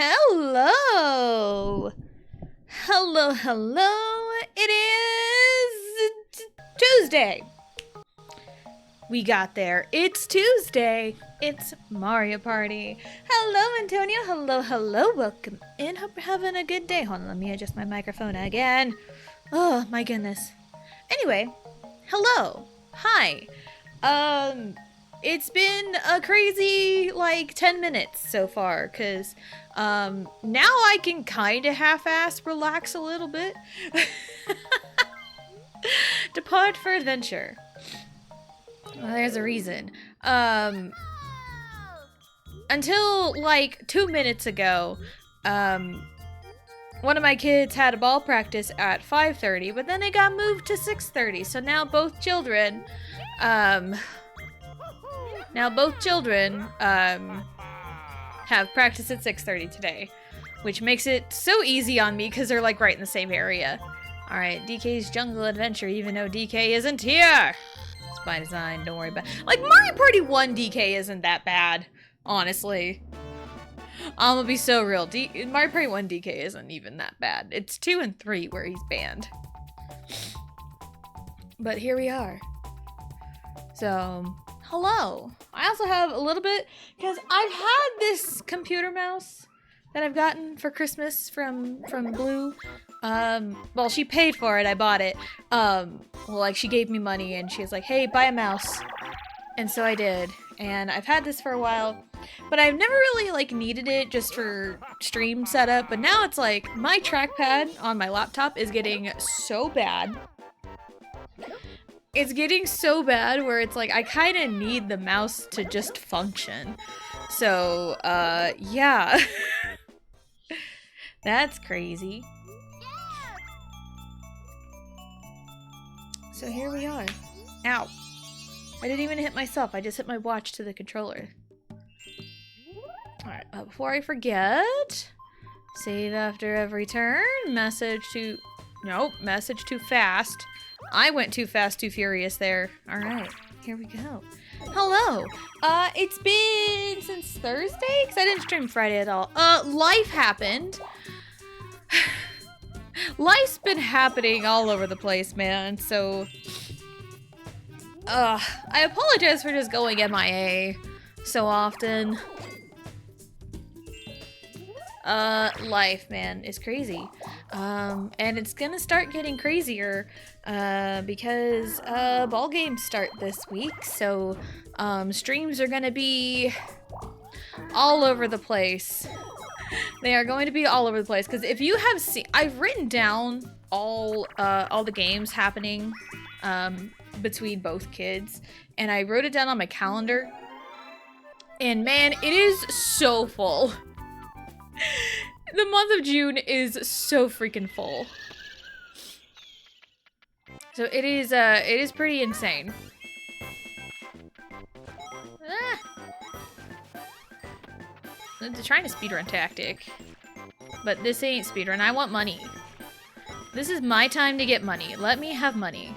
Hello! Hello. It is Tuesday. We got there. It's Tuesday. It's Mario Party. Hello, Antonio. Hello. Welcome in. Hope you're having a good day. Hold on, let me adjust my microphone again. Oh, my goodness. Anyway, hello. Hi. It's been a crazy, 10 minutes so far, because, now I can kind of half-ass relax a little bit. Depart for adventure. Well, there's a reason. Until, 2 minutes ago, one of my kids had a ball practice at 5:30, but then it got moved to 6:30, so now both children, have practice at 6:30 today, which makes it so easy on me because they're right in the same area. Alright, DK's Jungle Adventure, even though DK isn't here. It's by design, don't worry about it. Mario Party 1 DK isn't that bad, honestly. I'm gonna be so real. Mario Party 1 DK isn't even that bad. It's 2 and 3 where he's banned. But here we are. So, hello. I also have a little bit, because I've had this computer mouse that I've gotten for Christmas from Blue. Well, she paid for it, I bought it. She gave me money and she was like, hey, buy a mouse. And so I did. And I've had this for a while, but I've never really, needed it just for stream setup. But now it's my trackpad on my laptop is getting so bad. It's getting so bad where it's I kind of need the mouse to just function. So, yeah. That's crazy. So here we are. Ow. I didn't even hit myself. I just hit my watch to the controller. Alright, before I forget, save after every turn. Message too fast. I went too fast, too furious there. Alright, here we go. Hello. It's been since Thursday? Because I didn't stream Friday at all. Life happened. Life's been happening all over the place, man, so... I apologize for just going MIA so often. Life, man, is crazy. And it's gonna start getting crazier, because, ball games start this week, so, streams are gonna be all over the place. They are going to be all over the place, because if you have seen, I've written down all the games happening, between both kids, and I wrote it down on my calendar, and man, it is so full. The month of June is so freaking full. So it is pretty insane. It's trying to speedrun tactic, but this ain't speedrun. I want money. This is my time to get money. Let me have money.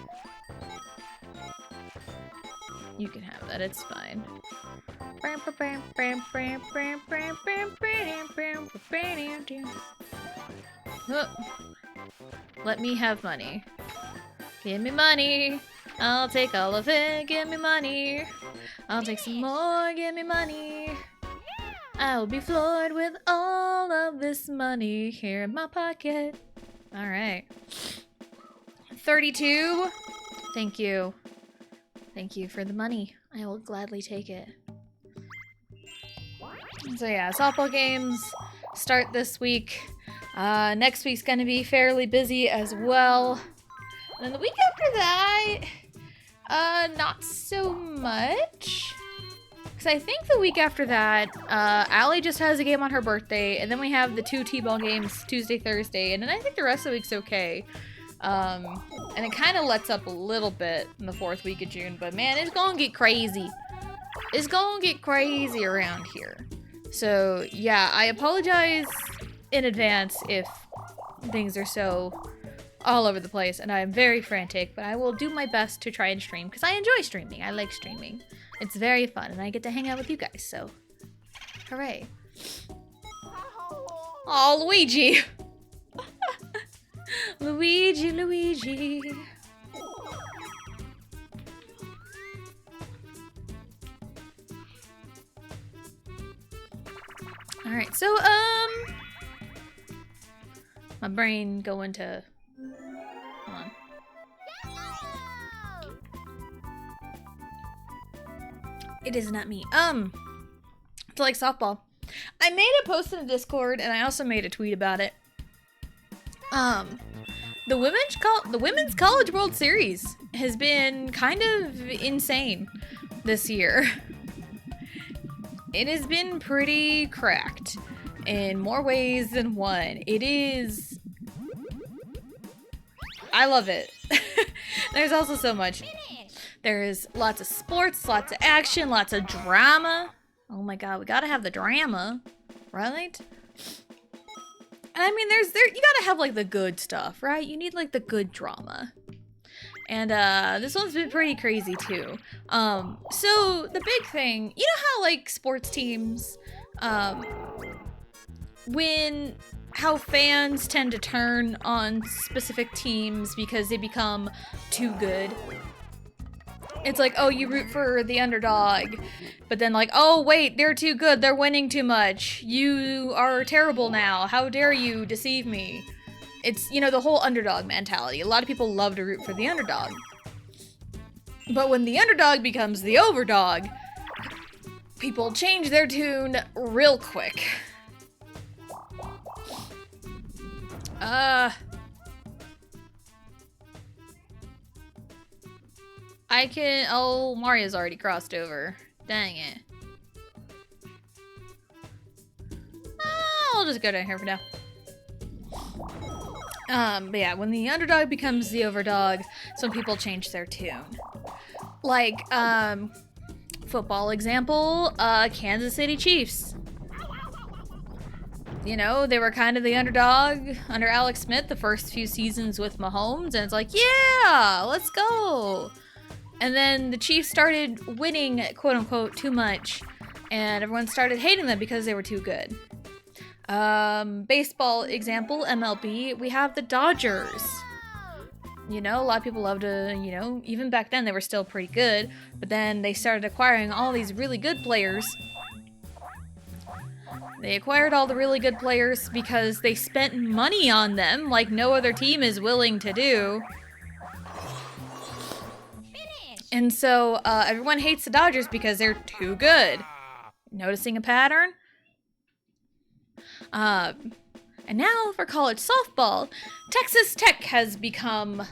You can have that, it's fine. Let me have money. Give me money. I'll take all of it. Give me money. I'll take some more. Give me money. I'll be floored with all of this money here in my pocket. Alright. 32. Thank you. Thank you for the money. I will gladly take it. So yeah, softball games start this week. Next week's gonna be fairly busy as well. And then the week after that, not so much. Because I think the week after that, Allie just has a game on her birthday, and then we have the 2 T-ball games Tuesday, Thursday, and then I think the rest of the week's okay. And it kind of lets up a little bit in the 4th week of June, but man, it's gonna get crazy. It's gonna get crazy around here. So yeah, I apologize in advance if things are so all over the place and I am very frantic, but I will do my best to try and stream because I enjoy streaming. I like streaming. It's very fun and I get to hang out with you guys, so hooray. Oh, Luigi. Luigi, Luigi. All right, so my brain going to. Hold on. It is not me. It's like softball. I made a post in the Discord, and I also made a tweet about it. The Women's College World Series has been kind of insane this year. It has been pretty cracked in more ways than one. It is... I love it. There's also so much. There's lots of sports, lots of action, lots of drama. Oh my god, we gotta have the drama, right? And I mean, you gotta have like the good stuff, right? You need like the good drama. And this one's been pretty crazy too. So the big thing, you know how like sports teams, how fans tend to turn on specific teams because they become too good. It's like, oh, you root for the underdog, but then like, oh wait, they're too good, they're winning too much. You are terrible now. How dare you deceive me? It's, you know, the whole underdog mentality. A lot of people love to root for the underdog. But when the underdog becomes the overdog, people change their tune real quick. Oh, Mario's already crossed over. Dang it. I'll just go down here for now. But yeah, when the underdog becomes the overdog, some people change their tune. Like, football example, Kansas City Chiefs. You know, they were kind of the underdog under Alex Smith the first few seasons with Mahomes, and it's like, yeah, let's go. And then the Chiefs started winning, quote unquote, too much, and everyone started hating them because they were too good. Baseball example, MLB, we have the Dodgers. You know, a lot of people love to, you know, even back then they were still pretty good, but then they started acquiring all these really good players. They acquired all the really good players because they spent money on them like no other team is willing to do. And so everyone hates the Dodgers because they're too good. Noticing a pattern? And now for college softball, Texas Tech has become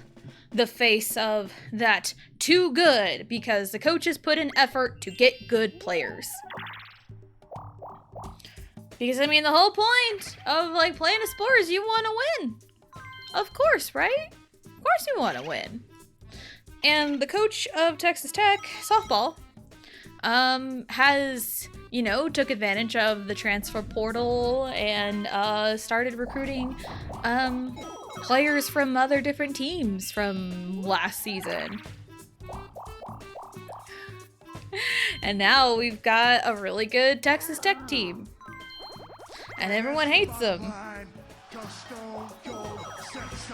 the face of that too good because the coaches put in effort to get good players. Because, I mean, the whole point of, like, playing a sport is you want to win. Of course, right? Of course you want to win. And the coach of Texas Tech softball has, you know, took advantage of the transfer portal and started recruiting players from other different teams from last season. And now we've got a really good Texas Tech team. And everyone hates them.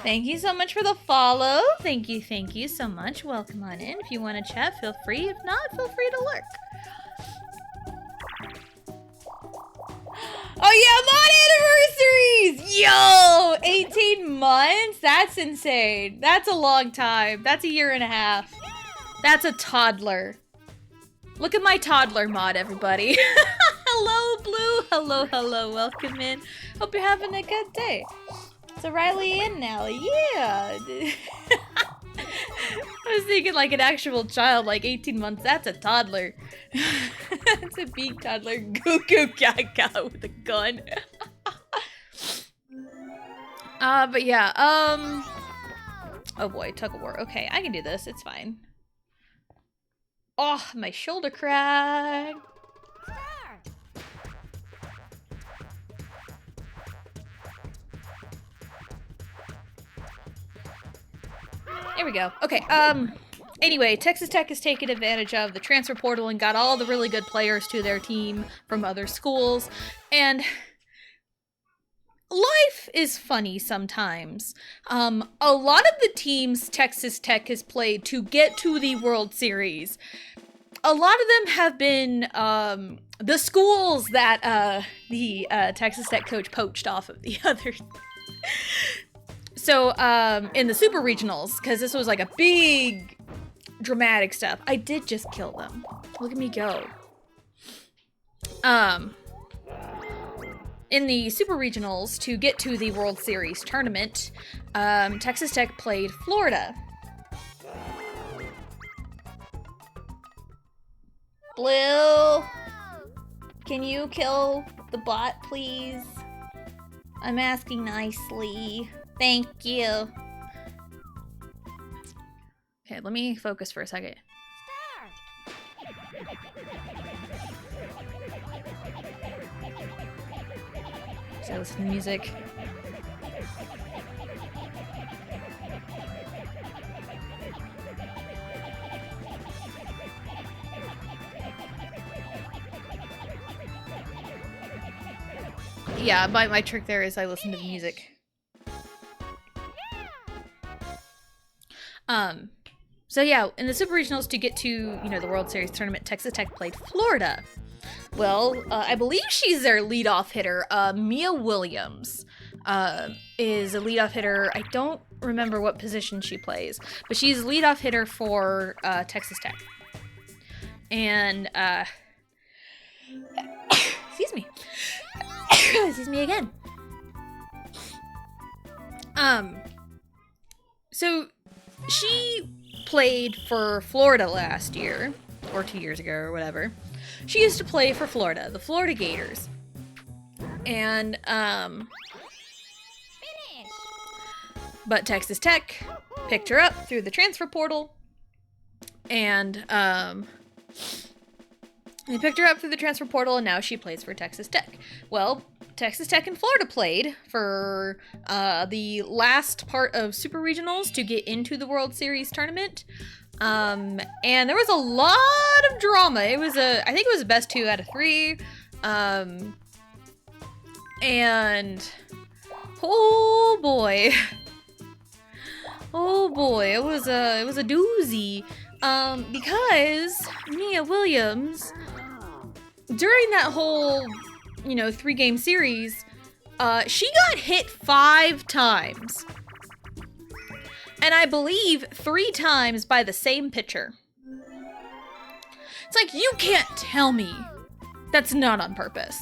Thank you so much for the follow. Thank you so much. Welcome on in. If you want to chat, feel free. If not, feel free to lurk. Oh yeah, mod anniversaries! Yo! 18 months? That's insane. That's a long time. That's a year and a half. That's a toddler. Look at my toddler mod, everybody. Hello, Blue. Hello. Welcome in. Hope you're having a good day. So Riley in now. Yeah. I was thinking like an actual child, like 18 months. That's a toddler. That's a big toddler. Goo goo gaga with a gun. But yeah. Oh boy, tug of war. Okay, I can do this. It's fine. Oh, my shoulder crack. There we go. Okay, anyway, Texas Tech has taken advantage of the transfer portal and got all the really good players to their team from other schools. And life is funny sometimes. A lot of the teams Texas Tech has played to get to the World Series, a lot of them have been the schools that the Texas Tech coach poached off of the others. So in the Super Regionals, because this was like a big dramatic stuff, I did just kill them. Look at me go. In the Super Regionals, to get to the World Series tournament, Texas Tech played Florida. Blue, can you kill the bot, please? I'm asking nicely. Thank you. Okay, let me focus for a second. So listen to the music. Yeah, my trick there is I listen to the music. So yeah, in the Super Regionals to get to, you know, the World Series tournament, Texas Tech played Florida. Well, I believe she's their leadoff hitter. Mia Williams is a leadoff hitter. I don't remember what position she plays, but she's a leadoff hitter for Texas Tech. And, excuse me. Excuse me again. So she played for Florida last year, or 2 years ago, or whatever. She used to play for Florida, the Florida Gators. And, but Texas Tech picked her up through the transfer portal. And, they picked her up through the transfer portal, and now she plays for Texas Tech. Well, Texas Tech and Florida played for the last part of Super Regionals to get into the World Series tournament. And there was a lot of drama. It was I think it was a best 2 out of 3. And oh boy. Oh boy, it was a doozy. Because Mia Williams, during that whole, you know, 3-game series, she got hit 5 times. And I believe 3 times by the same pitcher. It's like, you can't tell me that's not on purpose.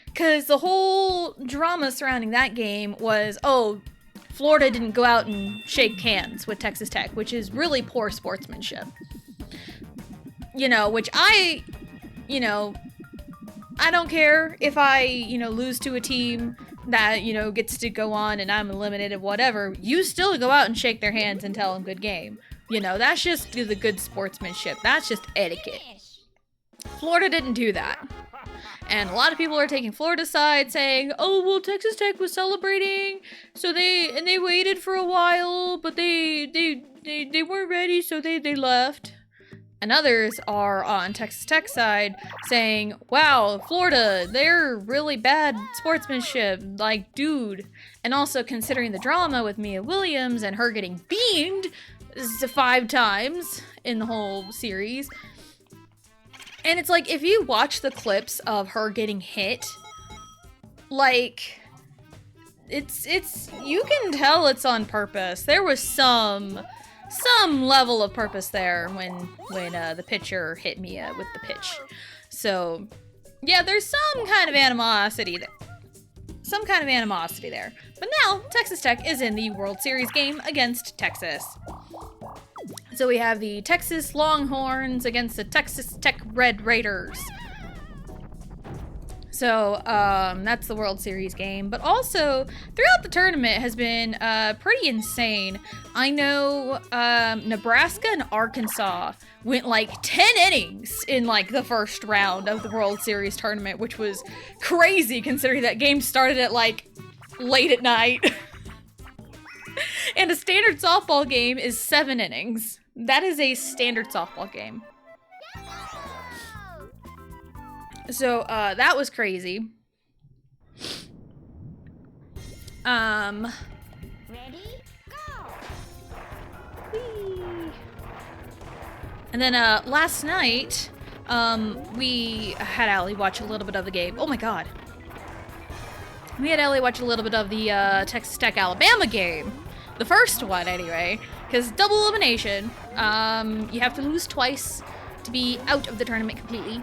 Because the whole drama surrounding that game was, oh, Florida didn't go out and shake hands with Texas Tech, which is really poor sportsmanship. You know, which I don't care if I, lose to a team that, gets to go on and I'm eliminated, whatever. You still go out and shake their hands and tell them good game. That's just the good sportsmanship. That's just etiquette. Florida didn't do that. And a lot of people are taking Florida's side, saying, oh, well, Texas Tech was celebrating, so they waited for a while, but they weren't ready, so they left. And others are on Texas Tech's side saying, wow, Florida, they're really bad sportsmanship, like, dude. And also considering the drama with Mia Williams and her getting beamed 5 times in the whole series. And it's like, if you watch the clips of her getting hit, like, it's you can tell it's on purpose. There was some level of purpose there when the pitcher hit Mia with the pitch. So, yeah, there's some kind of animosity there. But now, Texas Tech is in the World Series game against Texas. So we have the Texas Longhorns against the Texas Tech Red Raiders. So that's the World Series game. But also, throughout the tournament has been pretty insane. I know Nebraska and Arkansas went like 10 innings in like the first round of the World Series tournament, which was crazy considering that game started at like late at night. And a standard softball game is 7 innings. That is a standard softball game. So, that was crazy. Ready? Go! Whee. And then last night, we had Allie watch a little bit of the game. Oh my god. We had Allie watch a little bit of the Texas Tech Alabama game. The first one, anyway. Because double elimination. You have to lose twice to be out of the tournament completely.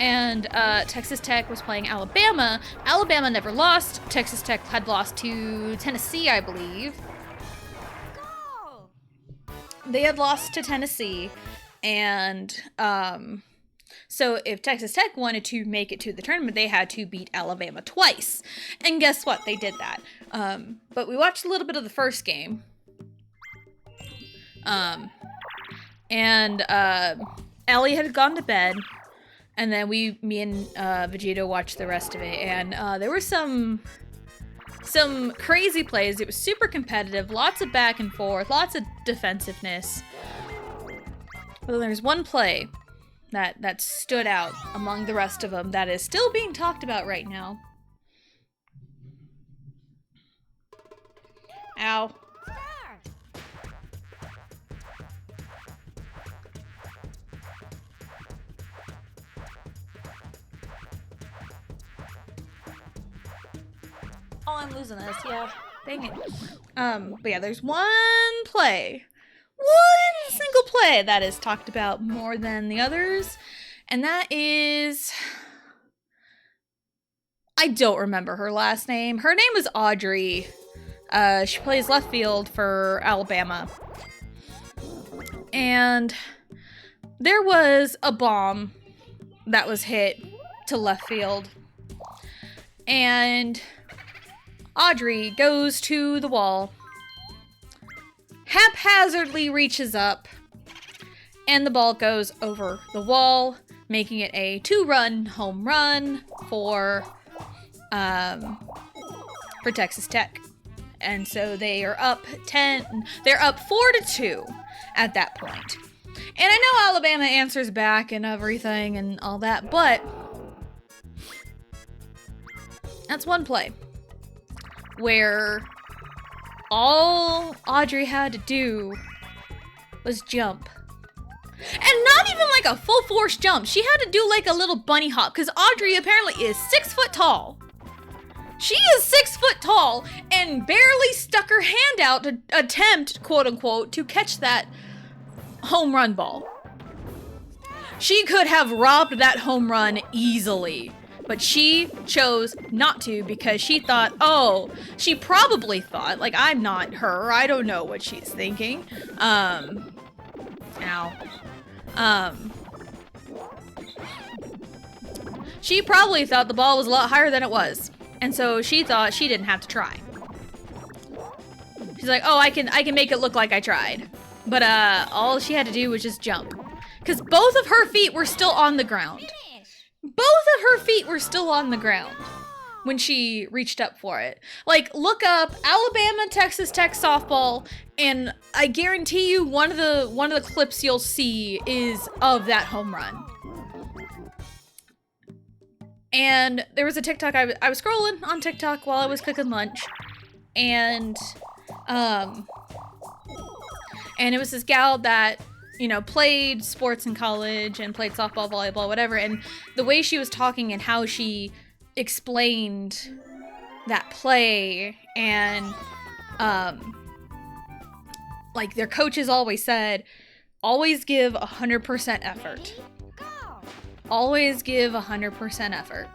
And Texas Tech was playing Alabama. Alabama never lost. Texas Tech had lost to Tennessee, I believe. Go! They had lost to Tennessee. And so if Texas Tech wanted to make it to the tournament, they had to beat Alabama twice. And guess what? They did that. But we watched a little bit of the first game. And Allie had gone to bed. And then me and Vegeta watched the rest of it. And there were some crazy plays. It was super competitive. Lots of back and forth. Lots of defensiveness. But then there's one play that stood out among the rest of them that is still being talked about right now. Ow. Oh, I'm losing this, yeah. Dang it. But yeah, there's one play. One single play that is talked about more than the others. And that is... I don't remember her last name. Her name is Audrey. She plays left field for Alabama. And there was a bomb that was hit to left field. And Audrey goes to the wall, haphazardly reaches up, and the ball goes over the wall, making it a 2-run home run for Texas Tech. And so they are up 4-2 at that point. And I know Alabama answers back and everything and all that, but that's one play where all Audrey had to do was jump. And not even like a full force jump. She had to do like a little bunny hop because Audrey apparently is 6 foot tall. She is 6 foot tall and barely stuck her hand out to attempt, quote unquote, to catch that home run ball. She could have robbed that home run easily. But she chose not to because she thought, she probably thought, like, I'm not her. I don't know what she's thinking. She probably thought the ball was a lot higher than it was. And so she thought she didn't have to try. She's like, I can make it look like I tried. But all she had to do was just jump. Because both of her feet were still on the ground. Both of her feet were still on the ground when she reached up for it. Like, look up Alabama Texas Tech softball, and I guarantee you one of the clips you'll see is of that home run. And there was a TikTok, I was scrolling on TikTok while I was cooking lunch, and it was this gal that, played sports in college and played softball, volleyball, whatever. And the way she was talking and how she explained that play and, like their coaches always said, always give 100% effort. Always give 100% effort.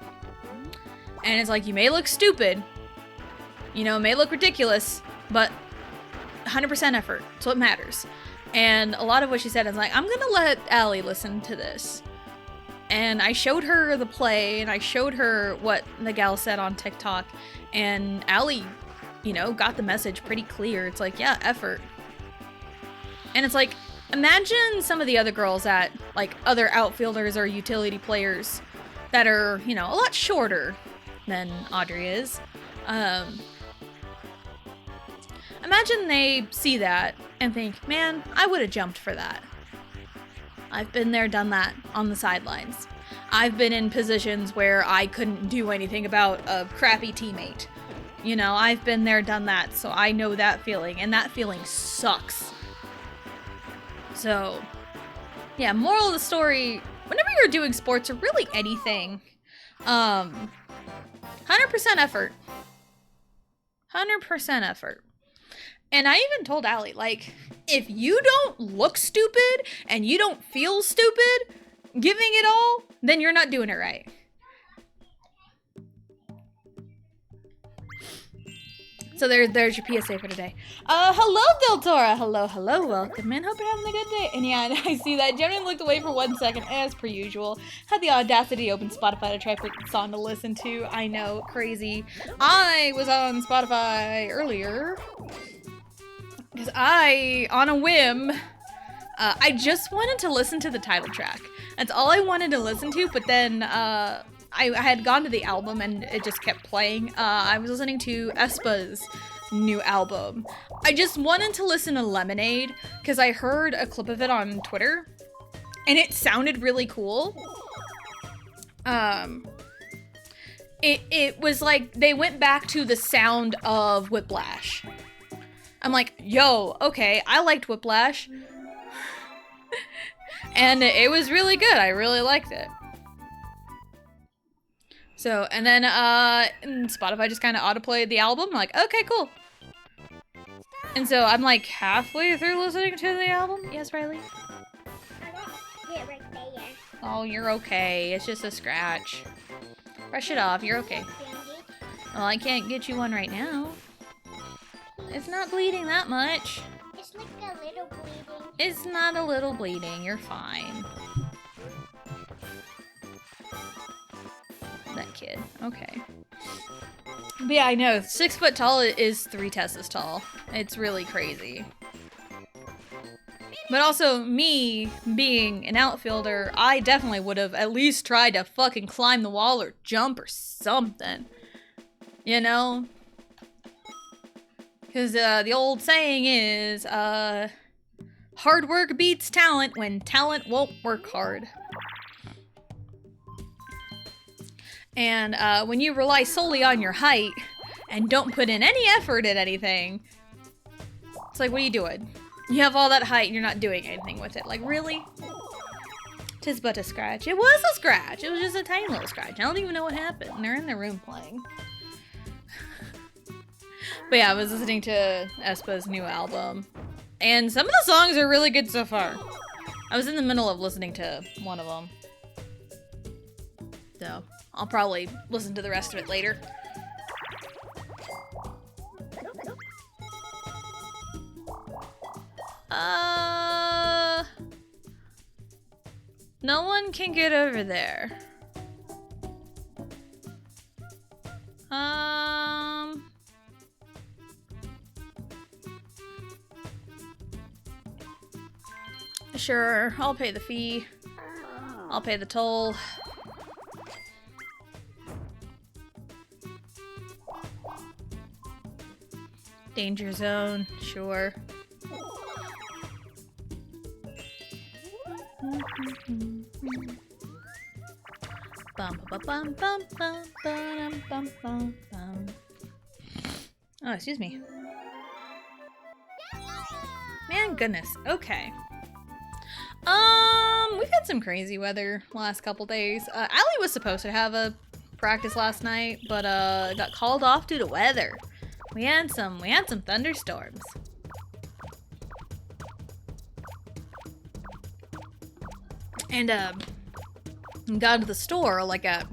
And it's like, you may look stupid, may look ridiculous, but 100% effort. That's what matters. And a lot of what she said is like, I'm gonna let Allie listen to this. And I showed her the play, and I showed her what the gal said on TikTok, and Allie, got the message pretty clear. It's like, yeah, effort. And it's like, imagine some of the other girls at, like, other outfielders or utility players that are, a lot shorter than Audrey is. Imagine they see that and think, man, I would have jumped for that. I've been there, done that on the sidelines. I've been in positions where I couldn't do anything about a crappy teammate. You know, I've been there, done that, so I know that feeling, and that feeling sucks. So, yeah, moral of the story, whenever you're doing sports or really anything, 100% effort. 100% effort. And I even told Allie, like, if you don't look stupid and you don't feel stupid giving it all, then you're not doing it right. So there's your PSA for today. Hello, Del Tora. Hello, welcome in. Hope you're having a good day. And yeah, I see that. Jenny looked away for 1 second, as per usual. Had the audacity to open Spotify to try to pick a song to listen to. I know, crazy. I was on Spotify earlier. Because on a whim, I just wanted to listen to the title track. That's all I wanted to listen to, but then, I had gone to the album and it just kept playing. I was listening to aespa's new album. I just wanted to listen to Lemonade because I heard a clip of it on Twitter and it sounded really cool. It was like they went back to the sound of Whiplash. I'm like, yo, okay, I liked Whiplash. And it was really good. I really liked it. So, and then, Spotify just kind of autoplayed the album. I'm like, okay, cool. And so I'm like halfway through listening to the album. Yes, Riley? Hit right there. Oh, you're okay. It's just a scratch. Brush it off. You're okay. Well, I can't get you one right now. It's not bleeding that much. It's like a little bleeding. It's not a little bleeding. You're fine. That kid. Okay. But yeah, I know. 6 foot tall is 3 Tessas tall. It's really crazy. But also, me being an outfielder, I definitely would have at least tried to fucking climb the wall or jump or something. You know? Because the old saying is, hard work beats talent when talent won't work hard. And when you rely solely on your height and don't put in any effort at anything, it's like, what are you doing? You have all that height and you're not doing anything with it. Like, really? 'Tis but a scratch. It was a scratch. It was just a tiny little scratch. I don't even know what happened. They're in their room playing. But yeah, I was listening to aespa's new album. And some of the songs are really good so far. I was in the middle of listening to one of them. So I'll probably listen to the rest of it later. No one can get over there. Sure, I'll pay the fee. I'll pay the toll. Danger zone, sure. Bum bum bum bum bum bum bum bum bum. Oh, excuse me. Man, goodness. Okay. We've had some crazy weather last couple days. Allie was supposed to have a practice last night, but got called off due to weather. We had some thunderstorms. And got to the store like at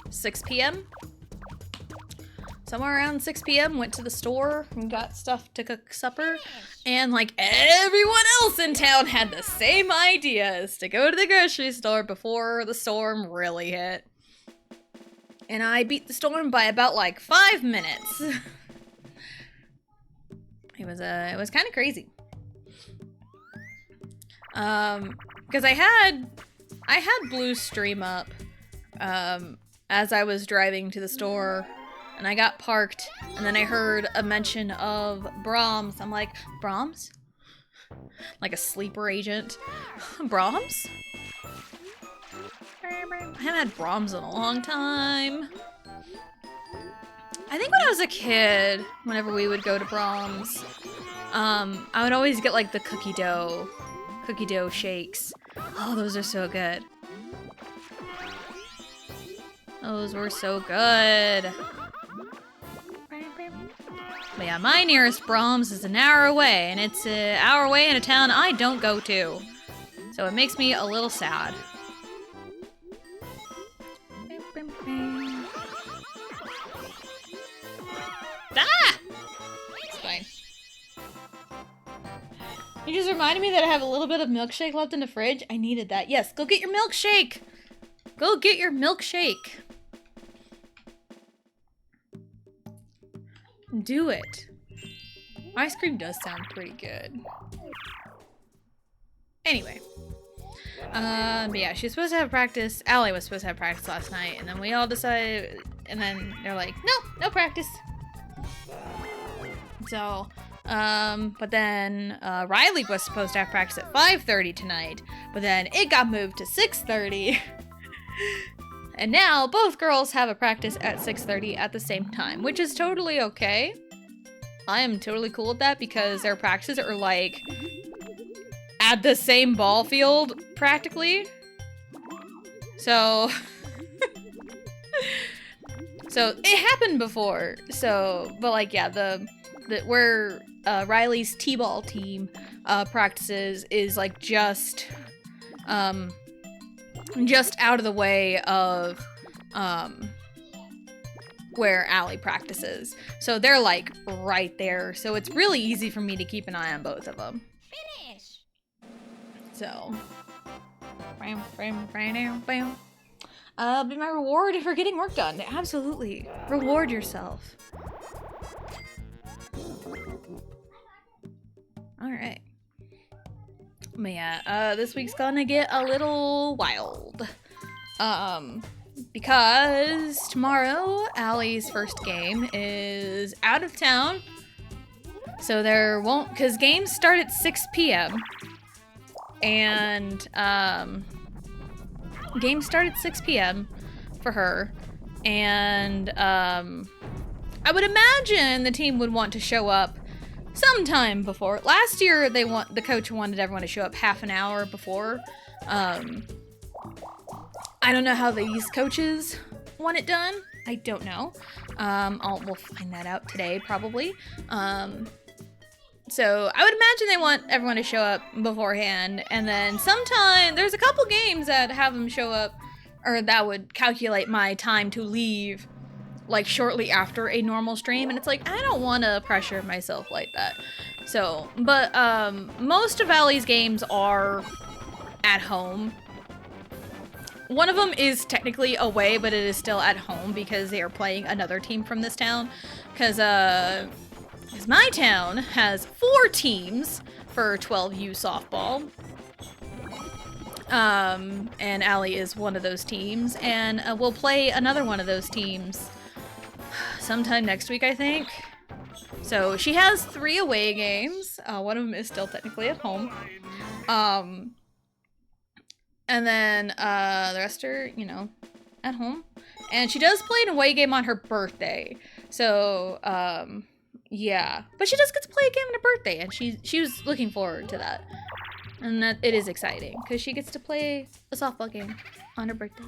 6 p.m. Somewhere around 6 p.m. went to the store and got stuff to cook supper. And like everyone else in town had the same ideas to go to the grocery store before the storm really hit. And I beat the storm by about like 5 minutes. It was kind of crazy. Because I had Blue Stream up as I was driving to the store, and I got parked, and then I heard a mention of Brahms. I'm like, Brahms? Like a sleeper agent? Brahms? I haven't had Brahms in a long time. I think when I was a kid, whenever we would go to Brahms, I would always get like the cookie dough shakes. Oh, those are so good. Those were so good. But yeah, my nearest Brahms is an hour away, and it's an hour away in a town I don't go to. So it makes me a little sad. Ah! It's fine. You just reminded me that I have a little bit of milkshake left in the fridge. I needed that. Yes, go get your milkshake! Go get your milkshake! Do it. Ice cream does sound pretty good. Anyway. But yeah, she was supposed to have practice. Allie was supposed to have practice last night, and then we all decided, and then they're like, no practice. So, but then, Riley was supposed to have practice at 5:30 tonight, but then it got moved to 6:30. And now both girls have a practice at 6:30 at the same time, which is totally okay. I am totally cool with that because their practices are like at the same ball field practically. So so it happened before. So, but like yeah, where Riley's T-ball team practices is like just out of the way of where Allie practices. So they're like right there. So it's really easy for me to keep an eye on both of them. Finish. So be my reward for getting work done. Absolutely. Reward yourself. Alright. But yeah, this week's gonna get a little wild. Because tomorrow, Allie's first game is out of town. So there won't, because games start at 6 p.m. And, games start at 6 p.m. for her. And, I would imagine the team would want to show up sometime before. Last year, the coach wanted everyone to show up half an hour before. I don't know how these coaches want it done. I don't know. We'll find that out today, probably. So I would imagine they want everyone to show up beforehand, and then sometime there's a couple games that have them show up, or that would calculate my time to leave, like shortly after a normal stream, and it's like I don't want to pressure myself like that. So, but most of Allie's games are at home. One of them is technically away, but it is still at home because they are playing another team from this town. Because my town has 4 teams for 12U softball. And Allie is one of those teams. And we'll play another one of those teams sometime next week, I think. So she has 3 away games. One of them is still technically at home. And then the rest are, at home. And she does play an away game on her birthday. So, yeah. But she does get to play a game on her birthday, and she was looking forward to that. And that it is exciting, because she gets to play a softball game on her birthday.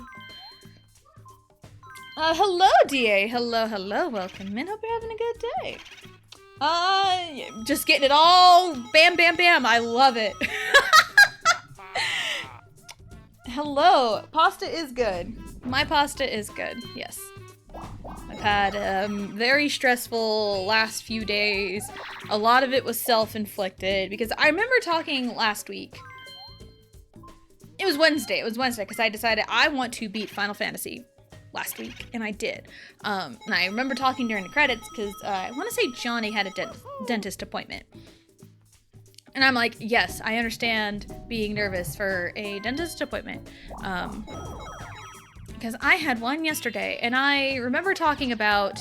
Hello, DA. Hello. Welcome in. Hope you're having a good day. Just getting it all bam, bam, bam. I love it. Hello. Pasta is good. My pasta is good. Yes. I've had very stressful last few days. A lot of it was self-inflicted because I remember talking last week. It was Wednesday because I decided I want to beat Final Fantasy last week, and I did. And I remember talking during the credits because I want to say Johnny had a dentist appointment. And I'm like, yes, I understand being nervous for a dentist appointment. Because I had one yesterday, and I remember talking about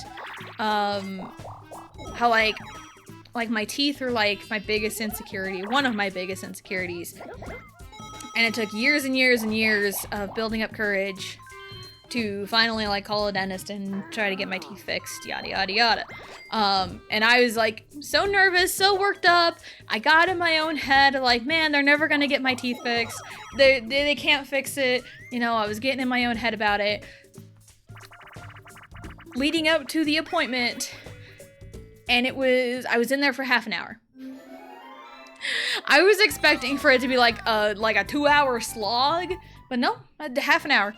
how like my teeth are like my biggest insecurity, one of my biggest insecurities. And it took years and years and years of building up courage to finally like call a dentist and try to get my teeth fixed, yada yada yada. And I was like so nervous, so worked up. I got in my own head like, man, they're never gonna get my teeth fixed. They can't fix it. You know, I was getting in my own head about it. Leading up to the appointment, and I was in there for half an hour. I was expecting for it to be like a 2-hour slog, but no, half an hour.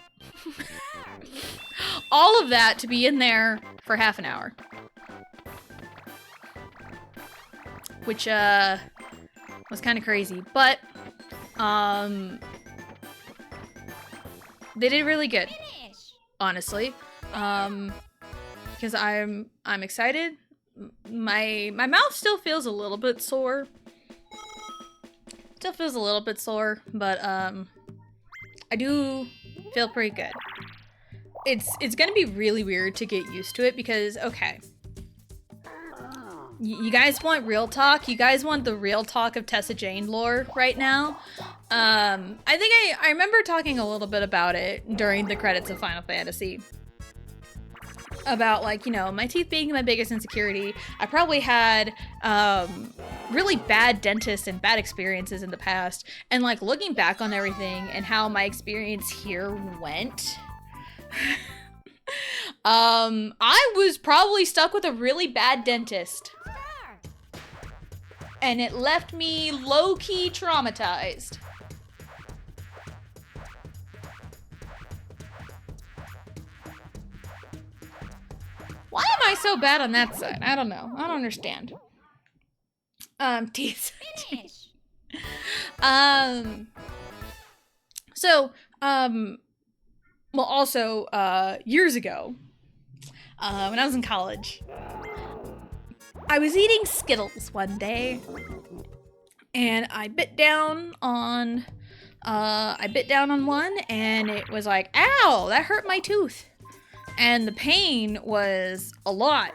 All of that to be in there for half an hour. Which, was kind of crazy, but, they did really good, honestly, because I'm excited. My mouth still feels a little bit sore. But, I do feel pretty good. It's gonna be really weird to get used to it because, okay. You guys want real talk? You guys want the real talk of Tessa Jane lore right now? I think I remember talking a little bit about it during the credits of Final Fantasy. About, like, you know, my teeth being my biggest insecurity. I probably had really bad dentists and bad experiences in the past. And, like, looking back on everything and how my experience here went, I was probably stuck with a really bad dentist. And it left me low-key traumatized. Why am I so bad on that side? I don't know. I don't understand. Teeth. Well, also, years ago, when I was in college, I was eating Skittles one day, and I bit down on one, and it was like, ow, that hurt my tooth. And the pain was a lot.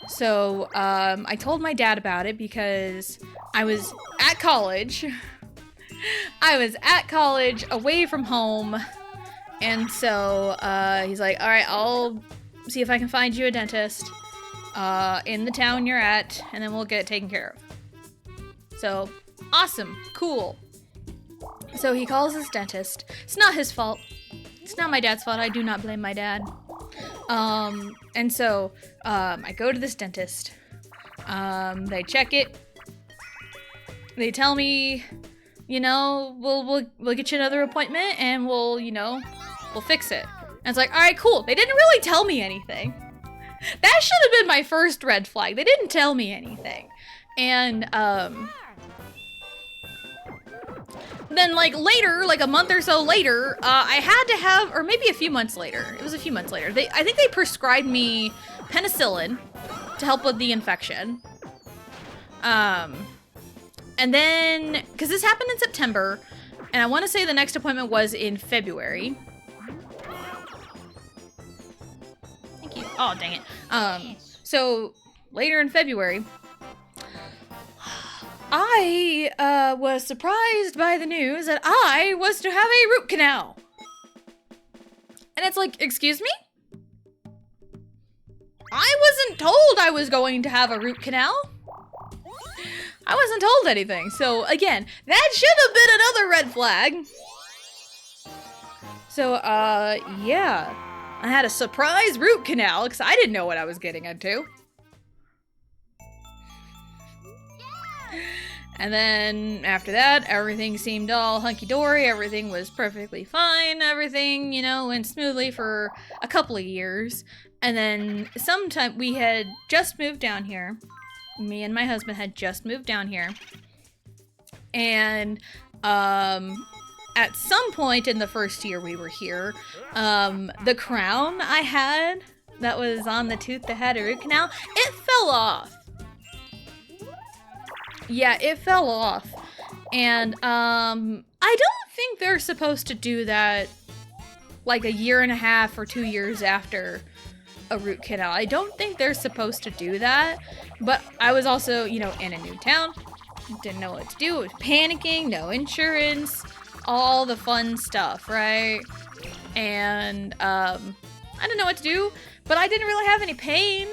So, I told my dad about it because I was at college. Away from home. And so, he's like, all right, I'll see if I can find you a dentist, in the town you're at, and then we'll get it taken care of. So, awesome, cool. So he calls his dentist. It's not his fault. It's not my dad's fault. I do not blame my dad. And so, I go to this dentist. They check it. They tell me, you know, we'll get you another appointment and we'll fix it. And it's like, all right, cool. They didn't really tell me anything. That should have been my first red flag. They didn't tell me anything. And, then, like, later, like a month or so later, I had to have, or maybe a few months later, it was a few months later, I think they prescribed me penicillin to help with the infection. And then, because this happened in September, and I want to say the next appointment was in February. Thank you. Oh, dang it. So, later in February, I was surprised by the news that I was to have a root canal. And it's like, excuse me? I wasn't told I was going to have a root canal. I wasn't told anything. So again, that should have been another red flag. So, yeah. I had a surprise root canal because I didn't know what I was getting into. And then after that, everything seemed all hunky-dory. Everything was perfectly fine. Everything, went smoothly for a couple of years. And then sometime we had just moved down here. Me and my husband had just moved down here. And at some point in the first year we were here, the crown I had that was on the tooth that had a root canal, it fell off. Yeah, it fell off. And, I don't think they're supposed to do that like a year and a half or 2 years after a root canal. I don't think they're supposed to do that. But I was also, in a new town. Didn't know what to do. I was panicking, no insurance, all the fun stuff, right? and I didn't know what to do, but I didn't really have any pain,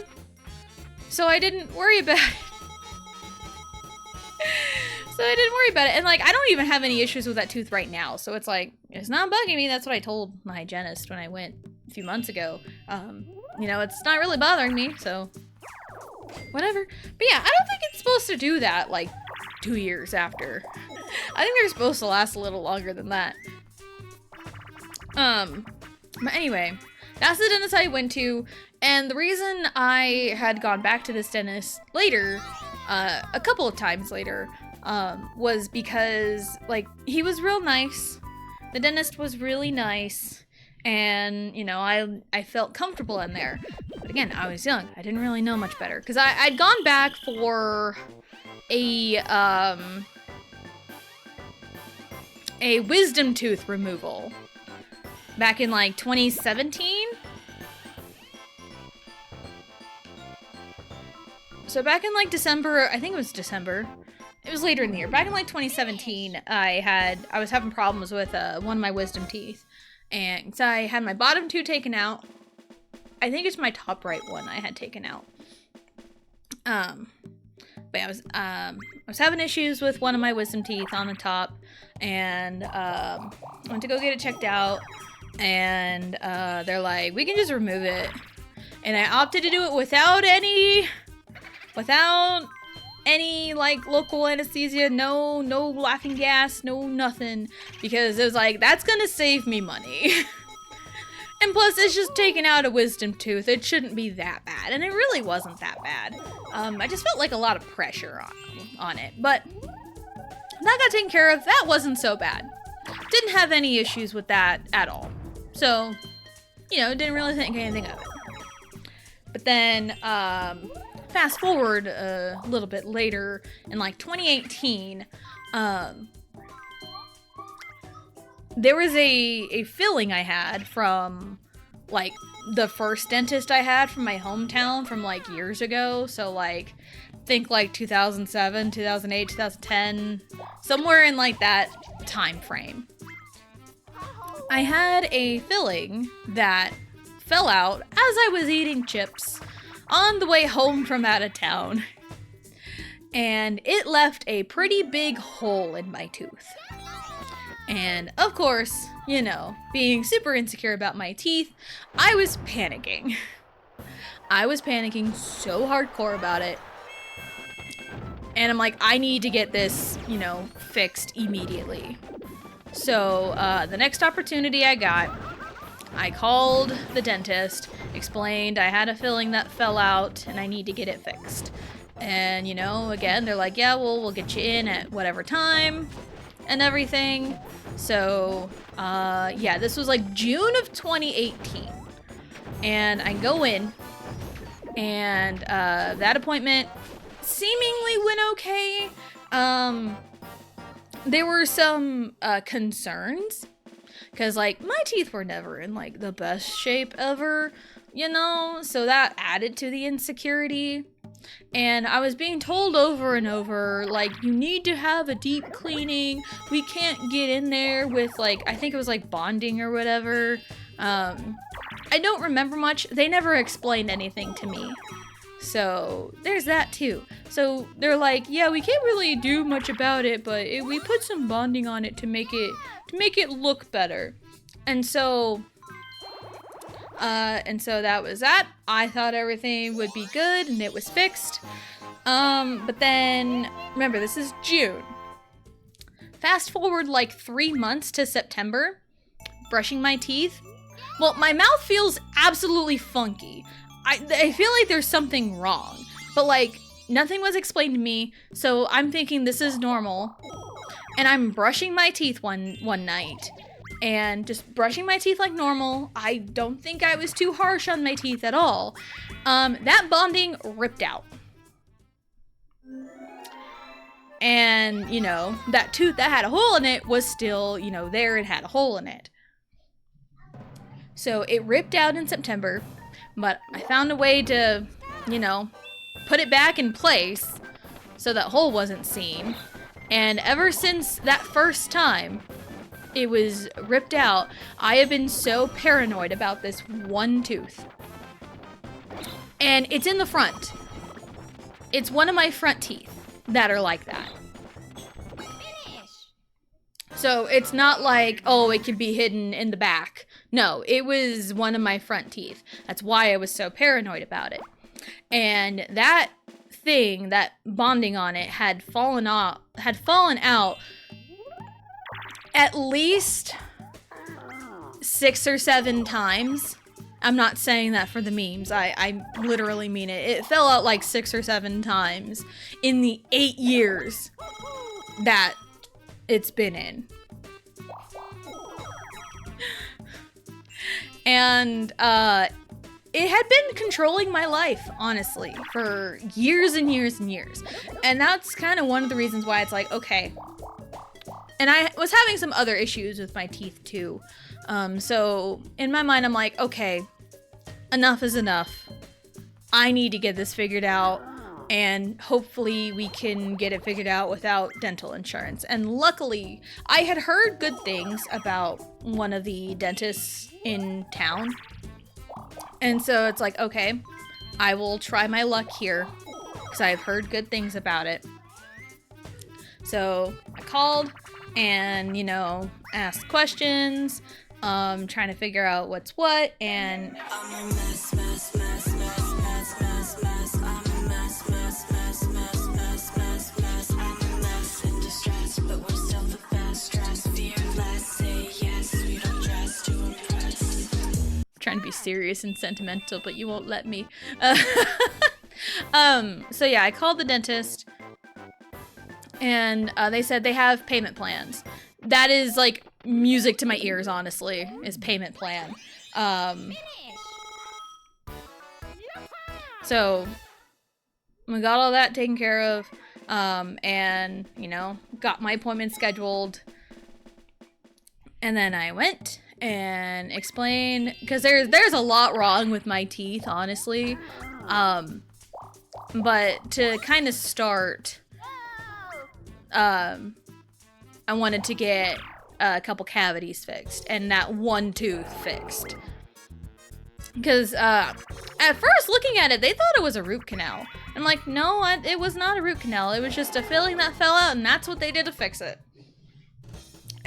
so I didn't worry about it. And like, I don't even have any issues with that tooth right now, so it's like, it's not bugging me. That's what I told my hygienist when I went a few months ago. You know, it's not really bothering me, so whatever. But yeah, I don't think it's supposed to do that like 2 years after. I think they're supposed to last a little longer than that. But anyway, that's the dentist I went to, and the reason I had gone back to this dentist later, a couple of times later, was because, like, he was real nice. The dentist was really nice, and, you know, I felt comfortable in there. But again, I was young. I didn't really know much better, because I'd gone back for a wisdom tooth removal back in, like, 2017. So back in, like, December, I think it was December. It was later in the year. Back in, like, 2017, I was having problems with one of my wisdom teeth. And so I had my bottom two taken out. I think it's my top right one I had taken out. But yeah, I was having issues with one of my wisdom teeth on the top. And I went to go get it checked out. And they're like, we can just remove it. And I opted to do it without any like local anesthesia, no laughing gas, no nothing, because it was like, that's gonna save me money. And plus, it's just taking out a wisdom tooth. It shouldn't be that bad, and it really wasn't that bad. I just felt like a lot of pressure on it, but that got taken care of. That wasn't so bad. Didn't have any issues with that at all. So, you know, didn't really think anything of it. But then, fast forward a little bit later, in like 2018, there was a filling I had from like the first dentist I had from my hometown from like years ago. So like, think like 2007, 2008, 2010, somewhere in like that time frame. I had a filling that fell out as I was eating chips on the way home from out of town, and it left a pretty big hole in my tooth. And of course, you know, being super insecure about my teeth, I was panicking. I was panicking so hardcore about it. And I'm like, I need to get this, you know, fixed immediately. So the next opportunity I got, I called the dentist, explained I had a filling that fell out and I need to get it fixed. And, you know, again, they're like, yeah, well, we'll get you in at whatever time and everything. So, yeah, this was like June of 2018. And I go in, and that appointment seemingly went okay. There were some concerns. Because, like, my teeth were never in, like, the best shape ever, you know? So that added to the insecurity. And I was being told over and over, like, you need to have a deep cleaning. We can't get in there with, like, I think it was, like, bonding or whatever. I don't remember much. They never explained anything to me. So there's that, too. So they're like, yeah, we can't really do much about it, but we put some bonding on it to make it look better. And so that was that. I thought everything would be good and it was fixed. But then, remember, this is June. Fast forward like 3 months to September, brushing my teeth. Well, my mouth feels absolutely funky. I feel like there's something wrong, but like nothing was explained to me. So I'm thinking this is normal. And I'm brushing my teeth one night, and just brushing my teeth like normal. I don't think I was too harsh on my teeth at all. That bonding ripped out. And, you know, that tooth that had a hole in it was still, you know, there and had a hole in it. So it ripped out in September, but I found a way to, you know, put it back in place so that hole wasn't seen. And ever since that first time, it was ripped out. I have been so paranoid about this one tooth. And it's in the front. It's one of my front teeth that are like that. So it's not like, oh, it could be hidden in the back. No, it was one of my front teeth. That's why I was so paranoid about it. And that thing, that bonding on it, had fallen out at least 6 or 7 times. I'm not saying that for the memes. I literally mean it. It fell out like 6 or 7 times in the 8 years that it's been in. And it had been controlling my life, honestly, for years and years and years. And that's kind of one of the reasons why it's like, okay. And I was having some other issues with my teeth too. So in my mind, I'm like, okay, enough is enough. I need to get this figured out. And hopefully we can get it figured out without dental insurance. And luckily, I had heard good things about one of the dentists in town. And so it's like, okay, I will try my luck here because I've heard good things about it. So I called and, asked questions, trying to figure out what's what, and trying to be serious and sentimental, but you won't let me. So yeah, I called the dentist, and they said they have payment plans. That is like music to my ears, honestly, is payment plan. So we got all that taken care of, and got my appointment scheduled, and then I went and explain, because there's a lot wrong with my teeth, honestly, but to kind of start, I wanted to get a couple cavities fixed and that one tooth fixed, because at first looking at it, they thought it was a root canal. I'm like, no, it was not a root canal, it was just a filling that fell out, and that's what they did to fix it.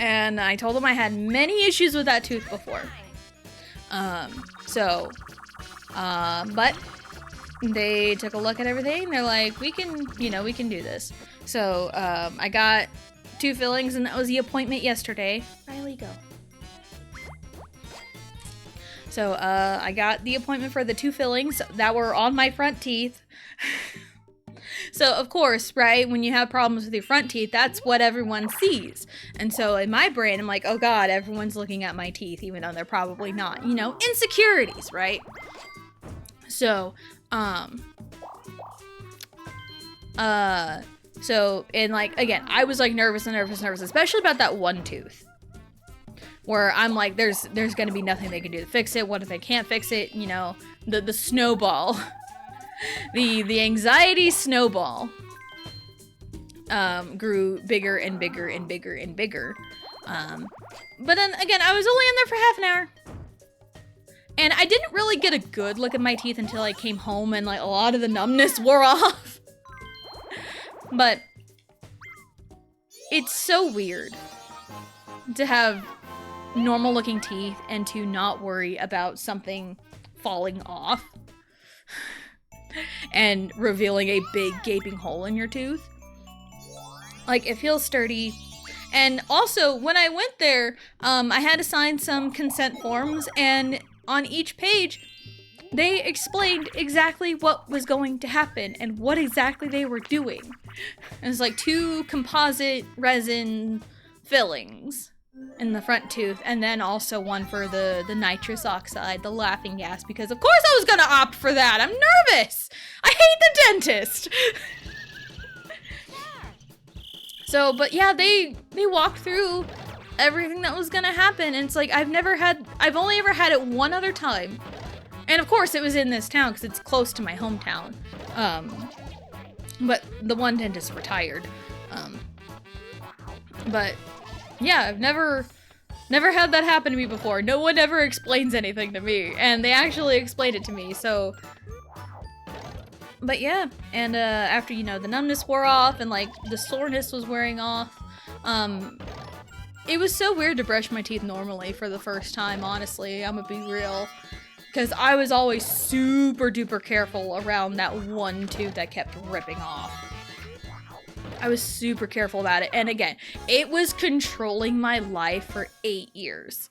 And I told them I had many issues with that tooth before. But they took a look at everything. And they're like, we can do this. So, I got 2 fillings, and that was the appointment yesterday. Riley, go. So, I got the appointment for the 2 fillings that were on my front teeth. So, of course, right, when you have problems with your front teeth, that's what everyone sees. And so in my brain, I'm like, oh God, everyone's looking at my teeth, even though they're probably not, insecurities, right? So, and like, again, I was like nervous, especially about that one tooth. Where I'm like, there's gonna be nothing they can do to fix it. What if they can't fix it? The snowball. The anxiety snowball grew bigger and bigger and bigger and bigger. But then again, I was only in there for half an hour. And I didn't really get a good look at my teeth until I came home and like a lot of the numbness wore off. But it's so weird to have normal looking teeth and to not worry about something falling off and revealing a big gaping hole in your tooth. Like, it feels sturdy. And also, when I went there, I had to sign some consent forms, and on each page, they explained exactly what was going to happen and what exactly they were doing. It was like 2 composite resin fillings in the front tooth, and then also one for the nitrous oxide, the laughing gas, because of course I was gonna opt for that. I'm nervous. I hate the dentist. So, but yeah, they walked through everything that was gonna happen, and it's like, I've only ever had it one other time. And of course it was in this town because it's close to my hometown. But the one dentist retired. But yeah, I've never Never had that happen to me before. No one ever explains anything to me, and they actually explained it to me, so... But yeah, and after, you know, the numbness wore off and, like, the soreness was wearing off, it was so weird to brush my teeth normally for the first time, honestly. I'm gonna be real. Because I was always super duper careful around that one tooth that kept ripping off. I was super careful about it. And again, it was controlling my life for 8 years.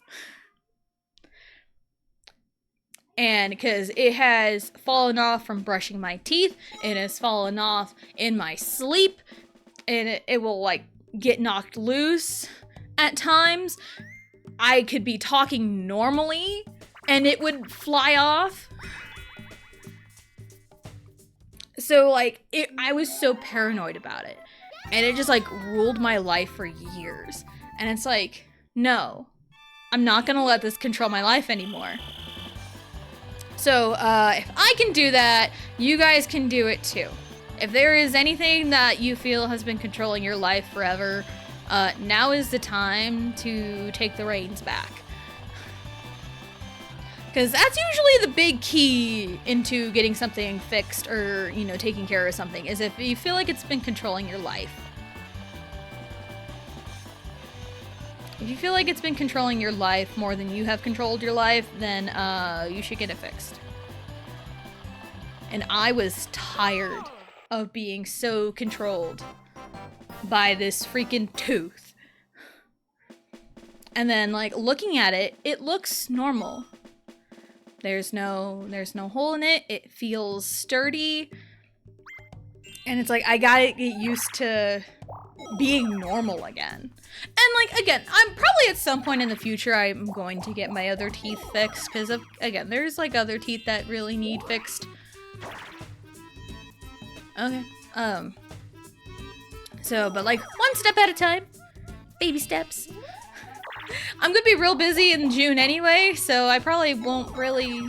And because it has fallen off from brushing my teeth, it has fallen off in my sleep, and it will like get knocked loose at times. I could be talking normally and it would fly off. So like, I was so paranoid about it. And it just like ruled my life for years. And it's like, no, I'm not gonna let this control my life anymore. So if I can do that, you guys can do it too. If there is anything that you feel has been controlling your life forever, now is the time to take the reins back. Because that's usually the big key into getting something fixed or, you know, taking care of something, is if you feel like it's been controlling your life. If you feel like it's been controlling your life more than you have controlled your life, then you should get it fixed. And I was tired of being so controlled by this freaking tooth. And then, like, looking at it, it looks normal. There's no hole in it. It feels sturdy. And it's like, I gotta get used to being normal again. And like, again, I'm probably at some point in the future I'm going to get my other teeth fixed, because again, there's like other teeth that really need fixed. Okay. So, but like, one step at a time. Baby steps. I'm gonna be real busy in June anyway, so I probably won't really...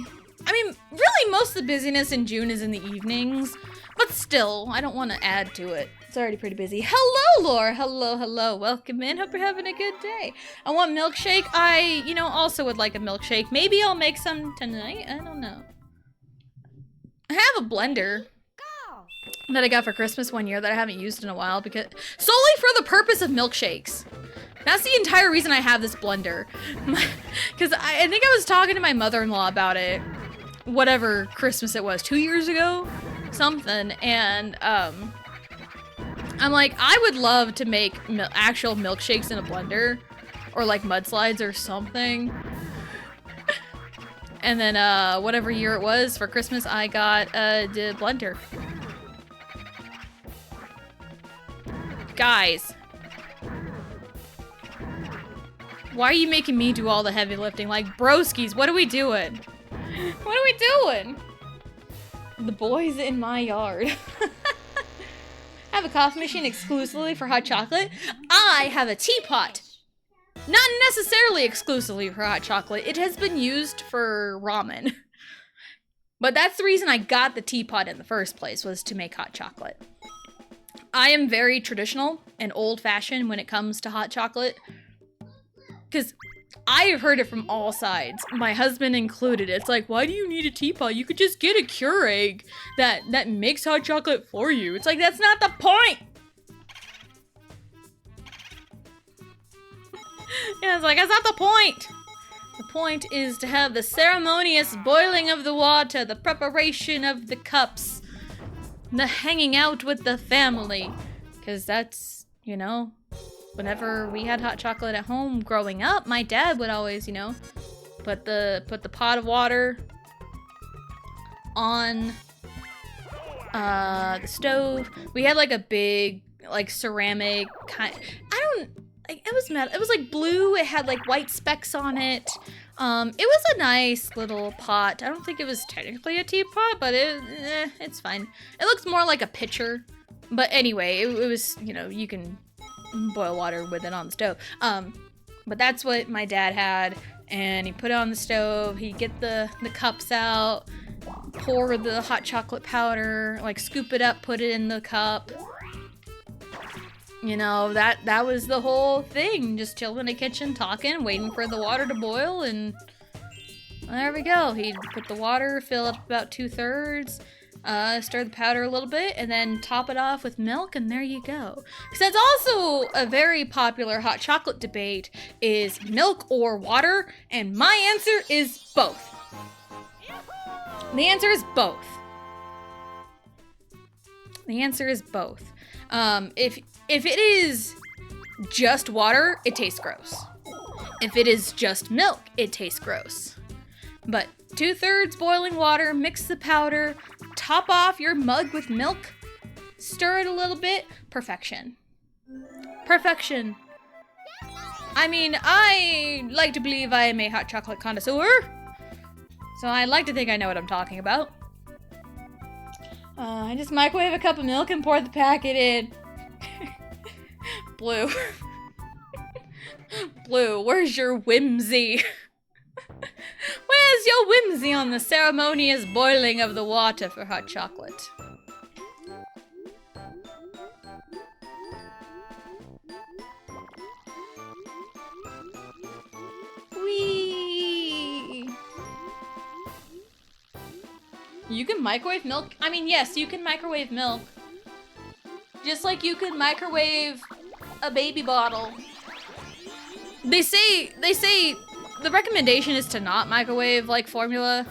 I mean, really most of the busyness in June is in the evenings, but still, I don't want to add to it. It's already pretty busy. Hello, Laura. Hello, hello. Welcome in. Hope you're having a good day. I want milkshake. I, you know, also would like a milkshake. Maybe I'll make some tonight. I don't know. I have a blender that I got for Christmas one year that I haven't used in a while, because solely for the purpose of milkshakes. That's the entire reason I have this blender. Because I think I was talking to my mother-in-law about it, whatever Christmas it was, 2 years ago? Something. And, I'm like, I would love to make actual milkshakes in a blender. Or like mudslides or something. And then, whatever year it was for Christmas, I got the blender. Guys. Why are you making me do all the heavy lifting? Like, broskies, what are we doing? What are we doing? The boys in my yard. I have a coffee machine exclusively for hot chocolate. I have a teapot. Not necessarily exclusively for hot chocolate. It has been used for ramen. But that's the reason I got the teapot in the first place, was to make hot chocolate. I am very traditional and old-fashioned when it comes to hot chocolate. Because I've heard it from all sides, my husband included. It's like, why do you need a teapot? You could just get a Keurig that makes hot chocolate for you. It's like, that's not the point! Yeah, it's like, that's not the point! The point is to have the ceremonious boiling of the water, the preparation of the cups, the hanging out with the family. Because that's, you know... Whenever we had hot chocolate at home growing up, my dad would always, you know, put the pot of water on the stove. We had like a big like ceramic kind. It was metal. It was like blue. It had like white specks on it. It was a nice little pot. I don't think it was technically a teapot, but it's fine. It looks more like a pitcher. But anyway, it was, you know, you can boil water with it on the stove. But that's what my dad had, and he put it on the stove. He'd get the cups out, pour the hot chocolate powder, like scoop it up, put it in the cup. you know, that was the whole thing. Just chilling in the kitchen, talking, waiting for the water to boil, and there we go. He'd put the water, fill it up about 2/3, stir the powder a little bit, and then top it off with milk, and there you go. Because that's also a very popular hot chocolate debate, is milk or water, and my answer is both. The answer is both. The answer is both. If it is just water, it tastes gross. If it is just milk, it tastes gross. But 2/3 boiling water, mix the powder, top off your mug with milk, stir it a little bit, perfection. Perfection. I mean, I like to believe I am a hot chocolate connoisseur, so I like to think I know what I'm talking about. I just microwave a cup of milk and pour the packet in. Blue. Blue, where's your whimsy? Where's your whimsy on the ceremonious boiling of the water for hot chocolate? Whee! You can microwave milk? I mean, yes, you can microwave milk. Just like you can microwave a baby bottle. They say the recommendation is to not microwave like formula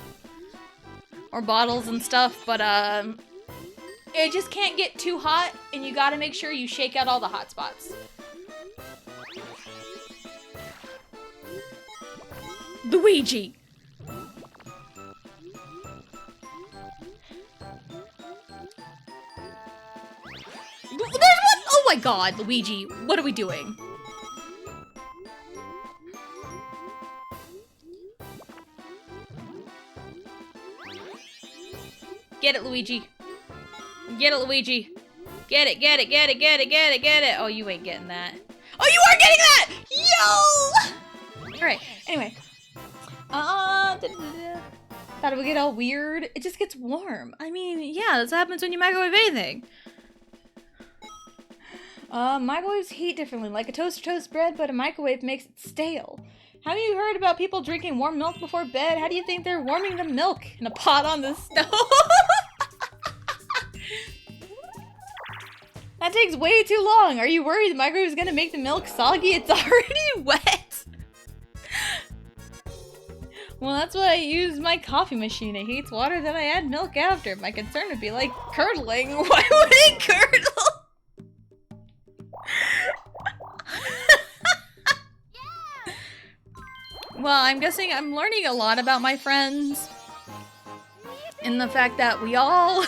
or bottles and stuff, but it just can't get too hot, and you gotta make sure you shake out all the hot spots. Luigi! There's one! Oh my god, Luigi, what are we doing? Get it, Luigi. Get it, Luigi. Get it, get it, get it, get it, get it, get it. Oh, you ain't getting that. Oh, you are getting that! Yo! Alright, anyway. Thought it would get all weird. It just gets warm. I mean, yeah, that's what happens when you microwave anything. Microwaves heat differently. Like a toaster toasts bread, but a microwave makes it stale. Have you heard about people drinking warm milk before bed? How do you think they're warming the milk? In a pot on the stove? That takes way too long. Are you worried the microwave is gonna make the milk soggy? It's already wet. Well, that's why I use my coffee machine. It heats water, then I add milk after. My concern would be like curdling. Why would it curdle? Well, I'm guessing I'm learning a lot about my friends. And the fact that we all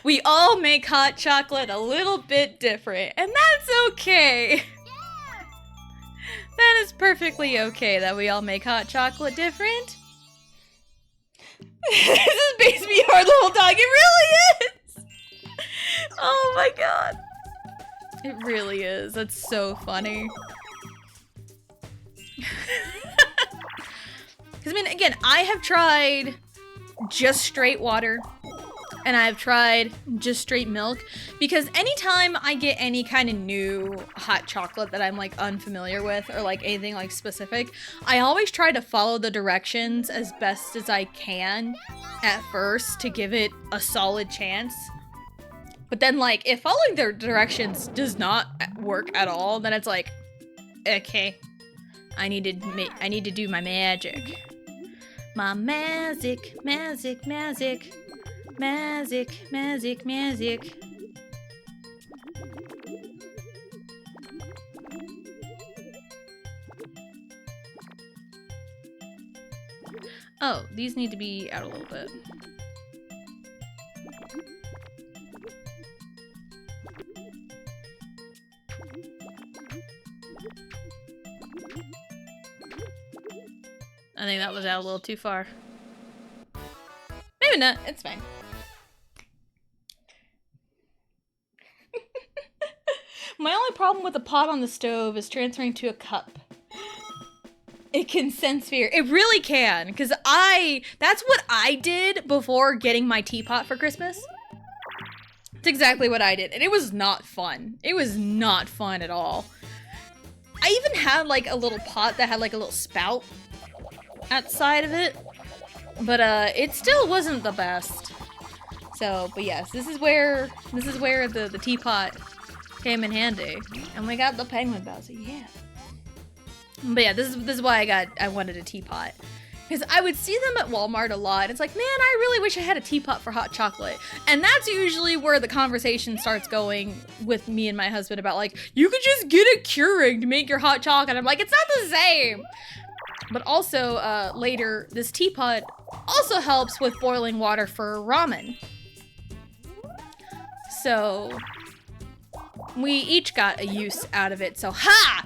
we all make hot chocolate a little bit different. And that's okay. That is perfectly okay that we all make hot chocolate different. This is base me hard the whole time. It really is. Oh my god. It really is. That's so funny. Because, I mean, again, I have tried just straight water, and I've tried just straight milk, because anytime I get any kind of new hot chocolate that I'm, like, unfamiliar with, or, like, anything, like, specific, I always try to follow the directions as best as I can at first to give it a solid chance. But then, like, if following the directions does not work at all, then it's like, okay, I need to do my magic. My magic. Oh, these need to be out a little bit. I think that was out a little too far. Maybe not. It's fine. My only problem with the pot on the stove is transferring to a cup. It can sense fear. It really can, because that's what I did before getting my teapot for Christmas. It's exactly what I did, and it was not fun. It was not fun at all. I even had like a little pot that had like a little spout outside of it, but it still wasn't the best. So, but yes, this is where the teapot came in handy, and we got the penguin Bowser, yeah. But yeah, this is why I wanted a teapot. Because I would see them at Walmart a lot. It's like, man, I really wish I had a teapot for hot chocolate. And that's usually where the conversation starts going with me and my husband about like, you could just get a Keurig to make your hot chocolate. I'm like, it's not the same. But also, later, this teapot also helps with boiling water for ramen. So, we each got a use out of it. So, ha!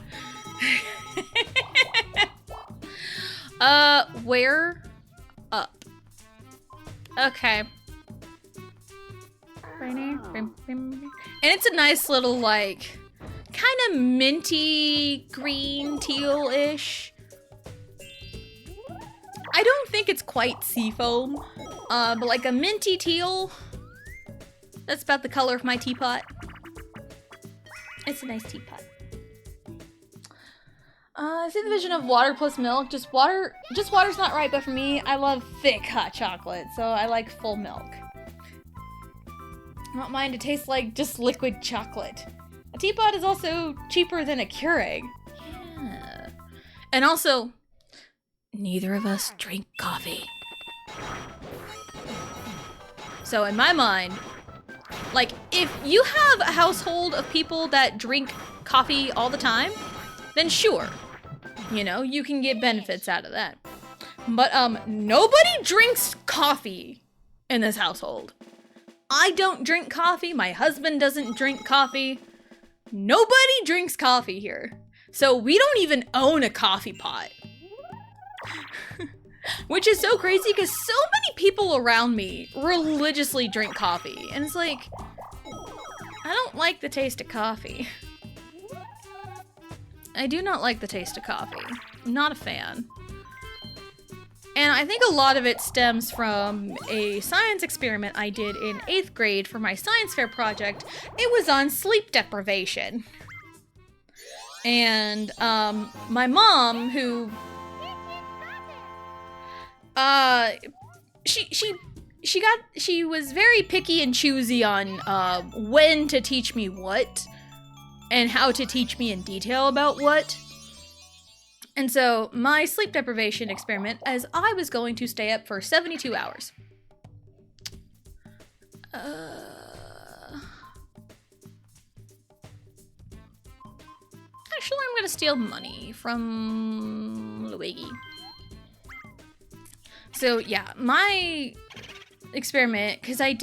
Where up? Okay. And it's a nice little, like, kind of minty green teal-ish. I don't think it's quite seafoam, but like a minty teal. That's about the color of my teapot. It's a nice teapot. I see the vision of water plus milk. Just water's not right, but for me, I love thick hot chocolate, so I like full milk. I don't mind to taste like just liquid chocolate. A teapot is also cheaper than a Keurig. Yeah. And also, neither of us drink coffee. So in my mind, like, if you have a household of people that drink coffee all the time, then sure. You know, you can get benefits out of that. But, nobody drinks coffee in this household. I don't drink coffee. My husband doesn't drink coffee. Nobody drinks coffee here. So we don't even own a coffee pot. Which is so crazy because so many people around me religiously drink coffee. And it's like, I don't like the taste of coffee. I do not like the taste of coffee. I'm not a fan. And I think a lot of it stems from a science experiment I did in 8th grade for my science fair project. It was on sleep deprivation. And my mom, who she was very picky and choosy on when to teach me what and how to teach me in detail about what. And so my sleep deprivation experiment, as I was going to stay up for 72 hours. Actually, I'm gonna steal money from Luigi. So yeah, my experiment, because I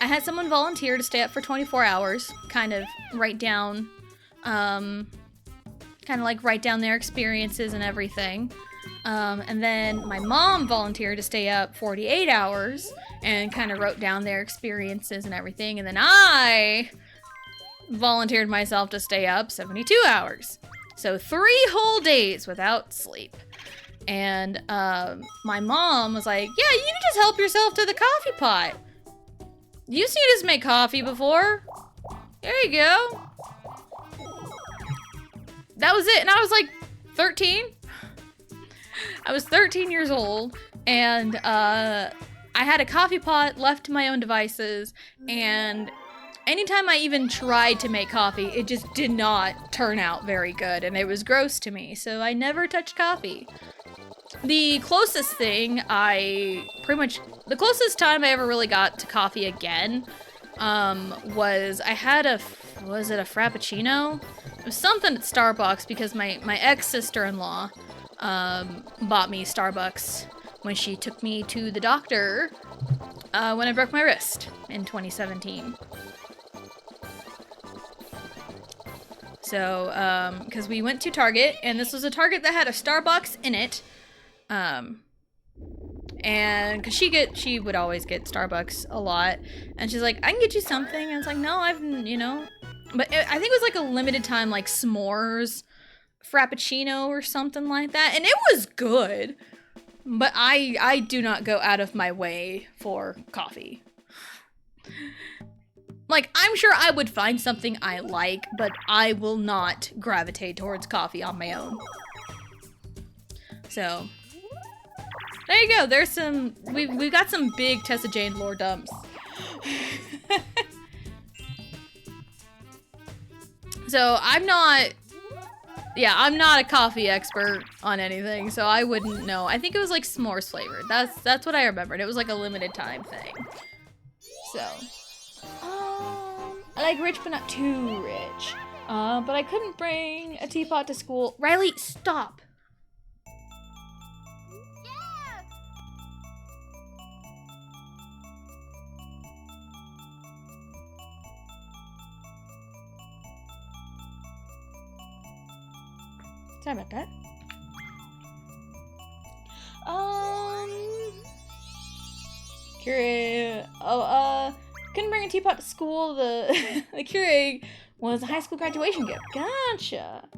had someone volunteer to stay up for 24 hours, kind of write down their experiences and everything. And then my mom volunteered to stay up 48 hours and kind of wrote down their experiences and everything. And then I volunteered myself to stay up 72 hours. So 3 whole days without sleep. And my mom was like, yeah, you can just help yourself to the coffee pot. You've seen us make coffee before. There you go. That was it. And I was like 13. I was 13 years old. And I had a coffee pot left to my own devices. And anytime I even tried to make coffee, it just did not turn out very good. And it was gross to me. So I never touched coffee. The closest time I ever really got to coffee again was I had was it a Frappuccino? It was something at Starbucks because my ex-sister-in-law bought me Starbucks when she took me to the doctor when I broke my wrist in 2017. So, because we went to Target, and this was a Target that had a Starbucks in it. And because she would always get Starbucks a lot, and she's like, I can get you something, and it's like, no, but I think it was like a limited time, like s'mores Frappuccino or something like that, and it was good, but I do not go out of my way for coffee. Like, I'm sure I would find something I like, but I will not gravitate towards coffee on my own. So, there you go. There's some, we've got some big Tessa Jane lore dumps. So, I'm not a coffee expert on anything, so I wouldn't know. I think it was like s'mores flavored. That's what I remembered. It was like a limited time thing. So, I like rich, but not too rich. But I couldn't bring a teapot to school. Riley, stop. Sorry about that. Keurig. Couldn't bring a teapot to school. The Keurig was a high school graduation gift. Gotcha.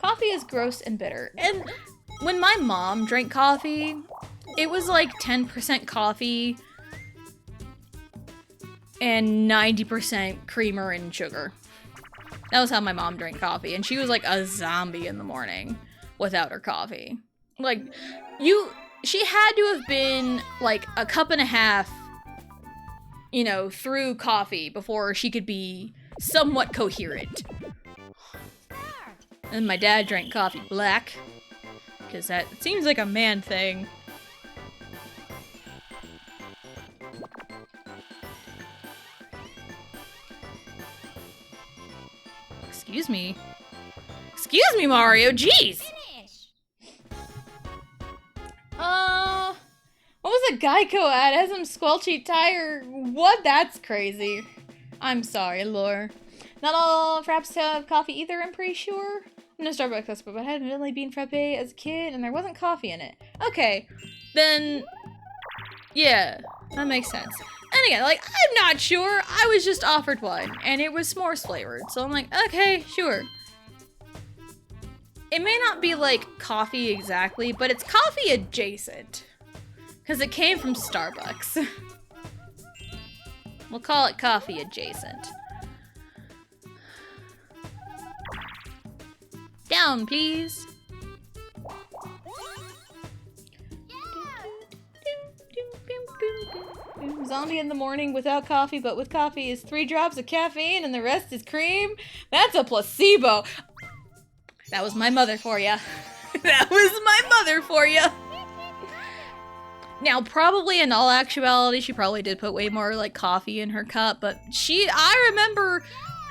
Coffee is gross and bitter. And when my mom drank coffee, it was like 10% coffee and 90% creamer and sugar. That was how my mom drank coffee, and she was like a zombie in the morning without her coffee. Like, she had to have been like a cup and a half, you know, through coffee before she could be somewhat coherent. And my dad drank coffee black, because that seems like a man thing. Excuse me. Excuse me, Mario, jeez! What was a Geico ad? It has some squelchy tire. What? That's crazy. I'm sorry, Lore. Not all fraps have coffee either, I'm pretty sure. I'm no Starbucks expert, but I had an Italy bean frappe as a kid, and there wasn't coffee in it. Okay, then, yeah, that makes sense. And again, like, I'm not sure. I was just offered one, and it was s'mores flavored. So I'm like, okay, sure. It may not be like coffee exactly, but it's coffee adjacent. Because it came from Starbucks. We'll call it coffee adjacent. Down, please. Zombie in the morning without coffee, but with coffee is 3 drops of caffeine and the rest is cream. That's a placebo. That was my mother for ya. That was my mother for ya. Now, probably in all actuality, she probably did put way more like coffee in her cup, but I remember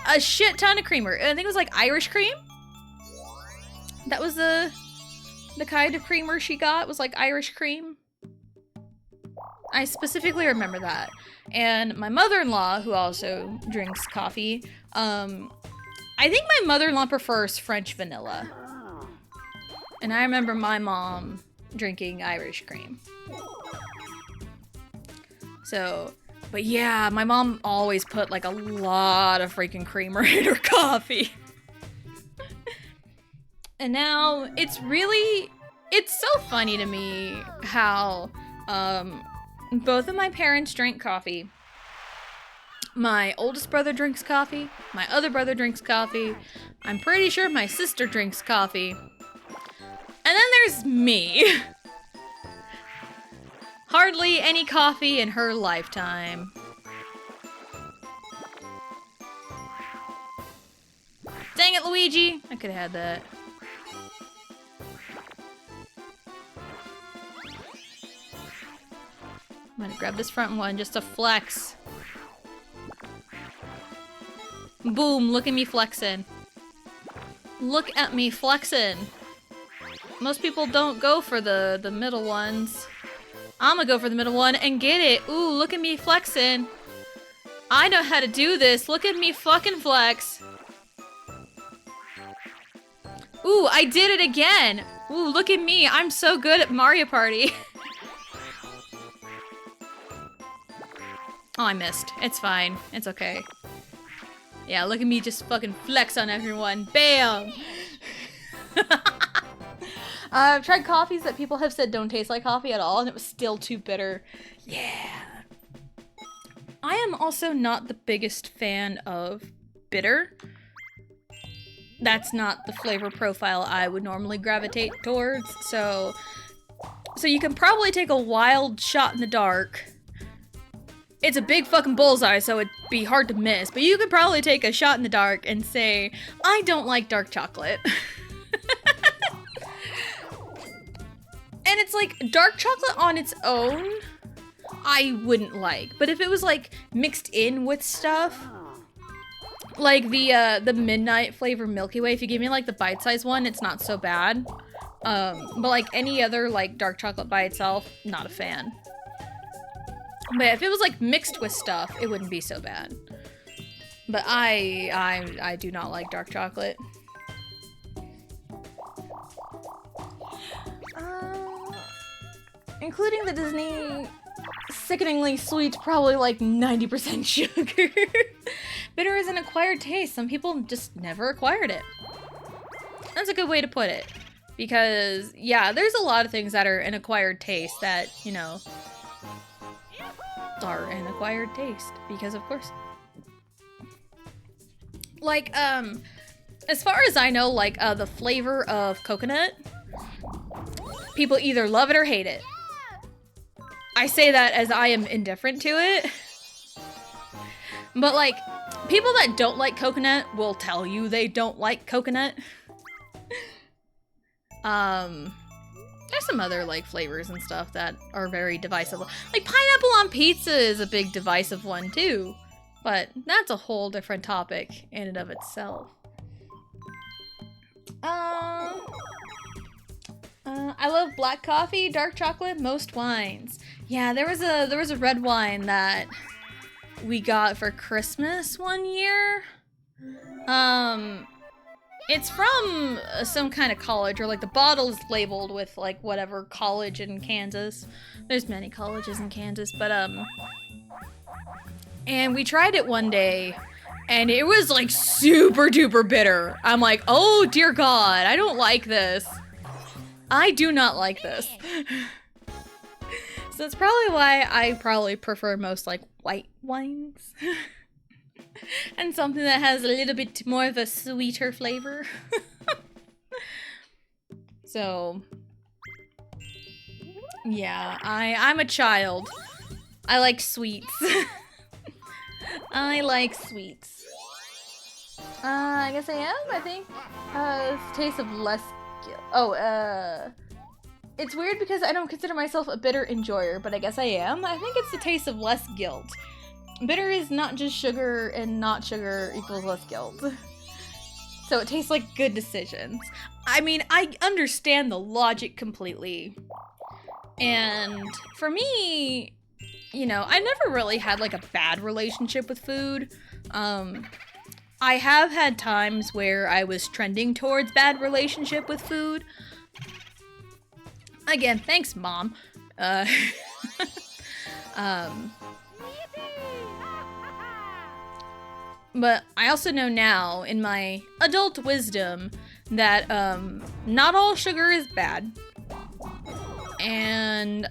a shit ton of creamer. I think it was like Irish cream. That was the kind of creamer she got, was like Irish cream. I specifically remember that. And my mother-in-law, who also drinks coffee, I think my mother-in-law prefers French vanilla. And I remember my mom drinking Irish cream. So, but yeah, my mom always put like a lot of freaking creamer in her coffee. And now it's so funny to me how, both of my parents drank coffee. My oldest brother drinks coffee. My other brother drinks coffee. I'm pretty sure my sister drinks coffee. And then there's me. Hardly any coffee in her lifetime. Dang it, Luigi! I could have had that. I'm gonna grab this front one just to flex. Boom, look at me flexing. Look at me flexing. Most people don't go for the middle ones. I'm gonna go for the middle one and get it. Ooh, look at me flexing. I know how to do this. Look at me fucking flex. Ooh, I did it again. Ooh, look at me. I'm so good at Mario Party. Oh, I missed. It's fine. It's okay. Yeah, look at me just fucking flex on everyone. Bam! I've tried coffees that people have said don't taste like coffee at all, and it was still too bitter. Yeah. I am also not the biggest fan of bitter. That's not the flavor profile I would normally gravitate towards, so you can probably take a wild shot in the dark. It's a big fucking bullseye, so it'd be hard to miss, but you could probably take a shot in the dark and say, I don't like dark chocolate. And it's like, dark chocolate on its own, I wouldn't like. But if it was like mixed in with stuff, like the midnight flavor Milky Way, if you give me like the bite-sized one, it's not so bad. But like any other like dark chocolate by itself, not a fan. But if it was like mixed with stuff, it wouldn't be so bad. But I do not like dark chocolate. Including the Disney sickeningly sweet, probably like 90% sugar. Bitter is an acquired taste. Some people just never acquired it. That's a good way to put it. Because, yeah, there's a lot of things that are an acquired taste that, you know, are an acquired taste. Because, of course. Like, as far as I know, like, the flavor of coconut, people either love it or hate it. I say that as I am indifferent to it. But, like, people that don't like coconut will tell you they don't like coconut. There's some other, like, flavors and stuff that are very divisive. Like, pineapple on pizza is a big divisive one, too. But that's a whole different topic in and of itself. I love black coffee, dark chocolate, most wines. Yeah, there was a red wine that we got for Christmas one year. It's from some kind of college, or like the bottle is labeled with like whatever college in Kansas. There's many colleges in Kansas, but and we tried it one day and it was like super duper bitter. I'm like, oh dear God, I don't like this. I do not like this. So that's probably why I probably prefer most like white wines. And something that has a little bit more of a sweeter flavor. So, yeah, I'm a child. I like sweets. I like sweets. I guess I am, I think. It's a taste of less... it's weird because I don't consider myself a bitter enjoyer, but I guess I am. I think it's the taste of less guilt. Bitter is not just sugar, and not sugar equals less guilt. So it tastes like good decisions. I mean, I understand the logic completely. And for me, you know, I never really had like a bad relationship with food. I have had times where I was trending towards bad relationship with food. Again, thanks, Mom. But I also know now, in my adult wisdom, that not all sugar is bad. And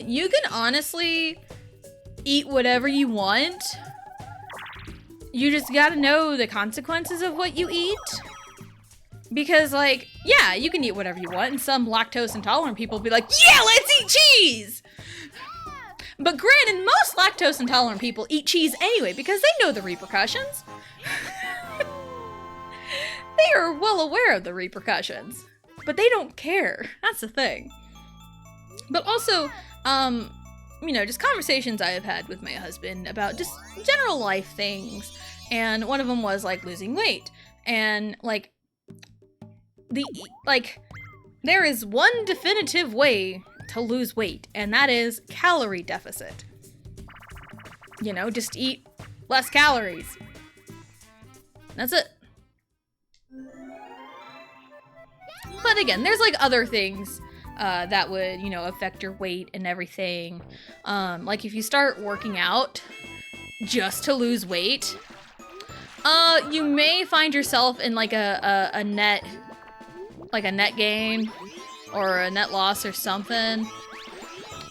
you can honestly eat whatever you want. You just gotta know the consequences of what you eat. Because, like, yeah, you can eat whatever you want, and some lactose intolerant people will be like, yeah, let's eat cheese! But granted, most lactose intolerant people eat cheese anyway because they know the repercussions. They are well aware of the repercussions, but they don't care. That's the thing. But also, you know, just conversations I have had with my husband about just general life things. And one of them was like losing weight. And like, there is one definitive way to lose weight, and that is calorie deficit. You know, just eat less calories. That's it. But again, there's like other things that would, you know, affect your weight and everything. Like if you start working out just to lose weight, you may find yourself in like a net gain or a net loss or something.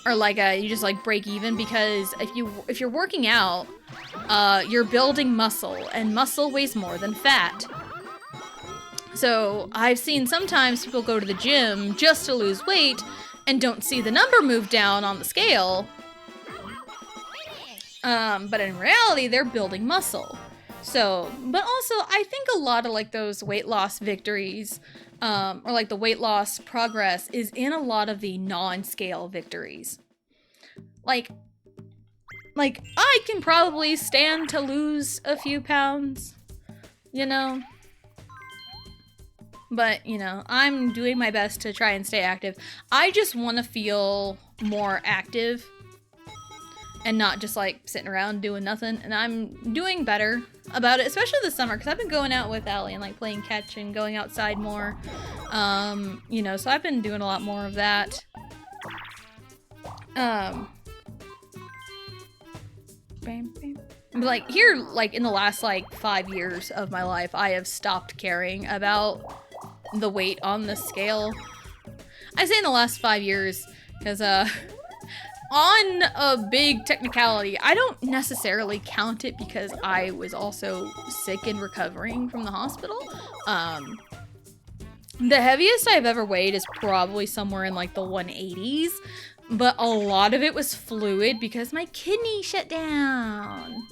or like you just like break even, because if you're working out, you're building muscle, and muscle weighs more than fat. So I've seen sometimes people go to the gym just to lose weight and don't see the number move down on the scale. But in reality, they're building muscle. So, but also I think a lot of like those weight loss victories, or like the weight loss progress is in a lot of the non-scale victories. Like I can probably stand to lose a few pounds, you know? But, you know, I'm doing my best to try and stay active. I just want to feel more active and not just like sitting around doing nothing. And I'm doing better about it, especially this summer, because I've been going out with Allie and like playing catch and going outside more. You know, so I've been doing a lot more of that. Like here, like in the last like 5 years of my life, I have stopped caring about the weight on the scale. I say in the last 5 years because on a big technicality, I don't necessarily count it because I was also sick and recovering from the hospital. The heaviest I've ever weighed is probably somewhere in like the 180s, but a lot of it was fluid because my kidney shut down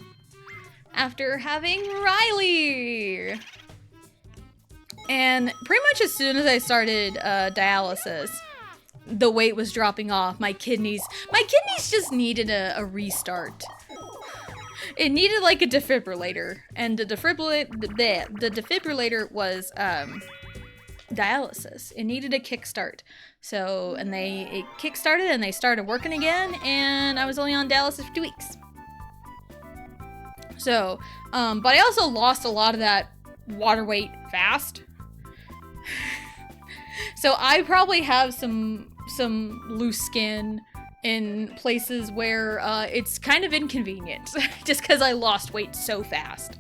after having Riley. And pretty much as soon as I started dialysis, the weight was dropping off. My kidneys just needed a restart. It needed like a defibrillator, and the defibrillator was dialysis. It needed a kickstart. So, and it kickstarted and they started working again, and I was only on dialysis for 2 weeks. So, but I also lost a lot of that water weight fast. So I probably have some loose skin in places where it's kind of inconvenient just because I lost weight so fast.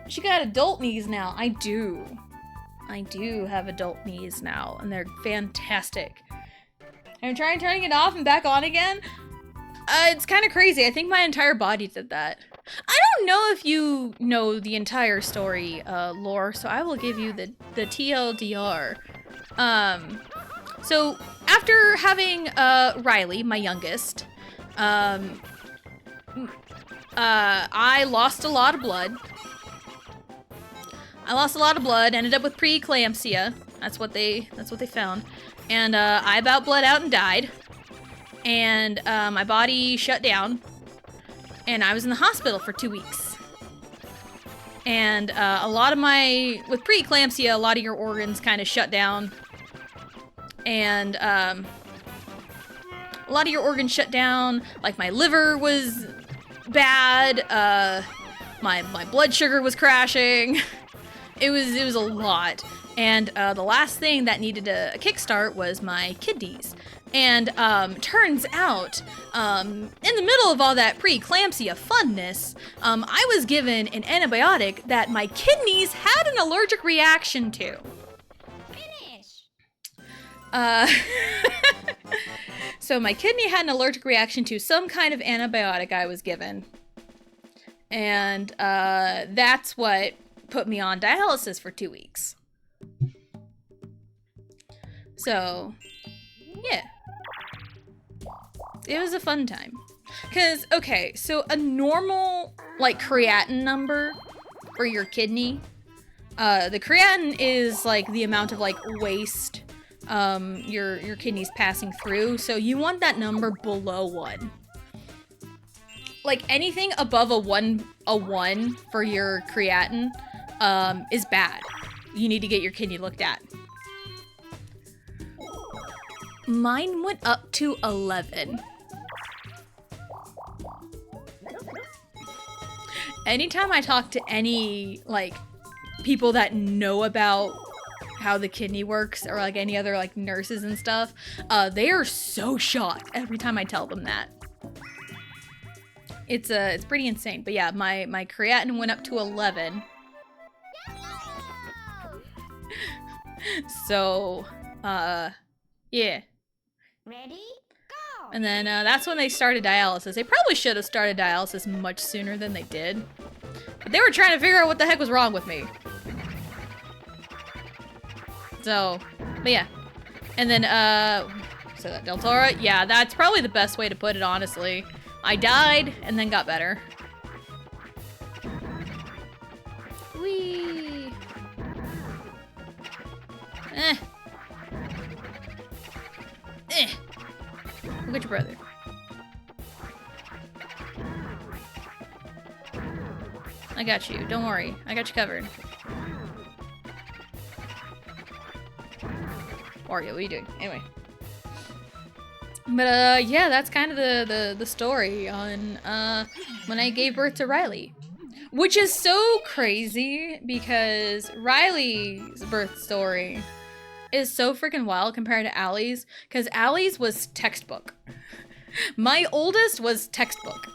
She got adult knees now. I do have adult knees now, and they're fantastic. I'm trying turning it off and back on again. It's kind of crazy. I think my entire body did that. I don't know if you know the entire story, lore, so I will give you the TLDR. So after having Riley, my youngest, I lost a lot of blood. Ended up with preeclampsia. That's what they found. And I about bled out and died. And my body shut down. And I was in the hospital for 2 weeks. And with preeclampsia, a lot of your organs kind of shut down. And a lot of your organs shut down. Like my liver was bad. My blood sugar was crashing. It was a lot. And the last thing that needed a kickstart was my kidneys. And turns out, in the middle of all that preeclampsia funness, I was given an antibiotic that my kidneys had an allergic reaction to. Finish! So my kidney had an allergic reaction to some kind of antibiotic I was given. And that's what put me on dialysis for 2 weeks. So, yeah. It was a fun time. Because, okay, so a normal, like, creatinine number for your kidney, the creatinine is, like, the amount of, like, waste your kidney's passing through. So you want that number below 1. Like, anything above a 1 for your creatinine is bad. You need to get your kidney looked at. Mine went up to 11. Anytime I talk to any, like, people that know about how the kidney works, or like any other like nurses and stuff, they are so shocked every time I tell them that. It's pretty insane. But yeah, my creatinine went up to 11. So, Yeah. Ready? Go! And then that's when they started dialysis. They probably should have started dialysis much sooner than they did. But they were trying to figure out what the heck was wrong with me. So, but yeah. And then, so that Deltora, yeah, that's probably the best way to put it, honestly. I died and then got better. Whee! Eh. Eh. Look at your brother. I got you. Don't worry. I got you covered. Wario, what are you doing? Anyway. But, yeah, that's kind of the story on, when I gave birth to Riley. Which is so crazy because Riley's birth story is so freaking wild compared to Allie's, because Allie's was textbook. My oldest was textbook.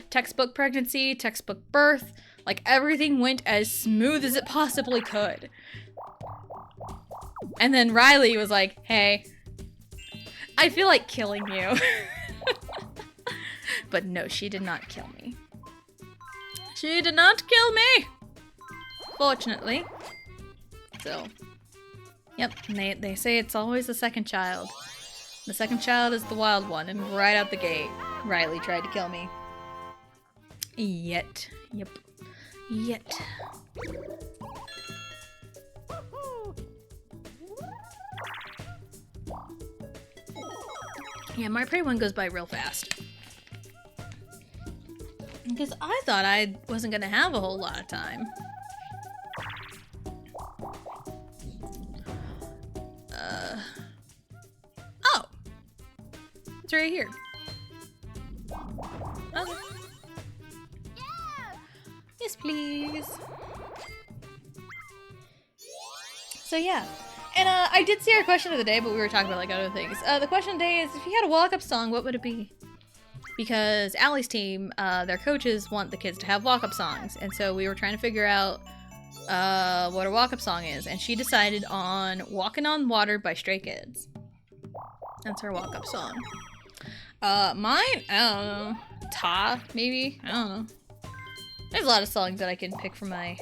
Textbook pregnancy, textbook birth, like everything went as smooth as it possibly could. And then Riley was like, hey, I feel like killing you. But no, she did not kill me. She did not kill me! Fortunately. So, yep, and they say it's always the second child. The second child is the wild one, and right out the gate, Riley tried to kill me. Yet. Yep. Yet. Yeah, my prey one goes by real fast. Because I thought I wasn't gonna have a whole lot of time. Oh! It's right here. Okay. Yes, please. So yeah. And I did see our question of the day, but we were talking about like other things. The question of the day is, if you had a walk-up song, what would it be? Because Allie's team, their coaches want the kids to have walk-up songs. And so we were trying to figure out what a walk-up song is. And she decided on Walking on Water by Stray Kids. That's her walk-up song. Mine, I don't know. Ta, maybe? I don't know. There's a lot of songs that I can pick for my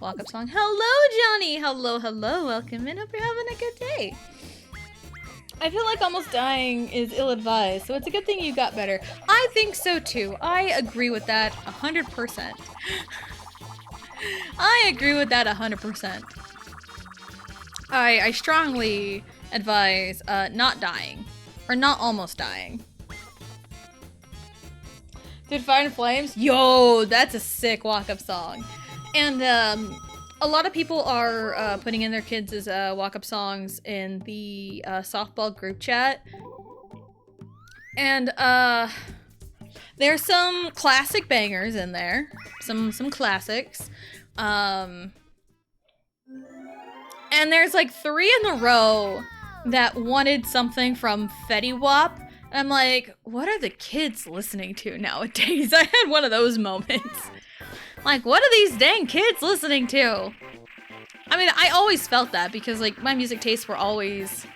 walk-up song. Hello, Johnny! Hello, hello. Welcome in. Hope you're having a good day. I feel like almost dying is ill-advised, so it's a good thing you got better. I think so too. I agree with that 100%. I agree with that 100%. I strongly advise not dying. Or not almost dying. Dude, Fire and Flames? Yo, that's a sick walk-up song. And a lot of people are putting in their kids as walk-up songs in the softball group chat. And there's some classic bangers in there. Some classics. And there's like 3 in a row that wanted something from Fetty Wap. And I'm like, what are the kids listening to nowadays? I had one of those moments. Like, what are these dang kids listening to? I mean, I always felt that because, like, my music tastes were always,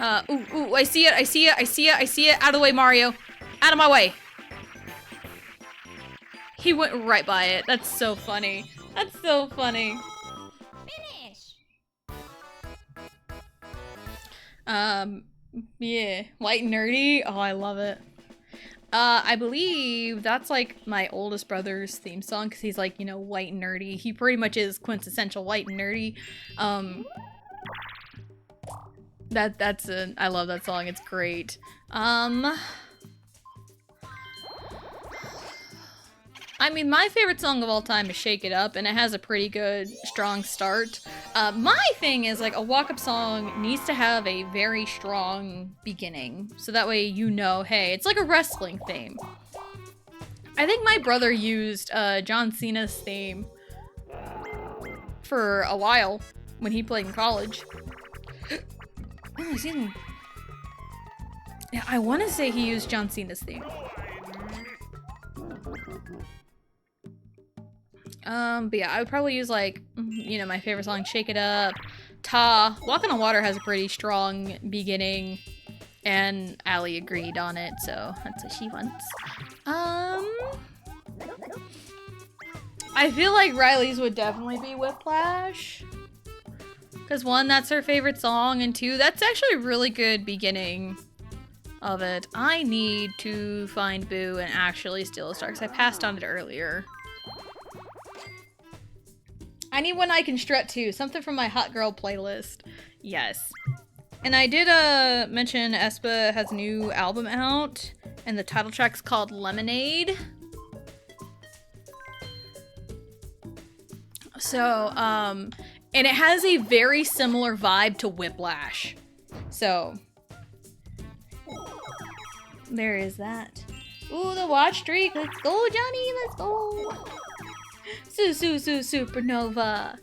ooh, I see it, I see it, I see it, I see it. Out of the way, Mario. Out of my way. He went right by it. That's so funny. That's so funny. Finish! Yeah. White and Nerdy. Oh, I love it. I believe that's like my oldest brother's theme song because he's like, you know, white and nerdy. He pretty much is quintessential white and nerdy. I love that song. It's great. I mean, my favorite song of all time is Shake It Up, and it has a pretty good, strong start. My thing is, like, a walk-up song needs to have a very strong beginning, so that way you know, hey, it's like a wrestling theme. I think my brother used John Cena's theme for a while when he played in college. Oh, excuse me. Yeah, I want to say he used John Cena's theme. But yeah, I would probably use, like, you know, my favorite song, Shake It Up, Ta. Walking on Water has a pretty strong beginning, and Allie agreed on it, so that's what she wants. I feel like Riley's would definitely be Whiplash. Because one, that's her favorite song, and two, that's actually a really good beginning of it. I need to find Boo and actually steal a star, because I passed on it earlier. I need One I Can Strut too, something from my Hot Girl playlist. Yes. And I did mention aespa has a new album out, and the title track's called Lemonade. So, and it has a very similar vibe to Whiplash. So, there is that. Ooh, the watch streak. Let's go, Johnny. Let's go. Supernova.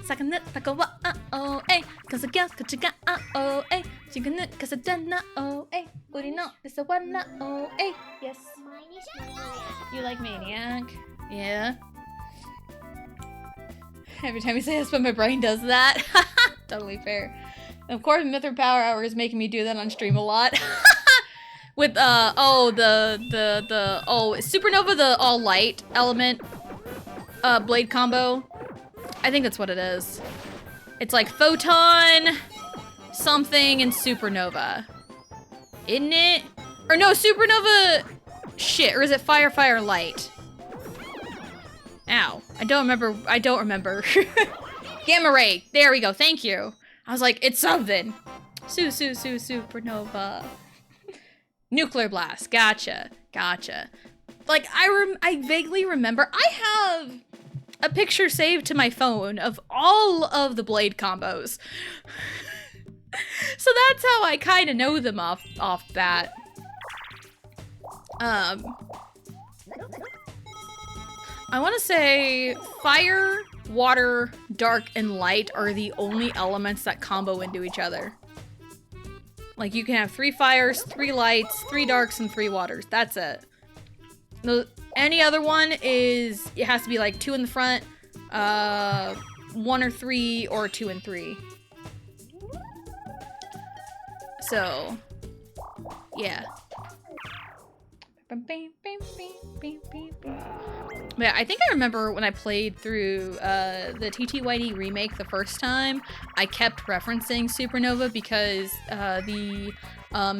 Second it, like a wa oh, eh. Cause a girl, cause you got oh, eh. She can it, cause I done oh, eh. Would you know, this a one oh, eh. Yes. You like Maniac? Yeah. Every time you say this, but my brain does that. Totally fair. And of course, Myth or Power Hour is making me do that on stream a lot. With, Supernova, the all light element, blade combo. I think that's what it is. It's like Photon, something, and Supernova. Isn't it? Or no, Supernova, shit, or is it Fire, Fire, Light? Ow, I don't remember. Gamma Ray, there we go, thank you. I was like, it's something. Supernova. Nuclear Blast, gotcha. Like, I vaguely remember, I have a picture saved to my phone of all of the blade combos. So that's how I kind of know them off bat. I want to say fire, water, dark, and light are the only elements that combo into each other. Like, you can have 3 fires, 3 lights, 3 darks, and 3 waters. That's it. Any other one is, it has to be like 2 in the front, 1 or 3, or 2 and 3. So, yeah. Yeah, I think I remember when I played through the TTYD remake the first time, I kept referencing Supernova because the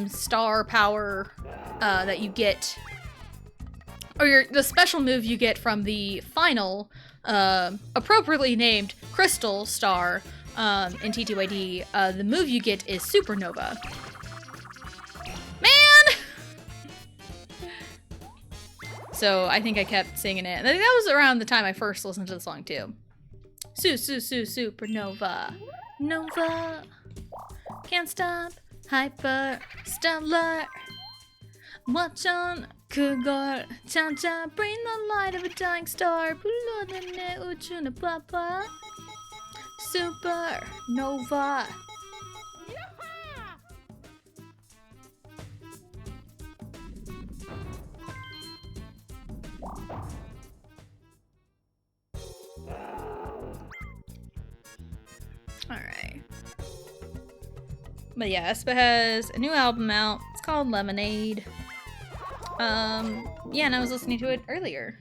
star power that you get, or the special move you get from the final, appropriately named Crystal Star in TTYD, the move you get is Supernova. Man! So I think I kept singing it. And I think that was around the time I first listened to the song too. Supernova. Nova. Can't stop. Hyper. Stellar. Watch on. Cougar. Cha-cha. Bring the light of a dying star. Bulodene uchuna papa. Supernova. Alright. But yeah, aespa has a new album out. It's called Lemonade. Yeah, and I was listening to it earlier.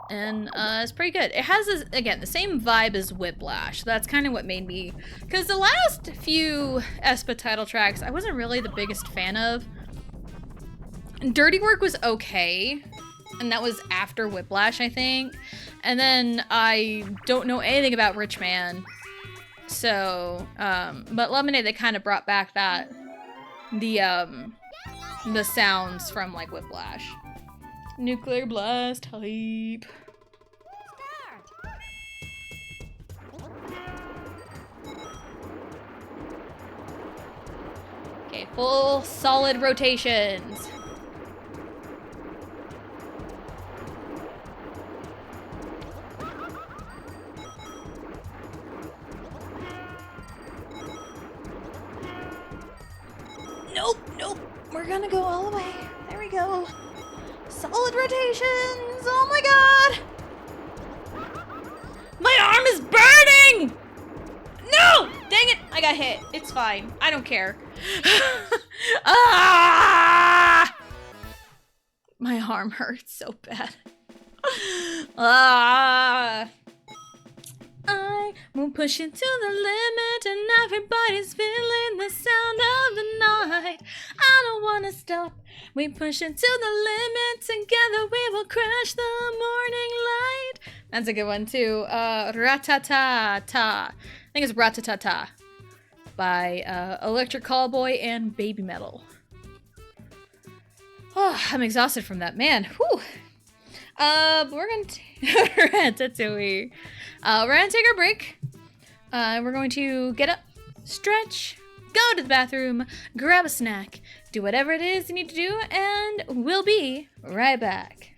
And it's pretty good. It has, this, again, the same vibe as Whiplash. That's kind of what made me... Because the last few aespa title tracks, I wasn't really the biggest fan of. Dirty Work was okay. And that was after Whiplash, I think. And then I don't know anything about Rich Man. So, but Lemonade, they kind of brought back that, the sounds from, like, Whiplash. Nuclear Blast hype. Okay, full solid rotations. Nope. We're gonna go all the way. There we go. Solid rotations. Oh my god. My arm is burning. No! I got hit. It's fine. I don't care. Ah! My arm hurts so bad. Ah! I'm pushing to the limit and everybody's feeling the sound of the night. I don't wanna stop. We pushing to the limit. Together we will crash the morning light. That's a good one too. Ratatata. I think it's Ratatata by Electric Callboy and Baby Metal. Oh, I'm exhausted from that, man. Whew. But we're gonna Ratatouille. We're gonna take our break. We're going to get up, stretch, go to the bathroom, grab a snack, do whatever it is you need to do, and we'll be right back.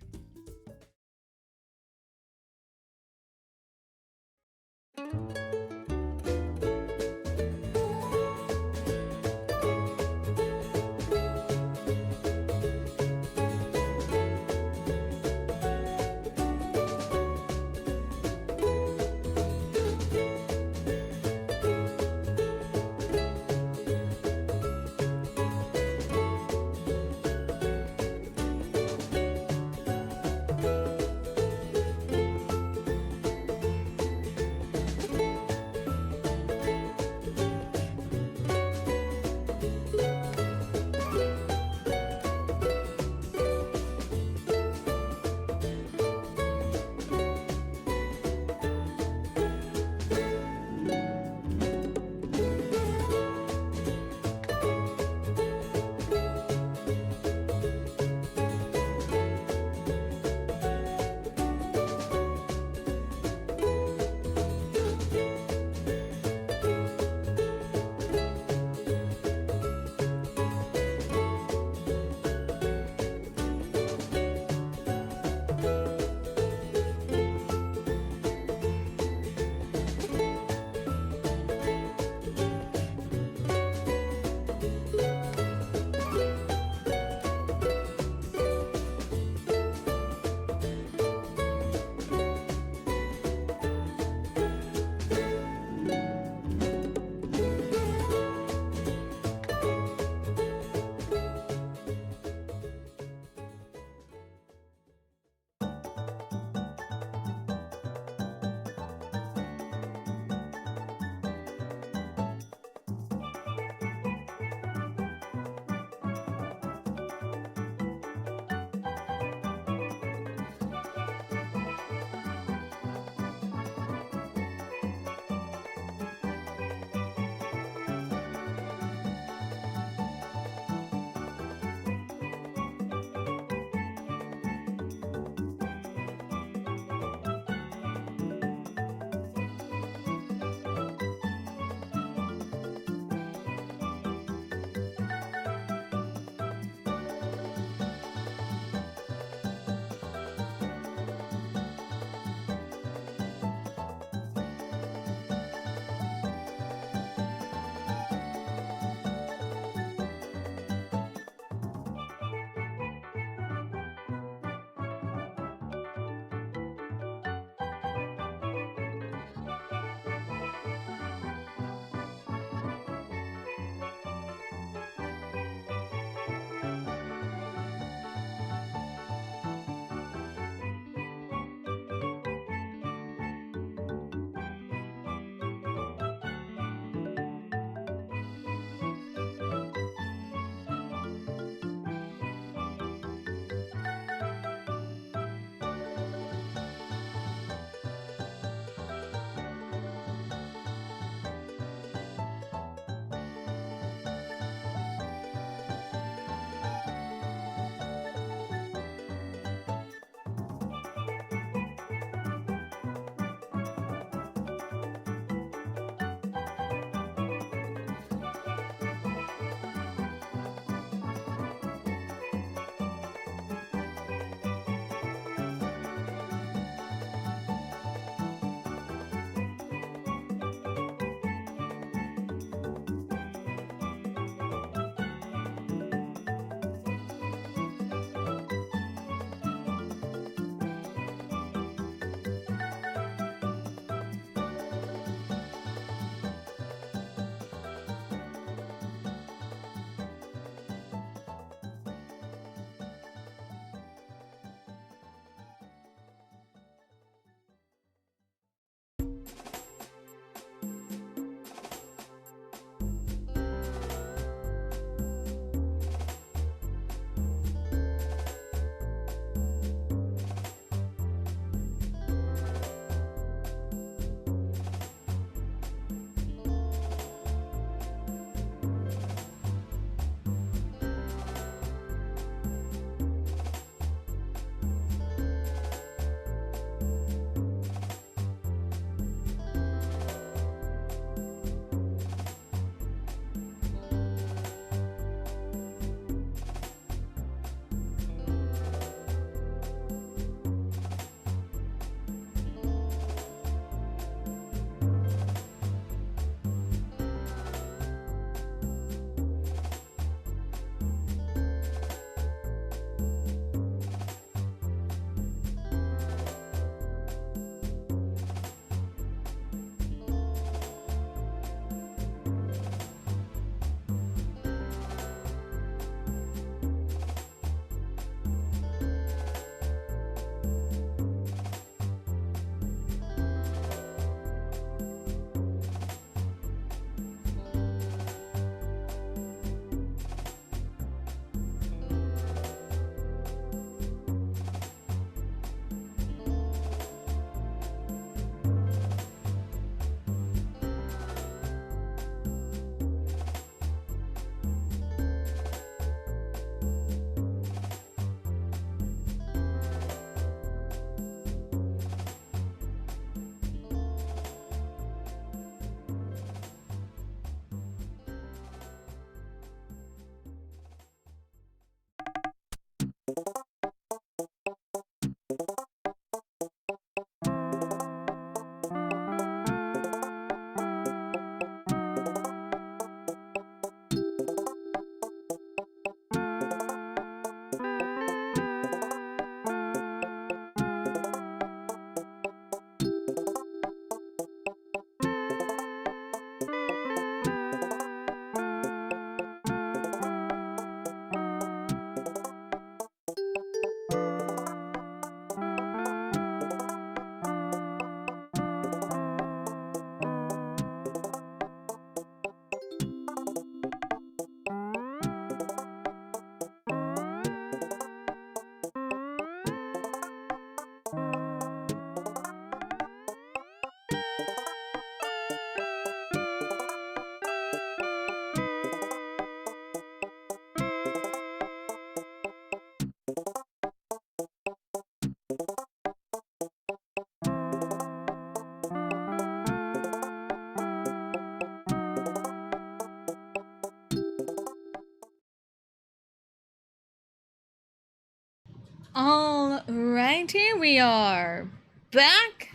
All right, here we are back.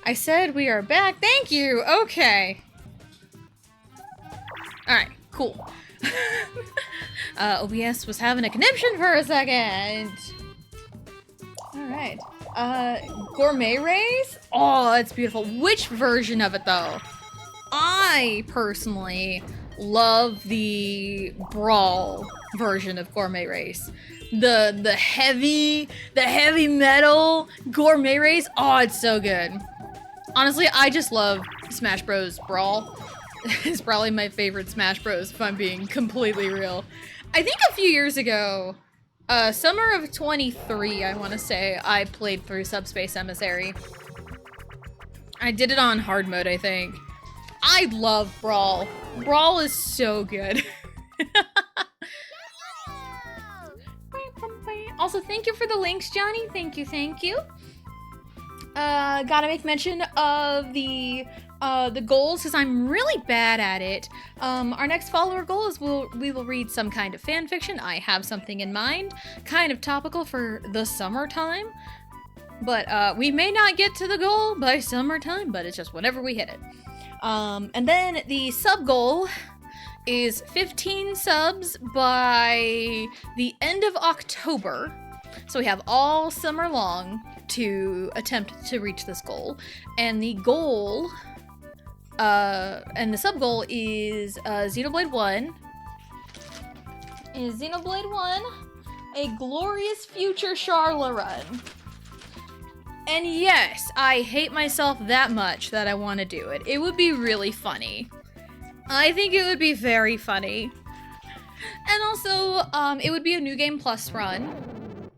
I said we are back. Thank you. Okay. All right, cool. OBS was having a conniption for a second. All right. Gourmet Race? Oh, that's beautiful. Which version of it, though? I personally love the Brawl version of Gourmet Race. The heavy metal Gourmet Race. Oh, it's so good. Honestly, I just love Smash Bros. Brawl. It's probably my favorite Smash Bros. If I'm being completely real. I think a few years ago, summer of 23, I want to say, I played through Subspace Emissary. I did it on hard mode, I think. I love Brawl. Brawl is so good. Also, thank you for the links, Johnny. Thank you, thank you. Gotta make mention of the goals, because I'm really bad at it. Our next follower goal is we will read some kind of fan fiction. I have something in mind, kind of topical for the summertime. But we may not get to the goal by summertime, but it's just whenever we hit it. And then the sub goal is 15 subs by the end of October. So we have all summer long to attempt to reach this goal. And the goal, and the sub goal is Xenoblade 1. Is Xenoblade 1 a glorious future Charla run? And yes, I hate myself that much that I want to do it. It would be really funny. I think it would be very funny. And also, it would be a New Game Plus run.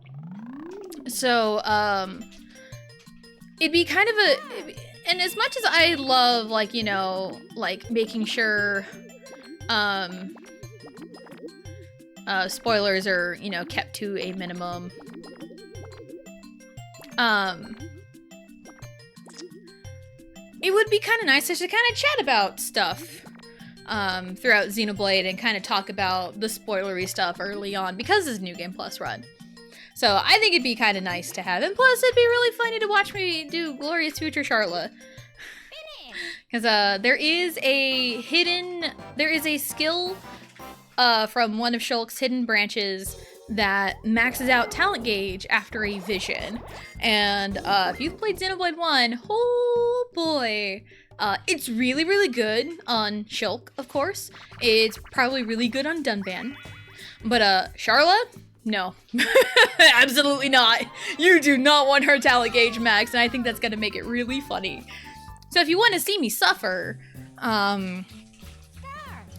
So, it'd be kind of a... And as much as I love, like, you know, like, making sure, spoilers are, you know, kept to a minimum. It would be kind of nice just to kind of chat about stuff throughout Xenoblade and kind of talk about the spoilery stuff early on because it's a New Game Plus run. So I think it'd be kind of nice to have. And plus, it'd be really funny to watch me do Glorious Future Charla. Because there is a skill from one of Shulk's hidden branches that maxes out talent gauge after a vision. And if you've played Xenoblade 1, oh boy, it's really, really good on Shulk, of course. It's probably really good on Dunban. But Charla? No. Absolutely not. You do not want her talent gauge max, and I think that's gonna make it really funny. So if you want to see me suffer,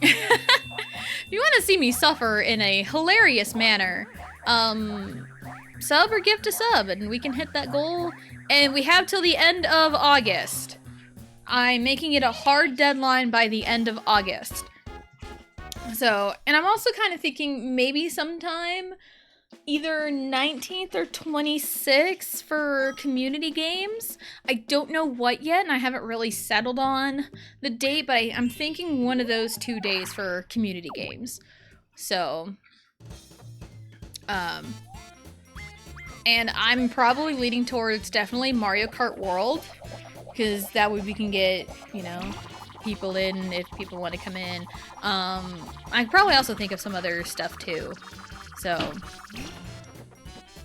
if you want to see me suffer in a hilarious manner, sub or gift a sub, and we can hit that goal. And we have till the end of August. I'm making it a hard deadline by the end of August. So, and I'm also kind of thinking maybe sometime either 19th or 26th for community games. I don't know what yet, and I haven't really settled on the date, but I'm thinking one of those 2 days for community games. So, And I'm probably leaning towards definitely Mario Kart World, because that way we can get, you know, people in if people want to come in. I probably also think of some other stuff too. So,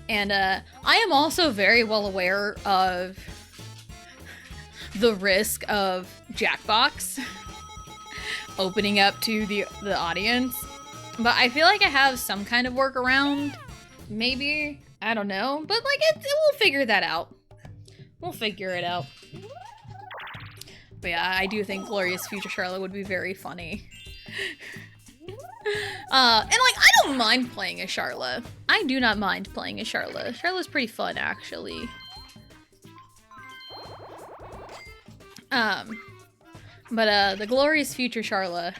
and I am also very well aware of the risk of Jackbox opening up to the audience, but I feel like I have some kind of workaround. Maybe, I don't know, but like we'll figure that out. We'll figure it out. But yeah, I do think Glorious Future Charlotte would be very funny. And like, I don't mind playing as Charlotte. I do not mind playing as Charlotte. Charlotte's pretty fun, actually. But the Glorious Future Charlotte,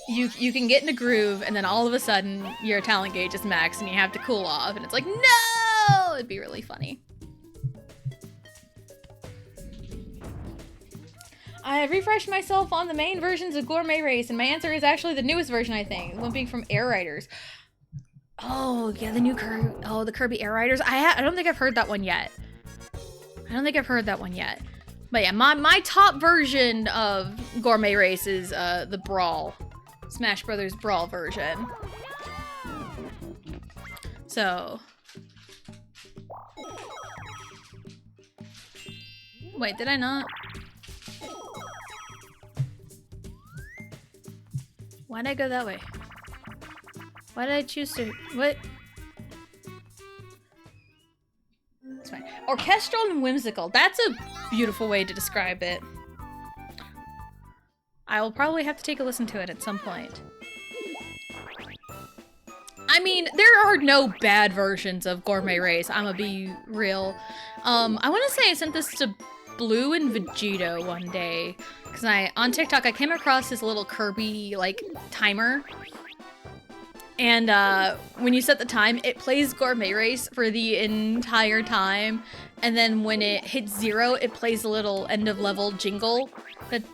you can get in a groove, and then all of a sudden your talent gauge is max, and you have to cool off, and it's like, no! It'd be really funny. I have refreshed myself on the main versions of Gourmet Race, and my answer is actually the newest version, I think. One being from Air Riders. Oh, yeah, the new the Kirby Air Riders. I don't think I've heard that one yet. But yeah, my top version of Gourmet Race is the Brawl. Smash Brothers Brawl version. So... Wait, did I not? Why did I go that way? Why did I choose to... What? It's fine. Orchestral and whimsical. That's a beautiful way to describe it. I will probably have to take a listen to it at some point. I mean, there are no bad versions of Gourmet Race. I'm gonna be real. I want to say I sent this to Blue and Vegito one day. Because on TikTok, I came across this little Kirby, like, timer. And when you set the time, it plays Gourmet Race for the entire time. And then when it hits 0, it plays a little end-of-level jingle. And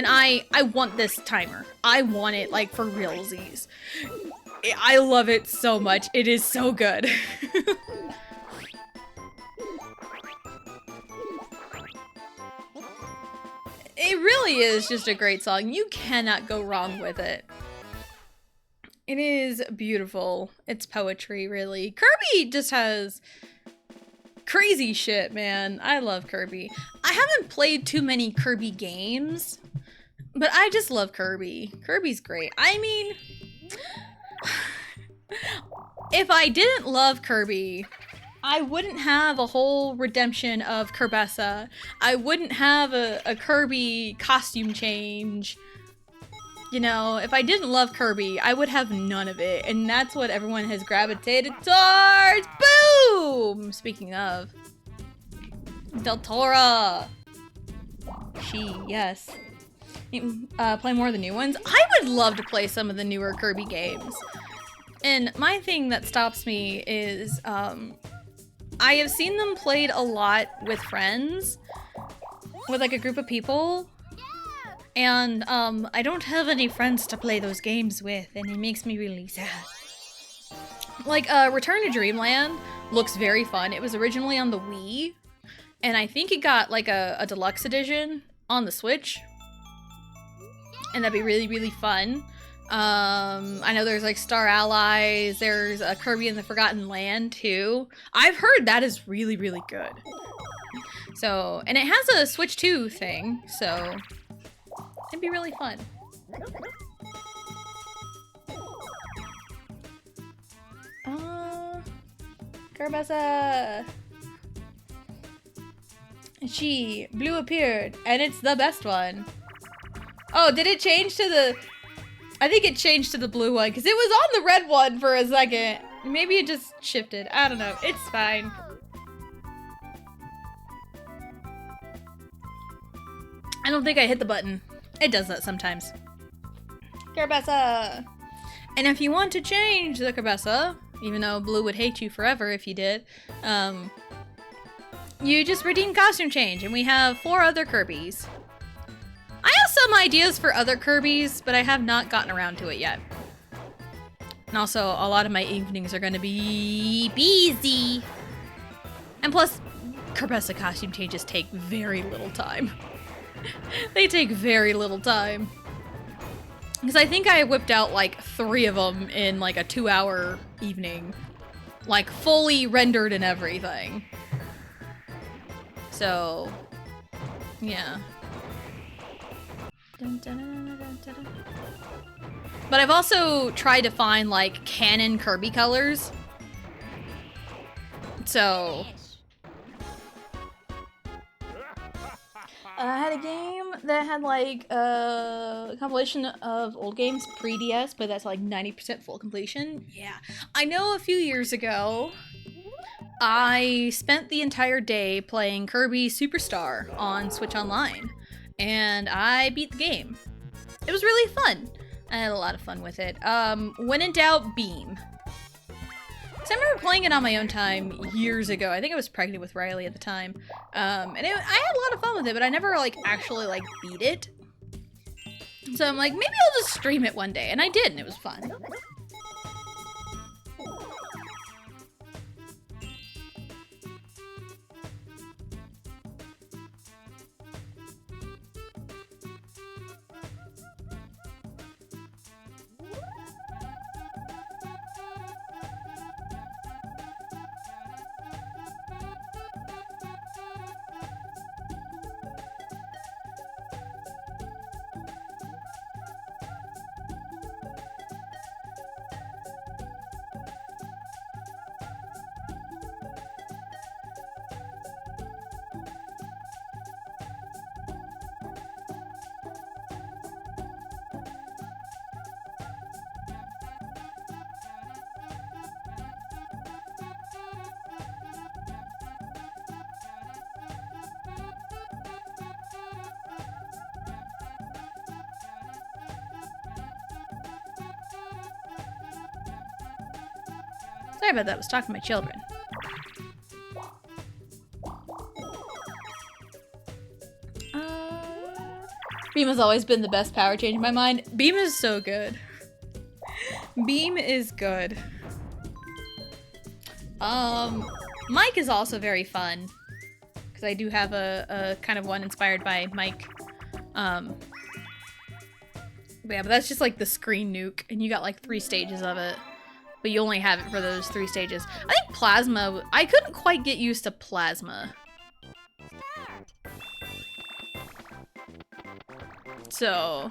I want this timer. I want it, like, for realsies. I love it so much. It is so good. It really is just a great song. You cannot go wrong with it. It is beautiful. It's poetry, really. Kirby just has crazy shit, man. I love Kirby. I haven't played too many Kirby games, but I just love Kirby. Kirby's great. I mean, if I didn't love Kirby, I wouldn't have a whole redemption of Kerbessa. I wouldn't have a Kirby costume change. You know, if I didn't love Kirby, I would have none of it. And that's what everyone has gravitated towards. Boom! Speaking of. Deltora. Yes. Play more of the new ones. I would love to play some of the newer Kirby games. And my thing that stops me is, I have seen them played a lot with friends, with like a group of people, and I don't have any friends to play those games with, and it makes me really sad. Like, Return to Dreamland looks very fun. It was originally on the Wii, and I think it got like a deluxe edition on the Switch, and that'd be really, really fun. I know there's like Star Allies, there's a Kirby in the Forgotten Land too. I've heard that is really, really good. So, and it has a Switch 2 thing, so it'd be really fun. Kerbessa! Blue appeared, and it's the best one. Oh, did it change to the... I think it changed to the blue one, because it was on the red one for a second. Maybe it just shifted. I don't know. It's fine. I don't think I hit the button. It does that sometimes. Kerbessa! And if you want to change the Kerbessa, even though Blue would hate you forever if you did, you just redeem costume change, and we have 4 other Kirbys. some ideas for other Kirby's, but I have not gotten around to it yet. And also, a lot of my evenings are going to be busy. And plus, Kirby costume changes take very little time. They take very little time. Because I think I whipped out like 3 of them in like a 2-hour evening. Like fully rendered and everything. So, yeah. But I've also tried to find like canon Kirby colors. So I had a game that had like a compilation of old games pre-DS, but that's like 90% full completion. Yeah. I know a few years ago, I spent the entire day playing Kirby Superstar on Switch Online, and I beat the game. It was really fun. I had a lot of fun with it. When in doubt, Beam. So I remember playing it on my own time years ago. I think I was pregnant with Riley at the time. And I had a lot of fun with it, but I never like actually like beat it. So I'm like, maybe I'll just stream it one day. And I did, and it was fun. Sorry about that, I was talking to my children. Beam has always been the best power change in my mind. Beam is so good. Beam is good. Mike is also very fun. Because I do have a kind of one inspired by Mike. But yeah, but that's just like the screen nuke, and you got like 3 stages of it. But you only have it for those 3 stages. I think Plasma, I couldn't quite get used to Plasma. So,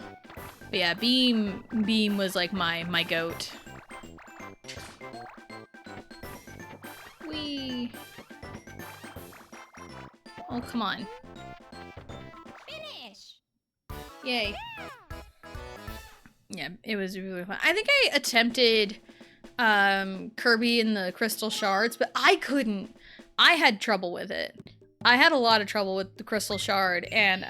but yeah, Beam was like my goat. Whee. Oh, come on. Finish. Yay. Yeah, it was really fun. I think I attempted Kirby and the Crystal Shards, but I couldn't. I had trouble with it. I had a lot of trouble with the Crystal Shard, and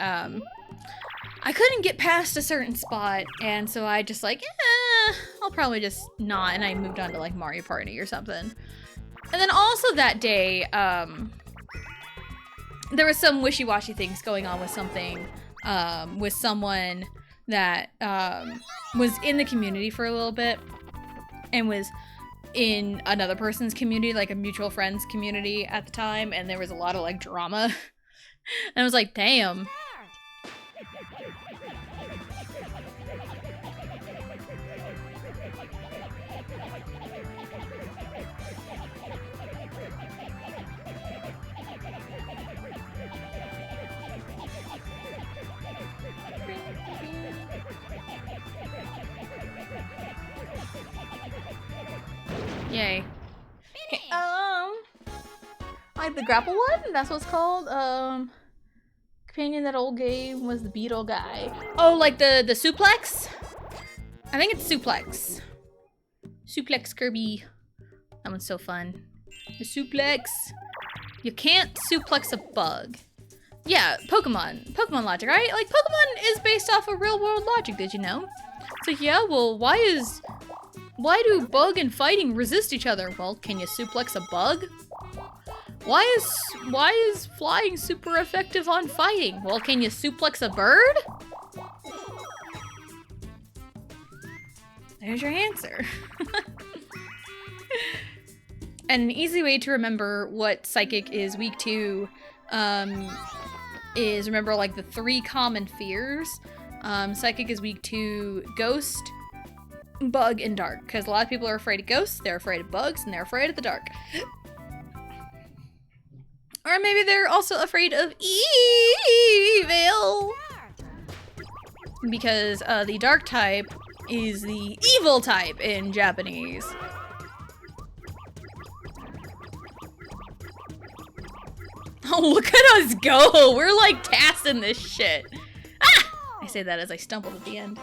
I couldn't get past a certain spot, and so I just like, I'll probably just not, and I moved on to like Mario Party or something. And then also that day, there was some wishy-washy things going on with something, with someone that was in the community for a little bit, and was in another person's community, like a mutual friends community at the time, and there was a lot of like drama. And I was like, damn. Yay. Okay, like the grapple one? That's what it's called? Companion that old game was the beetle guy. Oh, like the suplex? I think it's suplex. Suplex Kirby. That one's so fun. The suplex. You can't suplex a bug. Yeah, Pokemon logic, right? Like, Pokemon is based off of real world logic, did you know? So yeah, well, why do bug and fighting resist each other? Well, can you suplex a bug? Why is flying super effective on fighting? Well, can you suplex a bird? There's your answer. And an easy way to remember what Psychic is week 2 is remember like the 3 common fears. Psychic is week 2 ghost, bug, and dark. Because a lot of people are afraid of ghosts, they're afraid of bugs, and they're afraid of the dark. Or maybe they're also afraid of evil. Because the dark type is the evil type in Japanese. Oh, look at us go! We're like tassing this shit. Ah! I say that as I stumbled at the end.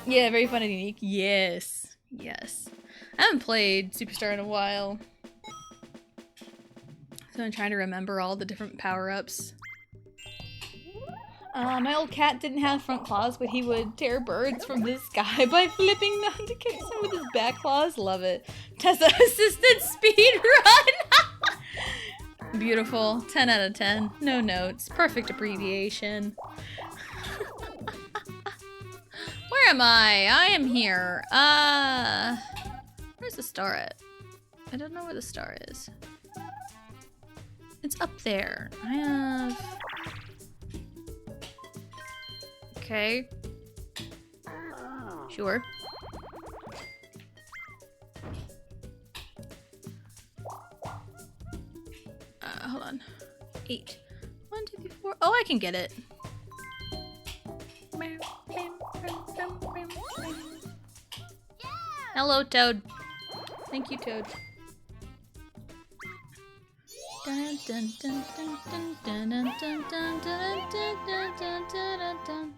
Yeah, very fun and unique. Yes. Yes. I haven't played Superstar in a while. So I'm trying to remember all the different power-ups. My old cat didn't have front claws, but he would tear birds from the sky by flipping them to catch them with his back claws. Love it. Tessa assisted speed run! Beautiful. 10 out of 10. No notes. Perfect abbreviation. Where am I? I am here. Where's the star at? I don't know where the star is. It's up there. I have... Okay. Sure. Hold on. 8. 1, 2, 3, 4. Oh, I can get it. Hello, Toad. Thank you, Toad. Dun, dun, dun, dun, dun, dun, dun, dun, dun, dun, dun, dun, dun.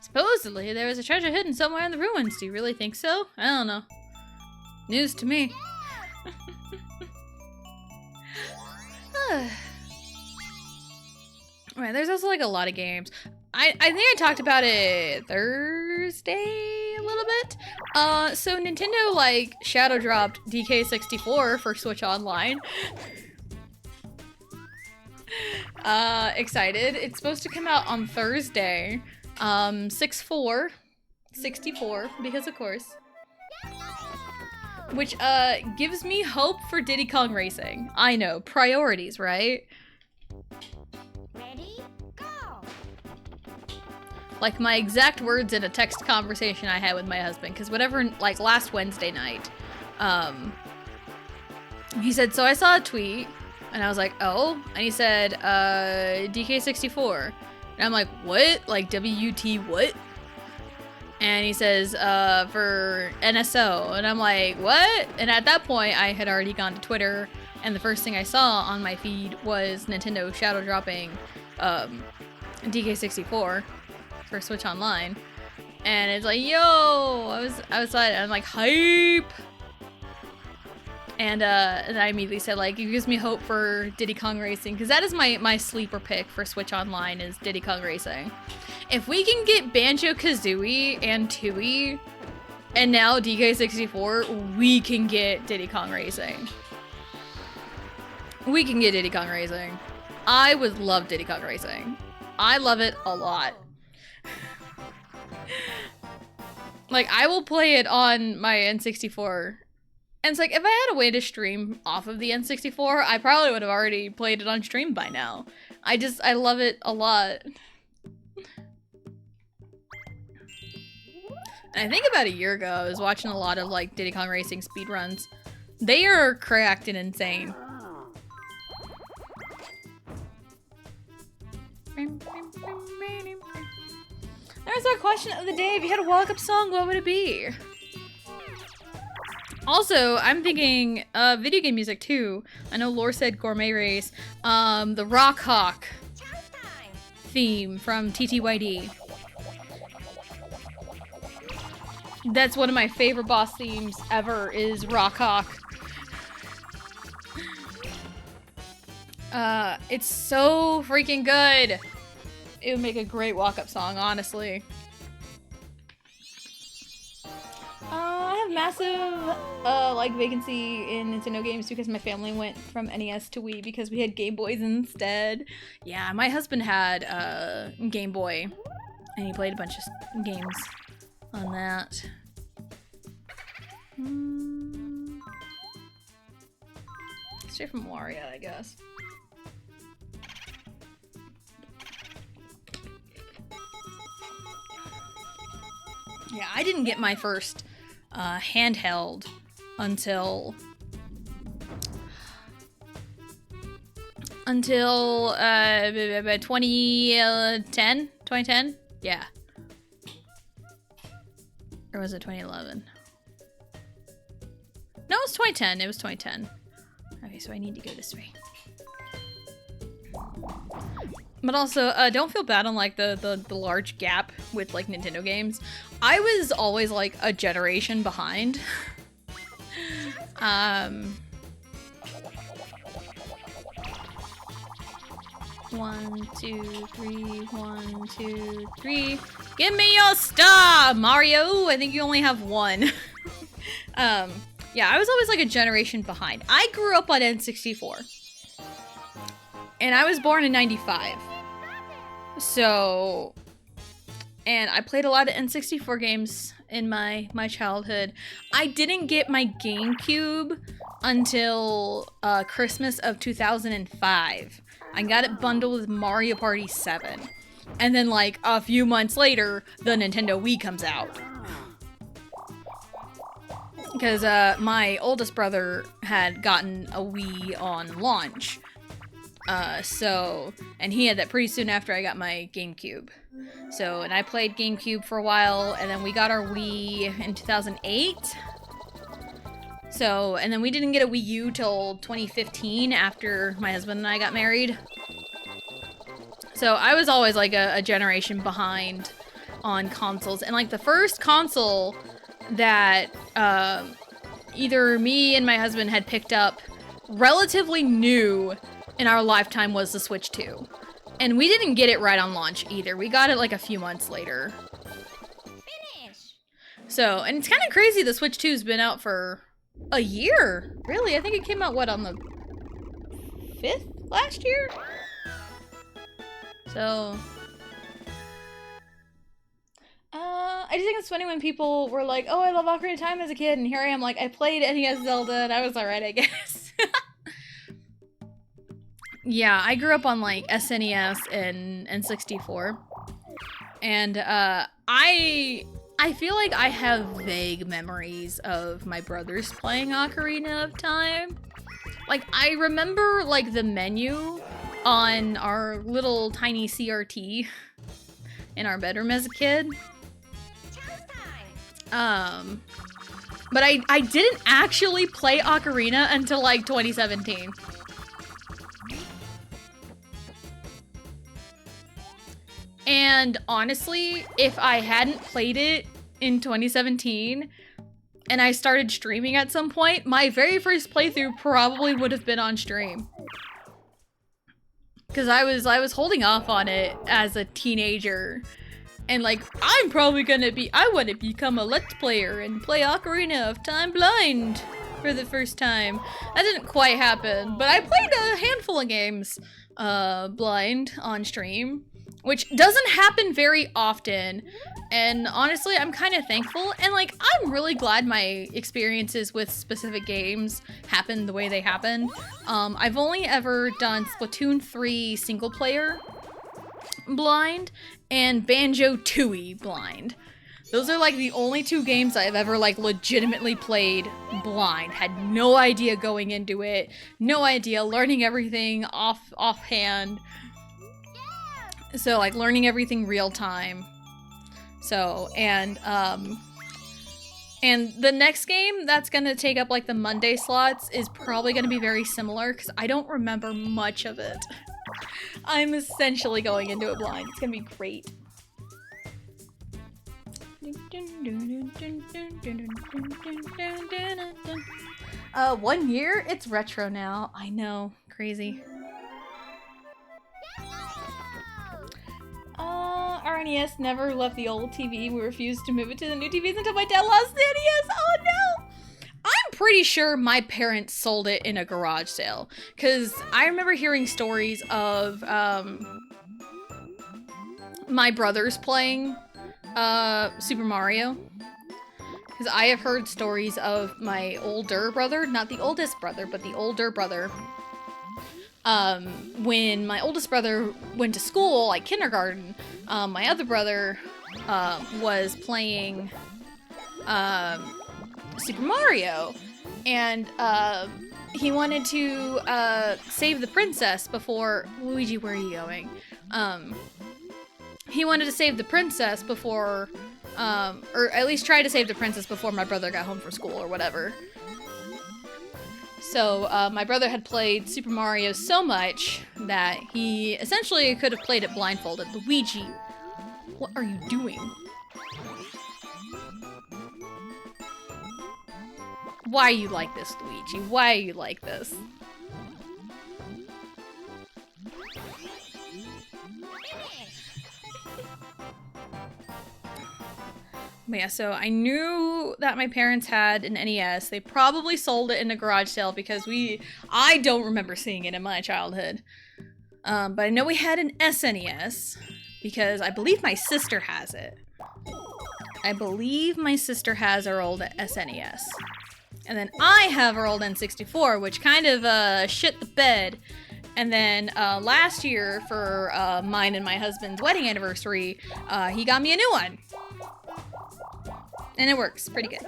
Supposedly, there was a treasure hidden somewhere in the ruins. Do you really think so? I don't know. News to me. Right, there's also like a lot of games. I think I talked about it Thursday a little bit. So Nintendo like shadow dropped DK64 for Switch Online. Excited. It's supposed to come out on Thursday. 6/4, 64, because of course. Which gives me hope for Diddy Kong Racing. I know, priorities, right? Ready, go! Like my exact words in a text conversation I had with my husband, because whatever, like last Wednesday night, he said, so I saw a tweet, and I was like, oh, and he said, DK64, and I'm like, what? Like WT what? And he says, for NSO, and I'm like, what? And at that point, I had already gone to Twitter, and the first thing I saw on my feed was Nintendo shadow dropping, DK64 for Switch Online, and it's like, yo, I was outside, and I'm like, hype, and I immediately said, like, it gives me hope for Diddy Kong Racing, because that is my sleeper pick for Switch Online is Diddy Kong Racing. If we can get Banjo-Kazooie and Tooie, and now DK64, we can get Diddy Kong Racing. We can get Diddy Kong Racing. I would love Diddy Kong Racing. I love it a lot. Like, I will play it on my N64. And it's like, if I had a way to stream off of the N64, I probably would have already played it on stream by now. I love it a lot. And I think about a year ago, I was watching a lot of, like, Diddy Kong Racing speedruns. They are cracked and insane. There's our question of the day. If you had a walk-up song, what would it be? Also, I'm thinking video game music too. I know Lore said Gourmet Race. The Rock Hawk theme from TTYD. That's one of my favorite boss themes ever is Rock Hawk. It's so freaking good. It would make a great walk-up song, honestly. I have massive, like, vacancy in Nintendo games because my family went from NES to Wii because we had Game Boys instead. Yeah, my husband had, Game Boy, and he played a bunch of games on that. Straight from Waria, I guess. Yeah, I didn't get my first handheld until 2010? Yeah. Or was it 2011? No, it was 2010. It was 2010. Okay, so I need to go this way. But also, don't feel bad on like the large gap with like Nintendo games. I was always like a generation behind. 1, 2, 3, 1, 2, 3. Give me your star, Mario! I think you only have one. Yeah, I was always like a generation behind. I grew up on N64. And I was born in 95. So, and I played a lot of N64 games in my childhood. I didn't get my GameCube until Christmas of 2005. I got it bundled with Mario Party 7. And then like a few months later, the Nintendo Wii comes out. Because my oldest brother had gotten a Wii on launch. And he had that pretty soon after I got my GameCube. So, and I played GameCube for a while, and then we got our Wii in 2008. So, and then we didn't get a Wii U till 2015 after my husband and I got married. So I was always like a generation behind on consoles. And like the first console that either me and my husband had picked up relatively new in our lifetime was the Switch 2. And we didn't get it right on launch either. We got it like a few months later. Finish. So, and it's kind of crazy the Switch 2's been out for a year. Really? I think it came out, what, on the 5th last year? So, I just think it's funny when people were like, oh, I love Ocarina of Time as a kid, and here I am like, I played NES Zelda, and I was alright, I guess. Yeah, I grew up on like SNES and N64. And I feel like I have vague memories of my brothers playing Ocarina of Time. Like, I remember like the menu on our little tiny CRT in our bedroom as a kid. But I didn't actually play Ocarina until like 2017. And honestly, if I hadn't played it in 2017 and I started streaming at some point, my very first playthrough probably would have been on stream. Because I was holding off on it as a teenager. And like, I'm probably gonna I want to become a Let's Player and play Ocarina of Time blind for the first time. That didn't quite happen, but I played a handful of games blind on stream. Which doesn't happen very often, and honestly, I'm kind of thankful, and like, I'm really glad my experiences with specific games happened the way they happened. I've only ever done Splatoon 3 single player blind, and Banjo-Tooie blind. Those are like the only two games I've ever like legitimately played blind. Had no idea going into it, no idea, learning everything offhand. So, like, learning everything real time. So, and the next game that's gonna take up, like, the Monday slots is probably gonna be very similar, because I don't remember much of it. I'm essentially going into it blind. It's gonna be great. 1 year? It's retro now. I know. Crazy. Our NES never left the old TV. We refused to move it to the new TVs until my dad lost the NES. Oh no! I'm pretty sure my parents sold it in a garage sale. Because I remember hearing stories of my brothers playing Super Mario. Because I have heard stories of my older brother, not the oldest brother, but the older brother. When my oldest brother went to school, like kindergarten, my other brother was playing Super Mario, and he wanted to save the princess before... Luigi, where are you going? He wanted to save the princess before... or at least try to save the princess before my brother got home from school or whatever. So, my brother had played Super Mario so much that he essentially could have played it blindfolded. Luigi, what are you doing? Why are you like this, Luigi? Why are you like this? But yeah, so I knew that my parents had an NES. They probably sold it in a garage sale because I don't remember seeing it in my childhood. But I know we had an SNES because I believe my sister has it. I believe my sister has our old SNES. And then I have our old N64, which kind of shit the bed. And then last year for mine and my husband's wedding anniversary, he got me a new one. And it works pretty good.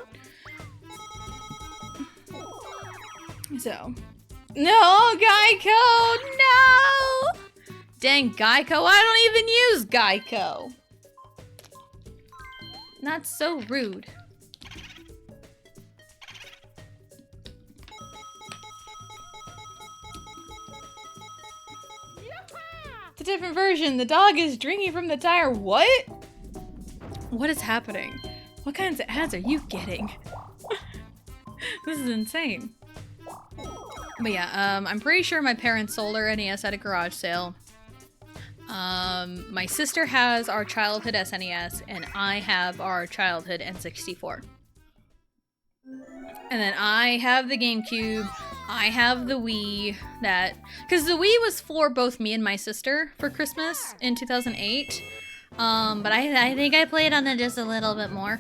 So, no, Geico, no! Dang, Geico, I don't even use Geico. That's so rude. It's a different version. The dog is drinking from the tire. What? What is happening? What kinds of ads are you getting? This is insane. But yeah, I'm pretty sure my parents sold our NES at a garage sale. My sister has our childhood SNES, and I have our childhood N64. And then I have the GameCube. I have the Wii. Because the Wii was for both me and my sister for Christmas in 2008. But I think I played on it just a little bit more.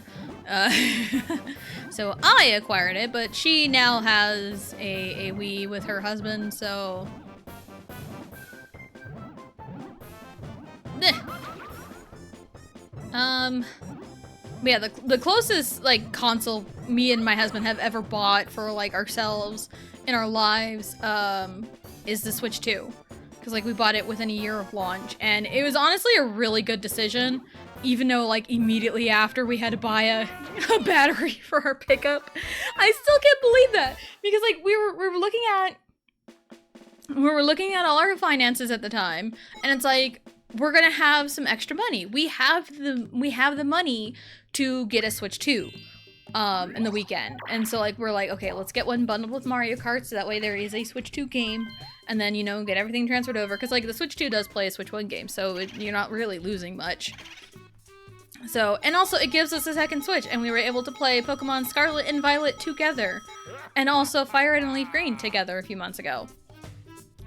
So I acquired it, but she now has a Wii with her husband, so... But yeah, the closest, like, console me and my husband have ever bought for, like, ourselves in our lives, is the Switch 2. Because, like, we bought it within a year of launch, and it was honestly a really good decision, even though, like, immediately after we had to buy a battery for our pickup. I still can't believe that, because, like, we were looking at all our finances at the time, and it's like, we're gonna have some extra money. We have the money to get a Switch 2 in the weekend. And so, like, we're like, okay, let's get one bundled with Mario Kart, so that way there is a Switch 2 game. And then, you know, get everything transferred over. Because, like, the Switch 2 does play a Switch 1 game, so you're not really losing much. So, and also, it gives us a second Switch. And we were able to play Pokemon Scarlet and Violet together. And also Fire Red and Leaf Green together a few months ago.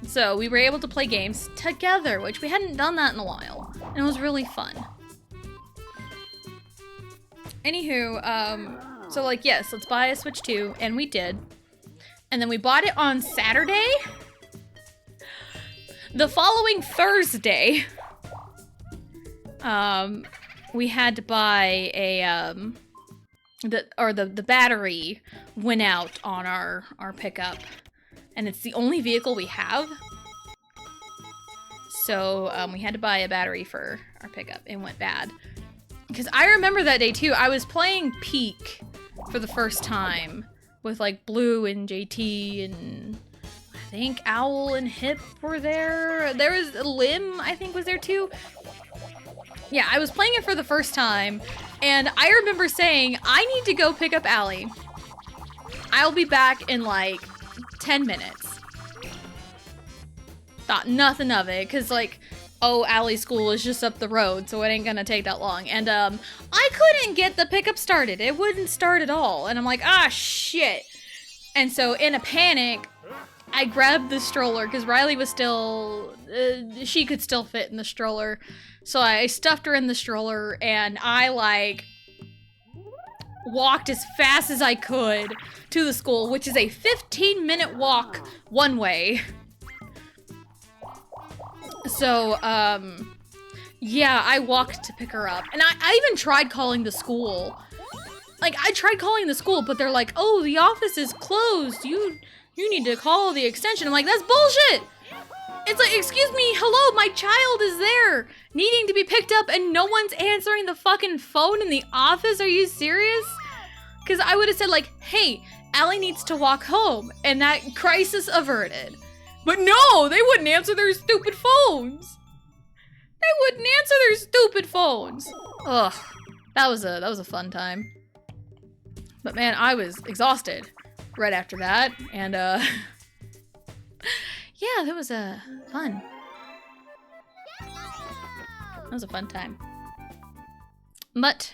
So, we were able to play games together, which we hadn't done that in a while. And it was really fun. Anywho, so, like, yes, let's buy a Switch 2. And we did. And then we bought it on Saturday. The following Thursday, we had to buy a, the battery went out on our pickup, and it's the only vehicle we have. So, we had to buy a battery for our pickup. It went bad. Because I remember that day, too. I was playing Peak for the first time with, like, Blue and JT and... I think Owl and Hip were there. There was Lim, I think, was there too. Yeah, I was playing it for the first time, and I remember saying, I need to go pick up Allie. I'll be back in, like, 10 minutes. Thought nothing of it, because, like, oh, Allie's school is just up the road, so it ain't gonna take that long. And, I couldn't get the pickup started. It wouldn't start at all. And I'm like, ah, shit. And so, in a panic... I grabbed the stroller because Riley was still, she could still fit in the stroller. So I stuffed her in the stroller and I like walked as fast as I could to the school, which is a 15-minute walk one way. So, yeah, I walked to pick her up. And I even tried calling the school. Like, I tried calling the school, but they're like, oh, the office is closed. You need to call the extension. I'm like, that's bullshit! It's like, excuse me, hello, my child is there, needing to be picked up, and no one's answering the fucking phone in the office? Are you serious? Because I would have said, like, hey, Allie needs to walk home, and that crisis averted. But no, they wouldn't answer their stupid phones. They wouldn't answer their stupid phones. Ugh, that was a fun time. But man, I was exhausted right after that, and yeah, that was fun. That was a fun time. But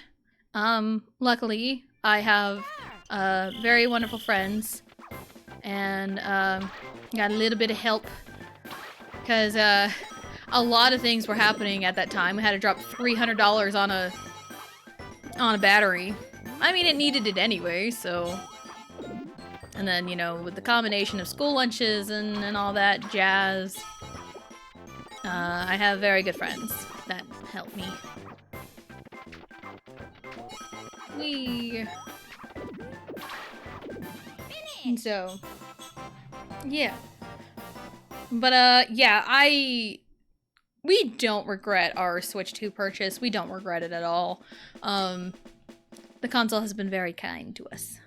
luckily I have very wonderful friends, and got a little bit of help because a lot of things were happening at that time. We had to drop $300 on a battery. I mean, it needed it anyway, so. And then, you know, with the combination of school lunches and all that jazz, I have very good friends that help me. So, yeah. But, yeah, we don't regret our Switch 2 purchase. We don't regret it at all. The console has been very kind to us.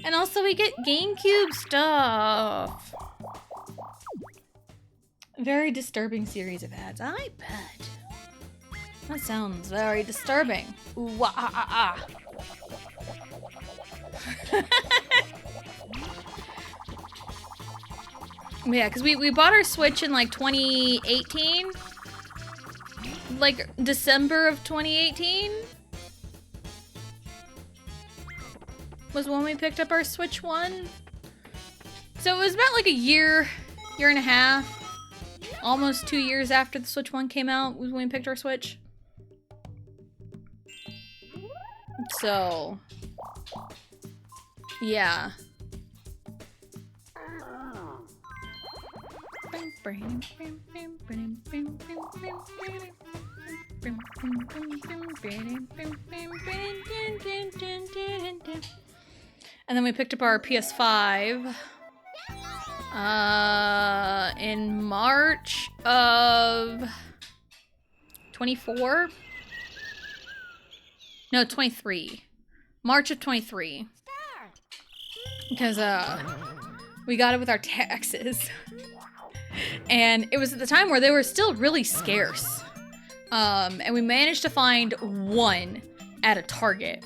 And also we get GameCube stuff. Very disturbing series of ads, I bet. That sounds very disturbing. Ooh, wah, ah, ah, ah. Yeah, because we bought our Switch in like 2018. Like December of 2018 was when we picked up our Switch 1. So it was about like a year and a half, almost 2 years after the Switch 1 came out was when we picked our Switch. So, yeah. And then we picked up our PS5 in March of 24? No, 23. March of 23. Because we got it with our taxes. And it was at the time where they were still really scarce. And we managed to find one at a Target.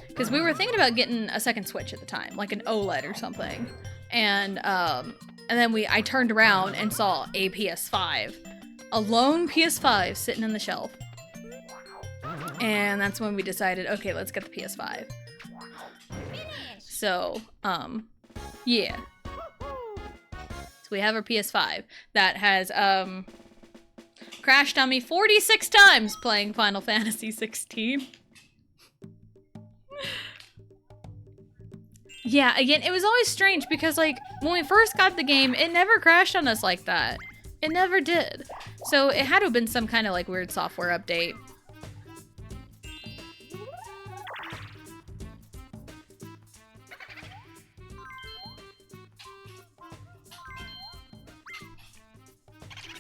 Because we were thinking about getting a second Switch at the time, like an OLED or something. And then I turned around and saw a PS5. A lone PS5 sitting on the shelf. And that's when we decided, okay, let's get the PS5. So, yeah. So we have our PS5 that has crashed on me 46 times playing Final Fantasy 16. Yeah, again, it was always strange because like when we first got the game, it never crashed on us like that. It never did. So it had to have been some kind of like weird software update.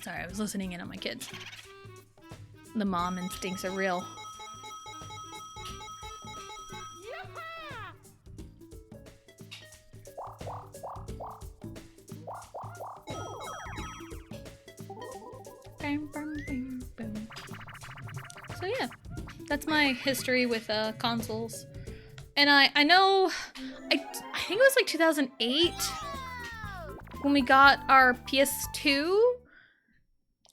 Sorry, I was listening in on my kids. The mom instincts are real. So yeah, that's my history with consoles. And I know, I think it was like 2008 when we got our PS2.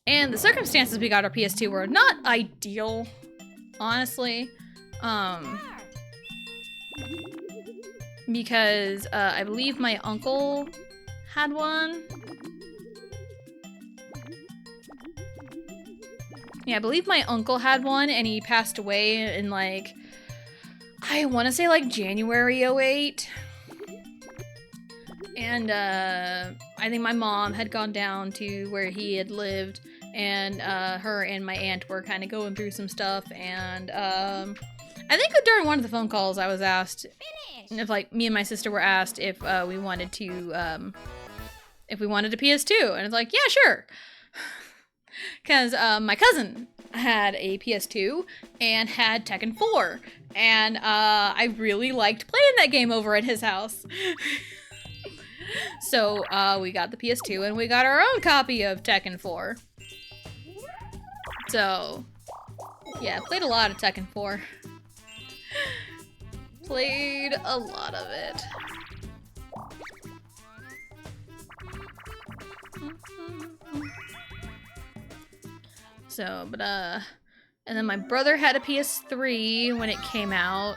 And the circumstances we got our PS2 were not ideal, honestly. because I believe my uncle had one. Yeah, I believe my uncle had one, and he passed away in, like, I want to say, like, January 08. And, I think my mom had gone down to where he had lived, and, her and my aunt were kind of going through some stuff, and, I think during one of the phone calls I was asked if, like, me and my sister were asked if, we wanted to, if we wanted a PS2, and it's like, yeah, sure. Because my cousin had a PS2 and had Tekken 4, and I really liked playing that game over at his house. So we got the PS2 and we got our own copy of Tekken 4. So yeah, played a lot of Tekken 4. Played a lot of it. So, but, and then my brother had a PS3 when it came out.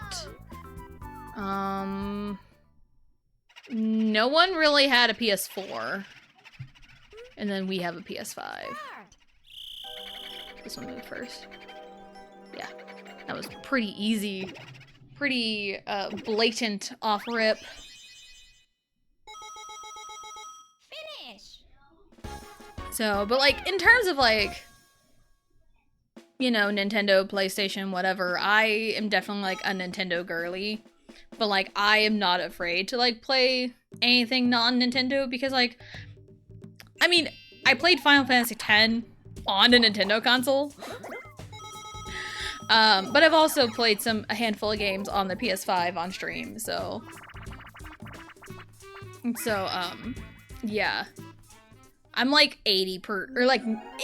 No one really had a PS4. And then we have a PS5. This one moved first. Yeah, that was pretty easy. Pretty, blatant off-rip. Finish. So, but, like, in terms of, like, you know, Nintendo, PlayStation, whatever, I am definitely, like, a Nintendo girly. But, like, I am not afraid to, like, play anything non-Nintendo because, like, I mean, I played Final Fantasy X on a Nintendo console. But I've also played a handful of games on the PS5 on stream, so... So, yeah. I'm, like, 80% Nintendo?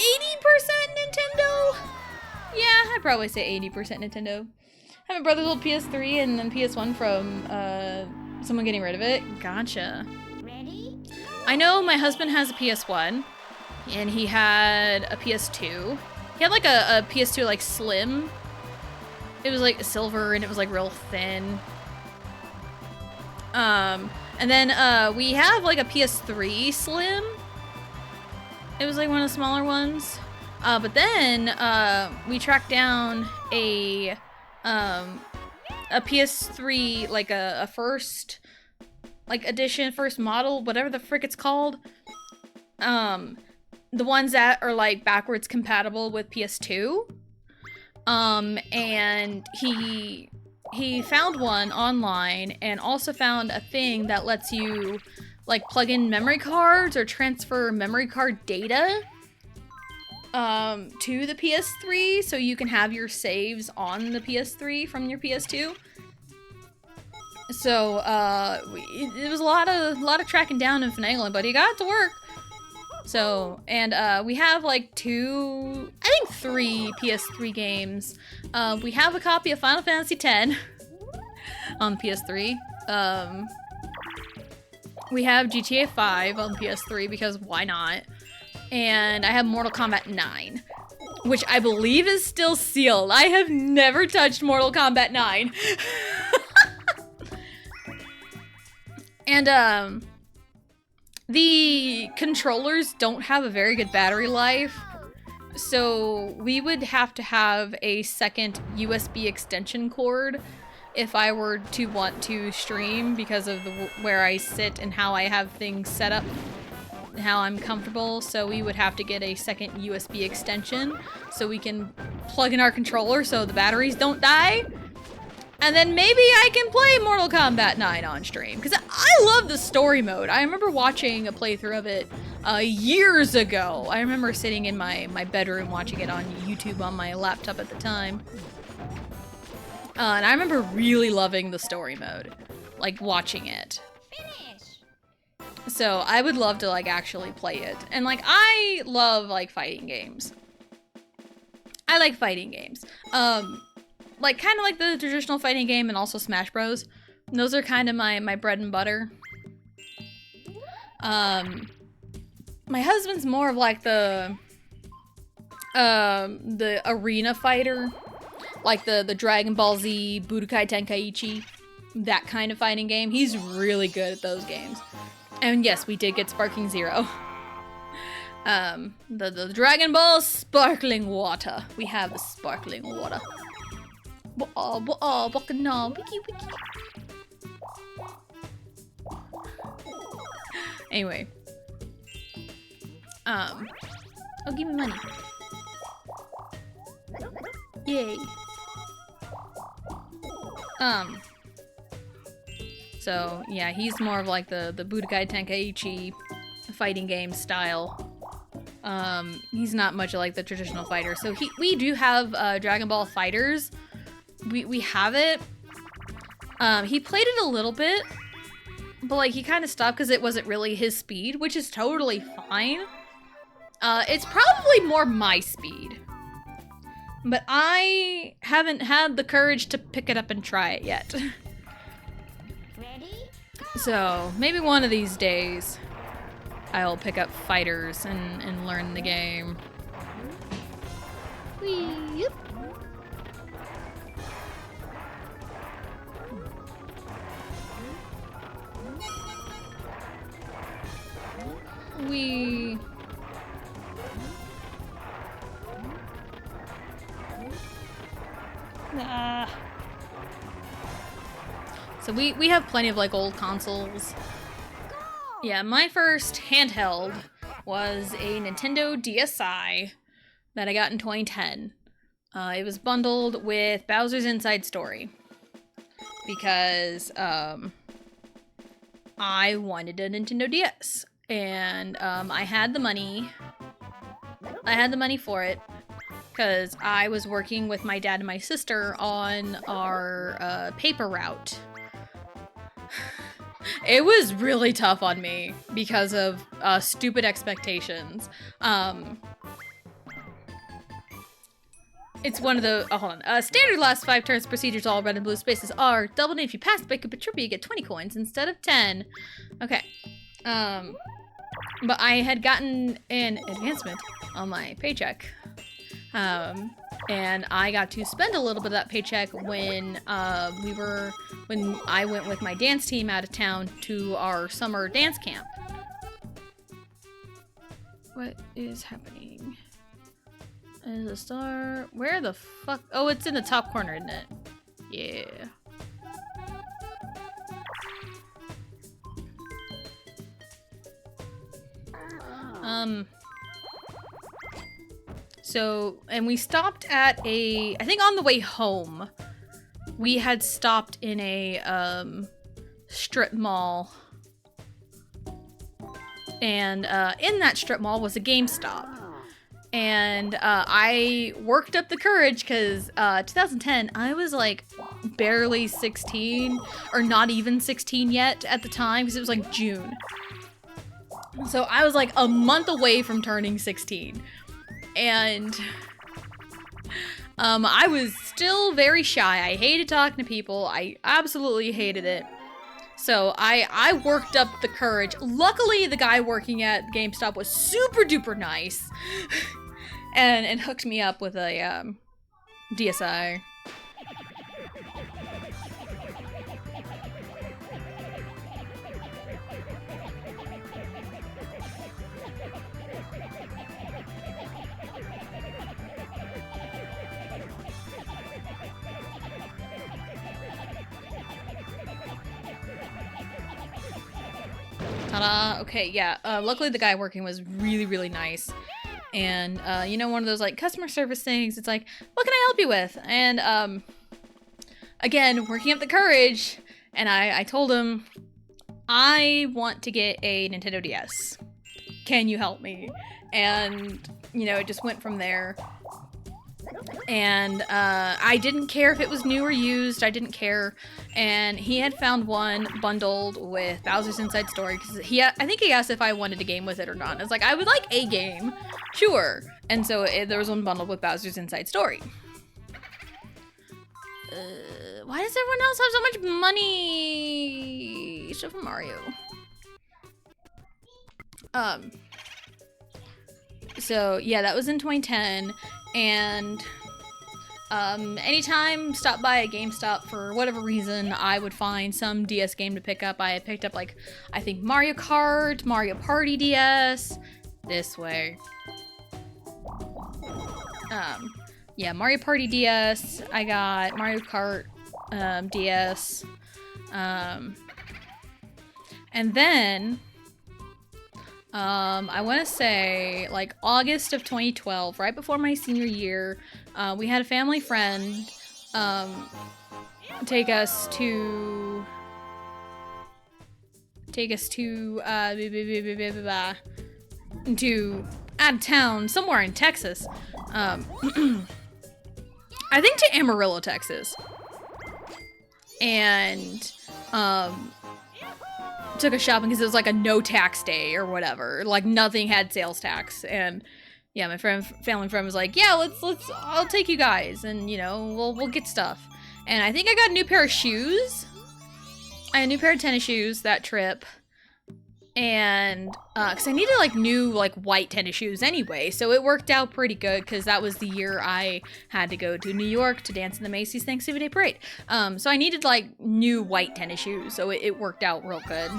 Yeah, I'd probably say 80% Nintendo. I have my brother's old PS3 and then PS1 from, someone getting rid of it. Gotcha. Ready? I know my husband has a PS1, and he had a PS2. He had, like, a PS2, like, slim. It was, like, silver, and it was, like, real thin. And then, we have, like, a PS3 slim. It was, like, one of the smaller ones. But then, we tracked down a PS3, like a first, like, edition, first model, whatever the frick it's called. The ones that are, like, backwards compatible with PS2. And he found one online and also found a thing that lets you, like, plug in memory cards or transfer memory card data to the PS3 so you can have your saves on the PS3 from your PS2. So it was a lot of tracking down and finagling, but he got it to work. So, and we have like 3 PS3 games. We have a copy of Final Fantasy X on PS3. We have GTA 5 on PS3 because why not? And I have Mortal Kombat 9, which I believe is still sealed. I have never touched Mortal Kombat 9. And the controllers don't have a very good battery life, so we would have to have a second USB extension cord if I were to want to stream because of where I sit and how I have things set up and how I'm comfortable. So we would have to get a second USB extension so we can plug in our controller so the batteries don't die. And then maybe I can play Mortal Kombat 9 on stream, because I love the story mode. I remember watching a playthrough of it years ago. I remember sitting in my bedroom watching it on YouTube on my laptop at the time. And I remember really loving the story mode, like watching it. Finish. So I would love to like actually play it. And like I love like fighting games. I like fighting games. Like kind of like the traditional fighting game and also Smash Bros. Those are kind of my bread and butter. My husband's more of like the arena fighter, like the Dragon Ball Z Budokai Tenkaichi that kind of fighting game. He's really good at those games. And yes, we did get Sparking Zero. The Dragon Ball Sparkling Water. We have the Sparkling Water. Wiki wiki. Anyway. Oh, give me money. Yay. So, yeah, he's more of like the Budokai Tenkaichi fighting game style. He's not much like the traditional fighter. So we do have Dragon Ball FighterZ. We have it. He played it a little bit, but like he kind of stopped because it wasn't really his speed, which is totally fine. It's probably more my speed. But I haven't had the courage to pick it up and try it yet. Ready? So, maybe one of these days, I'll pick up FighterZ and learn the game. Whee! Whee! So we have plenty of like old consoles. Yeah, my first handheld was a Nintendo DSi that I got in 2010. It was bundled with Bowser's Inside Story because I wanted a Nintendo DS and I had the money. I had the money for it because I was working with my dad and my sister on our paper route. It was really tough on me because of stupid expectations. It's one of the, hold on. Standard last 5 turns procedures, all red and blue spaces are doubled if you pass by Koopa Troopa, you get 20 coins instead of 10. Okay. But I had gotten an advancement on my paycheck. And I got to spend a little bit of that paycheck when when I went with my dance team out of town to our summer dance camp. What is happening? Is a star? Where the fuck? Oh, it's in the top corner, isn't it? Yeah. So, and we stopped at I think on the way home, we had stopped in a, strip mall. And, in that strip mall was a GameStop. And, I worked up the courage because, 2010, I was like barely 16, or not even 16 yet at the time, because it was like June. So I was like a month away from turning 16. And I was still very shy. I hated talking to people. I absolutely hated it. So I worked up the courage. Luckily, the guy working at GameStop was super duper nice and hooked me up with a DSi. Ta-da! Okay, yeah. Luckily the guy working was really, really nice. And, you know, one of those, like, customer service things, it's like, what can I help you with? And, again, working up the courage, and I told him, I want to get a Nintendo DS. Can you help me? And, you know, it just went from there. And I didn't care if it was new or used. I didn't care. And he had found one bundled with Bowser's Inside Story because I think he asked if I wanted a game with it or not. And I was like, I would like a game, sure. And so there was one bundled with Bowser's Inside Story. Why does everyone else have so much money? Super Mario. So yeah, that was in 2010. And anytime stop by a GameStop for whatever reason, I would find some DS game to pick up. I had picked up like, I think Mario Kart, Mario Party DS, this way. Yeah, Mario Party DS, I got Mario Kart DS, and then, I want to say, like, August of 2012, right before my senior year, we had a family friend, take us to, out of town, somewhere in Texas, I think to Amarillo, Texas, and, took us shopping because it was like a no tax day or whatever, like nothing had sales tax, and yeah, my family friend was like, yeah, I'll take you guys, and you know, we'll get stuff, and I think I got a new pair of shoes. I had a new pair of tennis shoes that trip, and because I needed like new like white tennis shoes anyway, so it worked out pretty good because that was the year I had to go to New York to dance in the Macy's Thanksgiving Day Parade. So I needed like new white tennis shoes, so it worked out real good.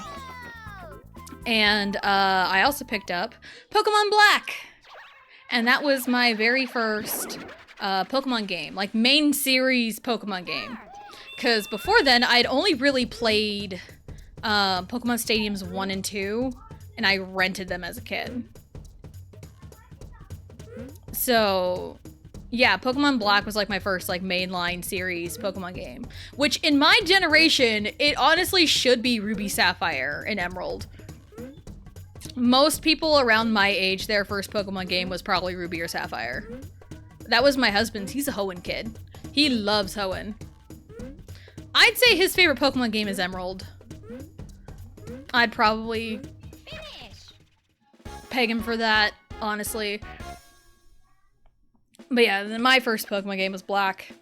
And I also picked up Pokemon Black, and that was my very first Pokemon game, like main series Pokemon game. Because before then, I'd only really played Pokemon Stadiums 1 and 2, and I rented them as a kid. So, yeah, Pokemon Black was like my first like mainline series Pokemon game, which in my generation, it honestly should be Ruby, Sapphire, and Emerald. Most people around my age, their first Pokemon game was probably Ruby or Sapphire. That was my husband's. He's a Hoenn kid. He loves Hoenn. I'd say his favorite Pokemon game is Emerald. I'd probably peg him for that, honestly. But yeah, my first Pokemon game was Black.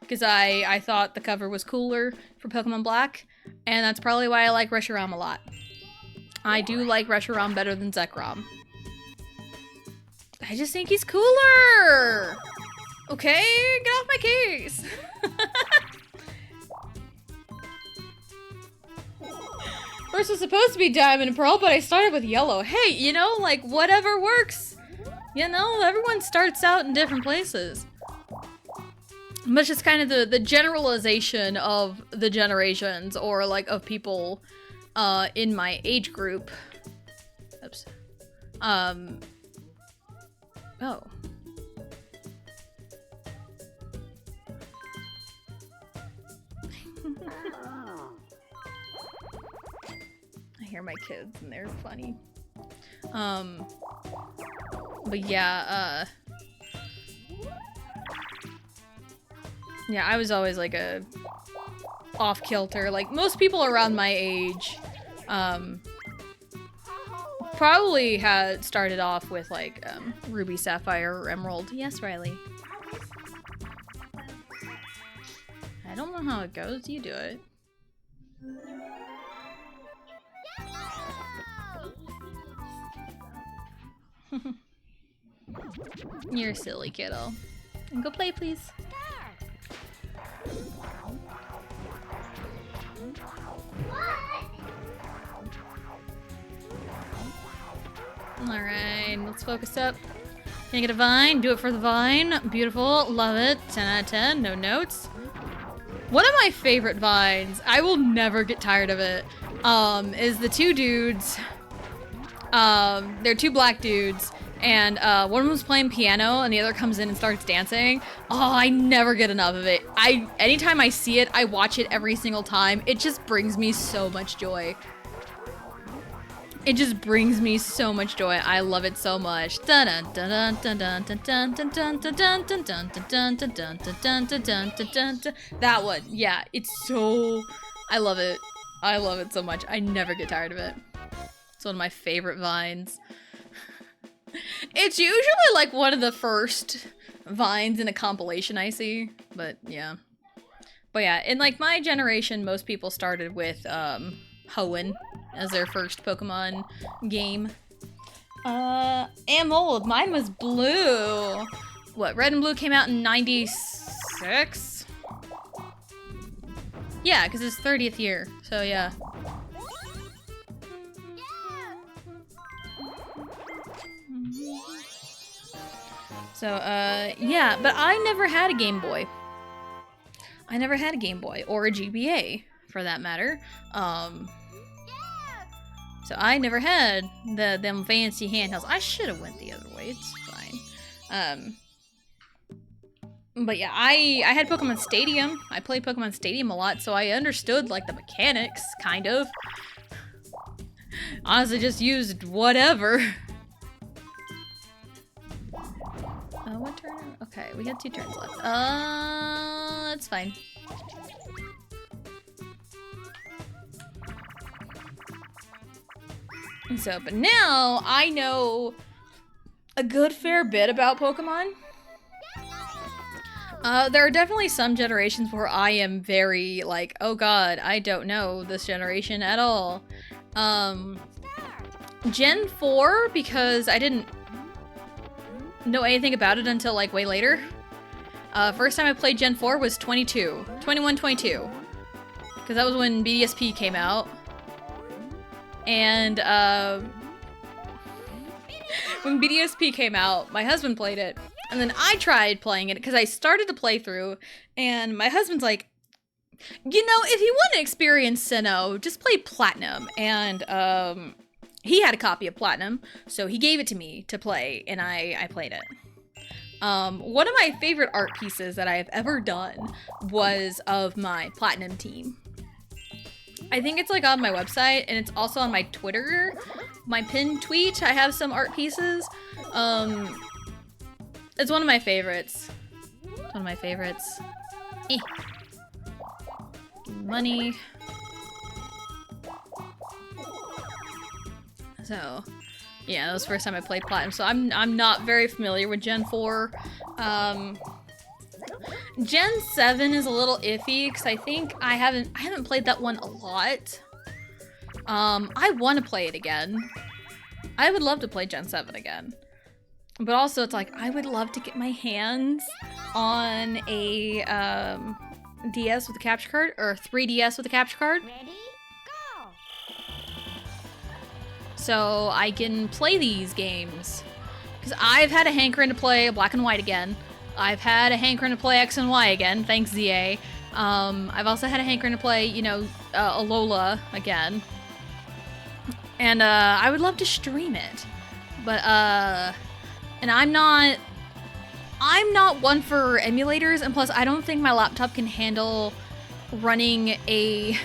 Because I thought the cover was cooler for Pokemon Black. And that's probably why I like Reshiram a lot. I do like Reshiram better than Zekrom. I just think he's cooler! Okay, get off my case! First was supposed to be Diamond and Pearl, but I started with Yellow. Hey, you know, like, whatever works. You know, everyone starts out in different places. But it's just kind of the generalization of the generations, or, like, of people in my age group. Oops. Oh. I hear my kids and they're funny. But yeah, yeah, I was always like a off-kilter. Like most people around my age, probably had started off with like Ruby, Sapphire, or Emerald. Yes, Riley. I don't know how it goes. You do it. You're silly, kiddo. Go play, please. Alright, let's focus up. Can I get a vine? Do it for the vine. Beautiful. Love it. 10 out of 10. No notes. One of my favorite vines, I will never get tired of it, is the two dudes. They're two black dudes, and one of them's playing piano and the other comes in and starts dancing. Oh, I never get enough of it. Anytime I see it, I watch it every single time. It just brings me so much joy. It just brings me so much joy. I love it so much. That one. Yeah, it's so... I love it. I love it so much. I never get tired of it. It's one of my favorite vines. It's usually like one of the first vines in a compilation I see, but yeah. But yeah, in like my generation, most people started with Hoenn as their first Pokemon game. Am old. Mine was blue. what, Red and Blue came out in 96? Yeah, because it's 30th year, so yeah. So, yeah, but I never had a Game Boy. I never had a Game Boy, or a GBA, for that matter. So I never had them fancy handhelds. I should have went the other way, it's fine. But yeah, I had Pokemon Stadium. I played Pokemon Stadium a lot, so I understood, like, the mechanics, kind of. Honestly, just used whatever. One turn? Okay, we got 2 turns left. That's fine. So, but now I know a good fair bit about Pokemon. There are definitely some generations where I am very like, oh god, I don't know this generation at all. Gen 4, because I didn't know anything about it until like way later. First time I played Gen 4 was 22. Because that was when BDSP came out. And when BDSP came out, my husband played it. And then I tried playing it because I started the playthrough, and my husband's like, you know, if you want to experience Sinnoh, just play Platinum. And he had a copy of Platinum, so he gave it to me to play, and I played it. One of my favorite art pieces that I have ever done was of my Platinum team. I think it's like on my website, and it's also on my Twitter, my pinned tweet. I have some art pieces. It's one of my favorites. It's one of my favorites. Eh. Money. So, yeah, that was the first time I played Platinum. So I'm not very familiar with Gen 4. Gen 7 is a little iffy because I think I haven't played that one a lot. I want to play it again. I would love to play Gen 7 again. But also it's like I would love to get my hands on a DS with a capture card, or 3DS with a capture card. Ready? Go! So I can play these games. Because I've had a hankering to play Black and White again. I've had a hankering to play X and Y again, thanks ZA. I've also had a hankering to play, you know, Alola again. And I would love to stream it. But and I'm not one for emulators, and plus I don't think my laptop can handle running a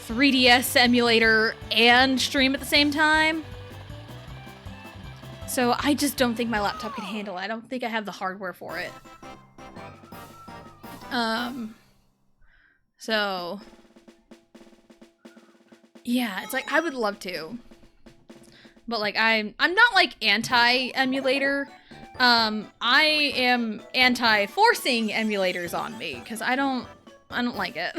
3DS emulator and stream at the same time. So I just don't think my laptop can handle it. I don't think I have the hardware for it. So yeah, it's like I would love to. But like I'm not like anti-emulator. I am anti-forcing emulators on me because I don't like it.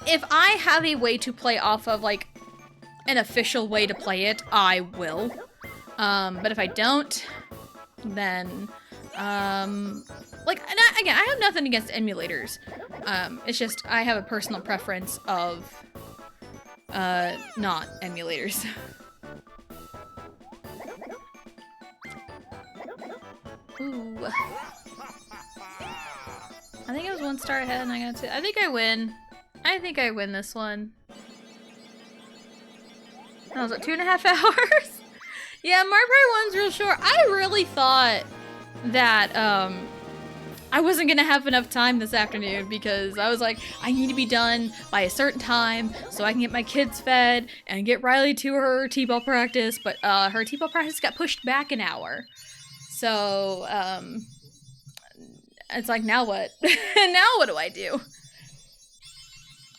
If I have a way to play off of like an official way to play it, I will. But if I don't, then like, and again, I have nothing against emulators. It's just I have a personal preference of not emulators. Ooh. I think I was 1 star ahead and I got 2. I think I win. I think I win this one. That was, what, 2.5 hours? Yeah, Mario Party 1's real short. I really thought that, I wasn't gonna have enough time this afternoon because I was like, I need to be done by a certain time so I can get my kids fed and get Riley to her T-ball practice, but her T-ball practice got pushed back an hour. So, it's like, now what? Now what do I do?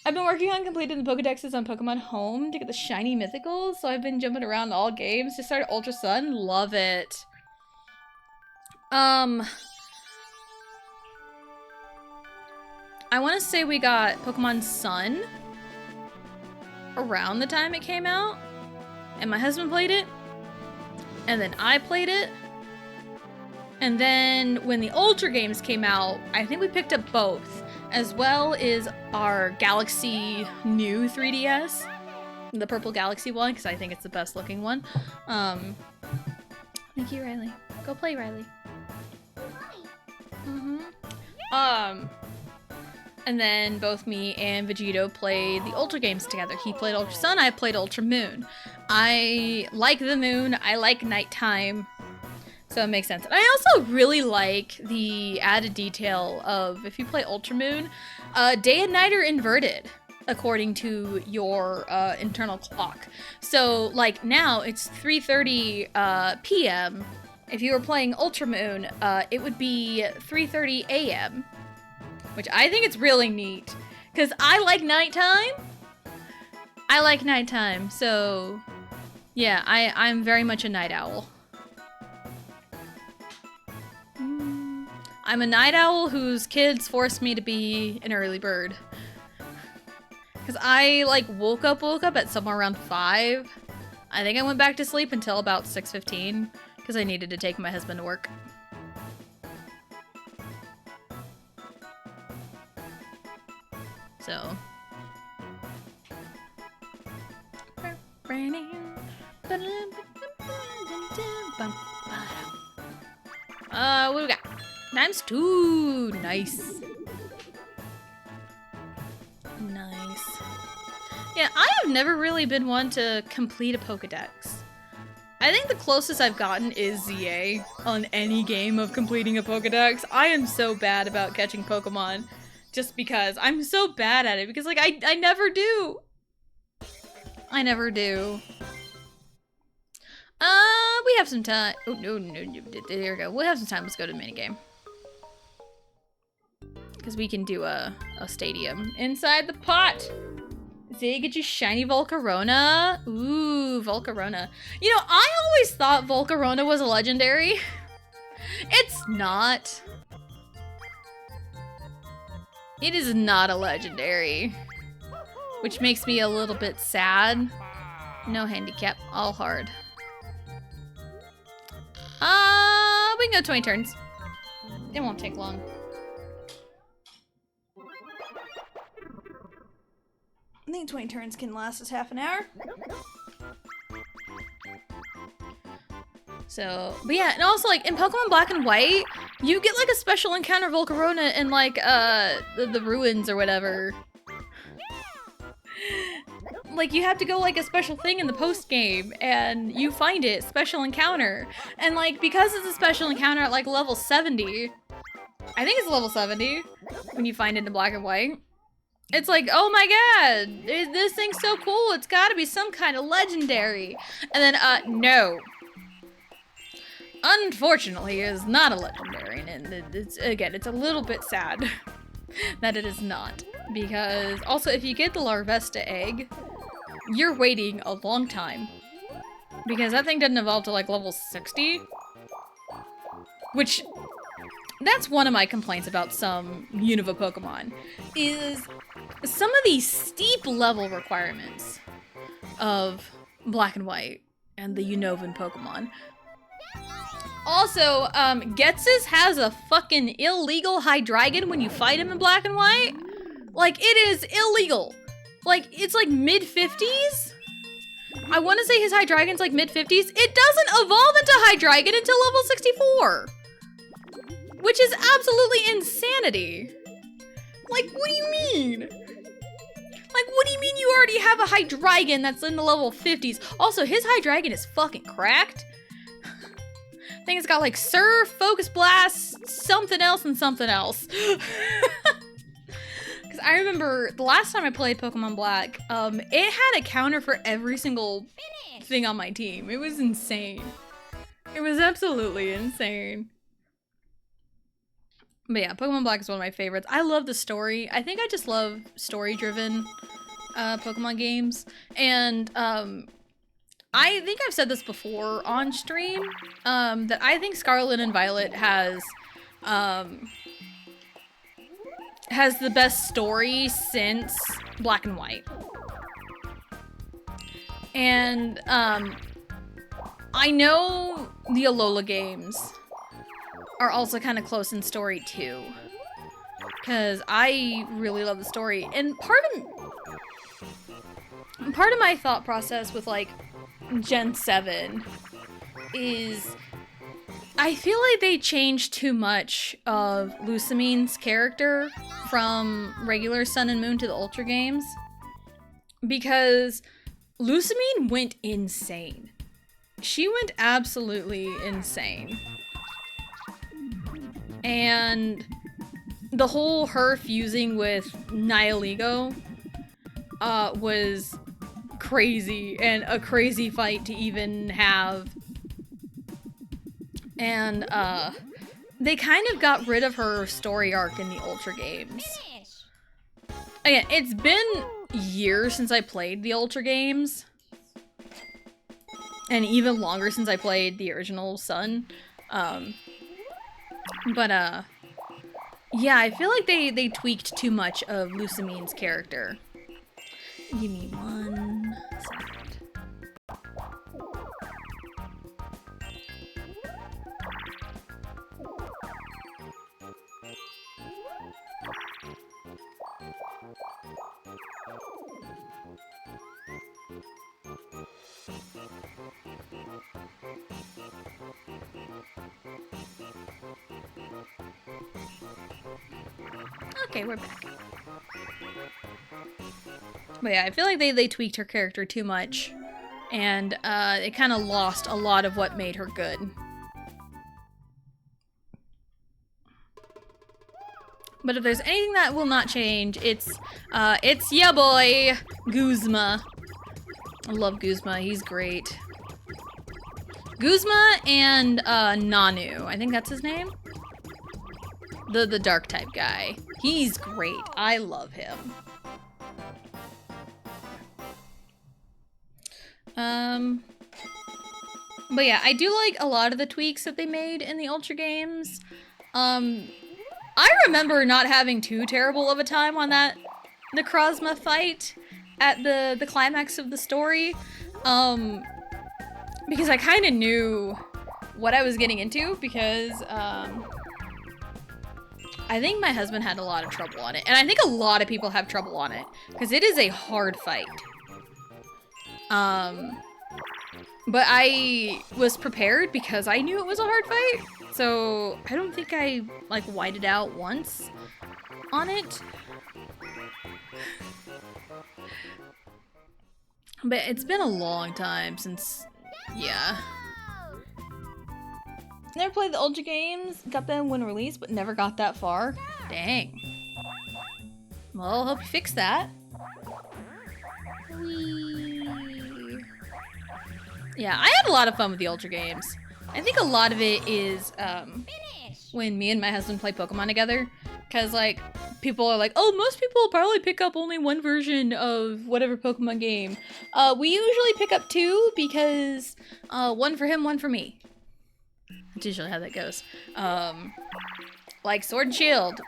I've been working on completing the Pokedexes on Pokemon Home to get the shiny mythicals, so I've been jumping around all games. Just started Ultra Sun, love it. I want to say we got Pokemon Sun around the time it came out, and my husband played it, and then I played it, And then when the Ultra games came out, I think we picked up both, as well as our Galaxy new 3DS, the purple Galaxy one, because I think it's the best looking one. Thank you, Riley. Go play, Riley. And then both me and Vegito played the Ultra games together. He played Ultra Sun, I played Ultra Moon. I like the moon, I like nighttime, so it makes sense. And I also really like the added detail of, if you play Ultra Moon, day and night are inverted according to your internal clock. So like now it's 3:30 p.m. If you were playing Ultra Moon, it would be 3:30 a.m. Which I think it's really neat, because I like nighttime. I like nighttime, so yeah, I'm very much a night owl. I'm a night owl whose kids forced me to be an early bird. Because I like woke up at somewhere around 5. I think I went back to sleep until about 6:15 because I needed to take my husband to work. So. What do we got? ×2. Nice. Nice. Yeah, I have never really been one to complete a Pokedex. I think the closest I've gotten is ZA on any game of completing a Pokedex. I am so bad about catching Pokemon. Just because I'm so bad at it, because like I never do. I never do. We have some time. Oh no, there we go. We'll have some time. Let's go to the minigame. Because we can do a stadium inside the pot. Zay, get you shiny Volcarona. Ooh, Volcarona. You know, I always thought Volcarona was a legendary. It's not. It is not a legendary, which makes me a little bit sad. No handicap, all hard. We can go 20 turns. It won't take long. I think 20 turns can last us half an hour. So, but yeah, and also like in Pokemon Black and White, you get like a special encounter Volcarona in like the ruins or whatever. Like you have to go like a special thing in the post game and you find it, special encounter. And like because it's a special encounter at like level 70, I think it's level 70 when you find it in Black and White. It's like, oh my god, this thing's so cool, it's gotta be some kind of legendary. And then, no. Unfortunately, it is not a legendary, and it's, again, it's a little bit sad that it is not. Because, also, if you get the Larvesta egg, you're waiting a long time. Because that thing didn't evolve to, like, level 60. Which, that's one of my complaints about some Unova Pokemon, is some of these steep level requirements of Black and White and the Unovan Pokemon. Also, Ghetsis has a fucking illegal Hydreigon when you fight him in Black and White. Like, it is illegal. Like, it's like mid-50s? I want to say his Hydreigon's like mid-50s. It doesn't evolve into Hydreigon until level 64. Which is absolutely insanity. Like, what do you mean? Like, what do you mean you already have a Hydreigon that's in the level 50s? Also, his Hydreigon is fucking cracked. I think it's got like Surf, Focus Blast, something else, and something else. Because I remember the last time I played Pokemon Black, it had a counter for every single thing on my team. It was insane. It was absolutely insane. But yeah, Pokemon Black is one of my favorites. I love the story. I think I just love story-driven Pokemon games. And I think I've said this before on stream, that I think Scarlet and Violet has the best story since Black and White. And I know the Alola games are also kind of close in story too. Because I really love the story. And part of my thought process with like Gen 7 is I feel like they changed too much of Lucamine's character from regular Sun and Moon to the Ultra games. Because Lucamine went insane. She went absolutely insane. And the whole her fusing with Nihilego was crazy and a crazy fight to even have. And they kind of got rid of her story arc in the Ultra games. Again, it's been years since I played the Ultra games. And even longer since I played the original Sun. Yeah, I feel like they tweaked too much of Lucamine's character. Give me 1 second. Okay, we're back. But yeah, I feel like they tweaked her character too much. And it kind of lost a lot of what made her good. But if there's anything that will not change, it's ya boy, Guzma. I love Guzma, he's great. Guzma and Nanu, I think that's his name. The dark type guy. He's great. I love him. But yeah, I do like a lot of the tweaks that they made in the Ultra games. I remember not having too terrible of a time on the Necrozma fight at the climax of the story. Because I kind of knew what I was getting into because, I think my husband had a lot of trouble on it. And I think a lot of people have trouble on it. Because it is a hard fight. But I was prepared because I knew it was a hard fight. So I don't think I, like, whited out once on it. But it's been a long time since, yeah. Never played the Ultra games, got them when released, but never got that far. Dang. Well, I'll help you fix that. Whee. Yeah, I had a lot of fun with the Ultra games. I think a lot of it is when me and my husband play Pokemon together. Because, like, people are like, oh, most people will probably pick up only one version of whatever Pokemon game. We usually pick up 2 because one for him, one for me. That's usually how that goes. Like Sword and Shield.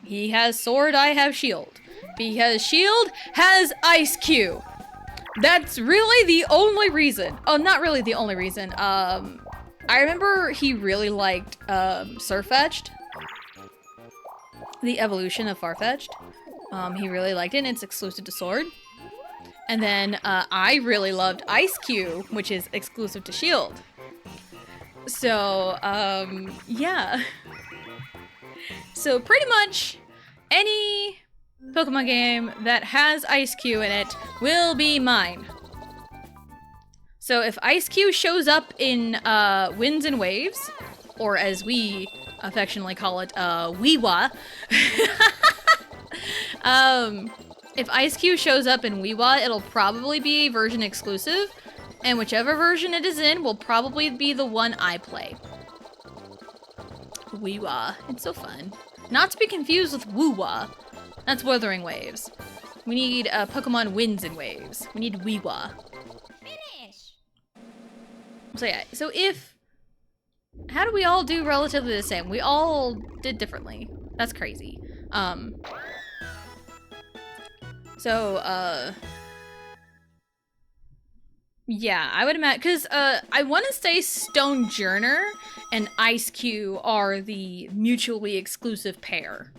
He has Sword, I have Shield. Because Shield has Ice Q. That's really the only reason. Oh, not really the only reason. I remember he really liked Sirfetch'd. The evolution of Farfetch'd. He really liked it, and it's exclusive to Sword. And then I really loved Ice Q, which is exclusive to Shield. So, yeah. So pretty much any Pokemon game that has Ice Q in it will be mine. So if Ice Q shows up in Winds and Waves, or as we affectionately call it, Weewa. If Ice Q shows up in Weewa, it'll probably be version exclusive. And whichever version it is in will probably be the one I play. Weewa. It's so fun. Not to be confused with Woowa. That's Wuthering Waves. We need Pokemon Winds and Waves. We need Weewa. Finish. So yeah, so if... How do we all do relatively the same? We all did differently. That's crazy. Yeah, I would imagine, because I want to say Stonejourner and Ice-Q are the mutually exclusive pair.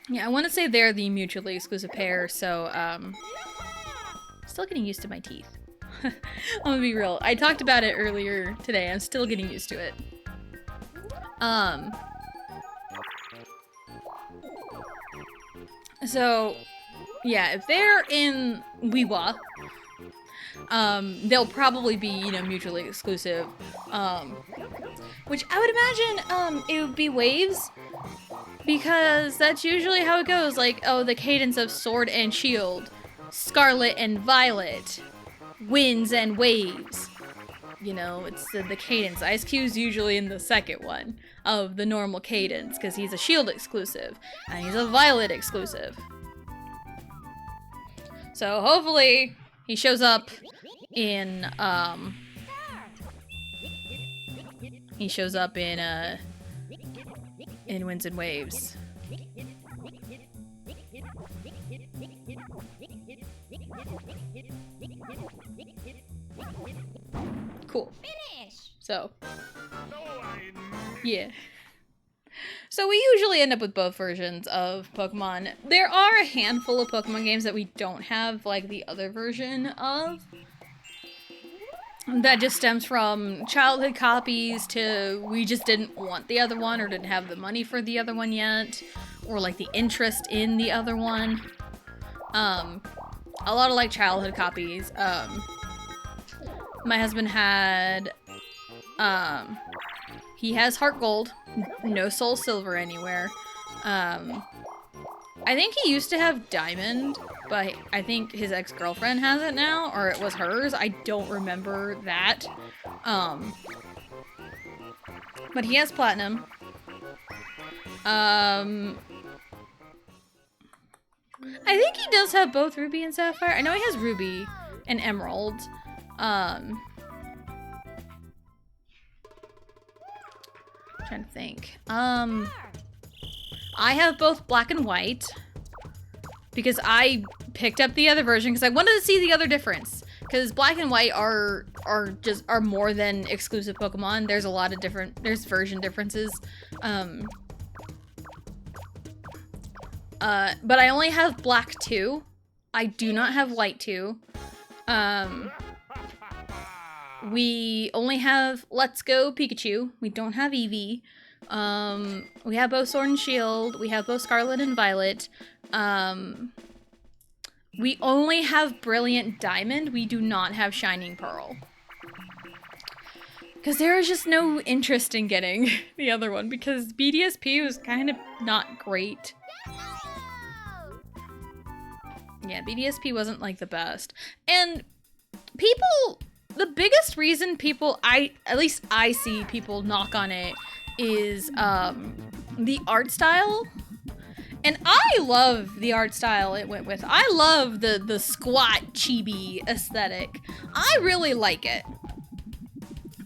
Yeah, I want to say they're the mutually exclusive pair, so, still getting used to my teeth. I'm gonna be real. I talked about it earlier today. I'm still getting used to it. So, yeah, if they're in Weewa, they'll probably be, you know, mutually exclusive. Which I would imagine, it would be waves, because that's usually how it goes. Like, oh, the cadence of Sword and Shield, Scarlet and Violet, winds and waves. You know, it's the cadence. Ice-Q's usually in the second one of the normal cadence, because he's a Shield exclusive, and he's a Violet exclusive. So hopefully he shows up in, in Winds and Waves. Cool. So, yeah. So we usually end up with both versions of Pokemon. There are a handful of Pokemon games that we don't have, like, the other version of. That just stems from childhood copies to we just didn't want the other one or didn't have the money for the other one yet. Or, like, the interest in the other one. A lot of, like, childhood copies. My husband had, he has Heart Gold, no Soul Silver anywhere. I think he used to have Diamond, but I think his ex-girlfriend has it now, or it was hers. I don't remember that. But he has Platinum. I think he does have both Ruby and Sapphire. I know he has Ruby and Emerald. Trying to think. I have both Black and White because I picked up the other version because I wanted to see the other difference. Because Black and White are more than exclusive Pokemon. There's a lot of there's version differences. But I only have Black 2. I do not have White 2. We only have Let's Go Pikachu. We don't have Eevee. We have both Sword and Shield. We have both Scarlet and Violet. We only have Brilliant Diamond. We do not have Shining Pearl. Because there is just no interest in getting the other one because BDSP was kind of not great. Yeah, BDSP wasn't like the best. And people, the biggest reason people, at least I see people knock on it is the art style. And I love the art style it went with. I love the squat chibi aesthetic. I really like it.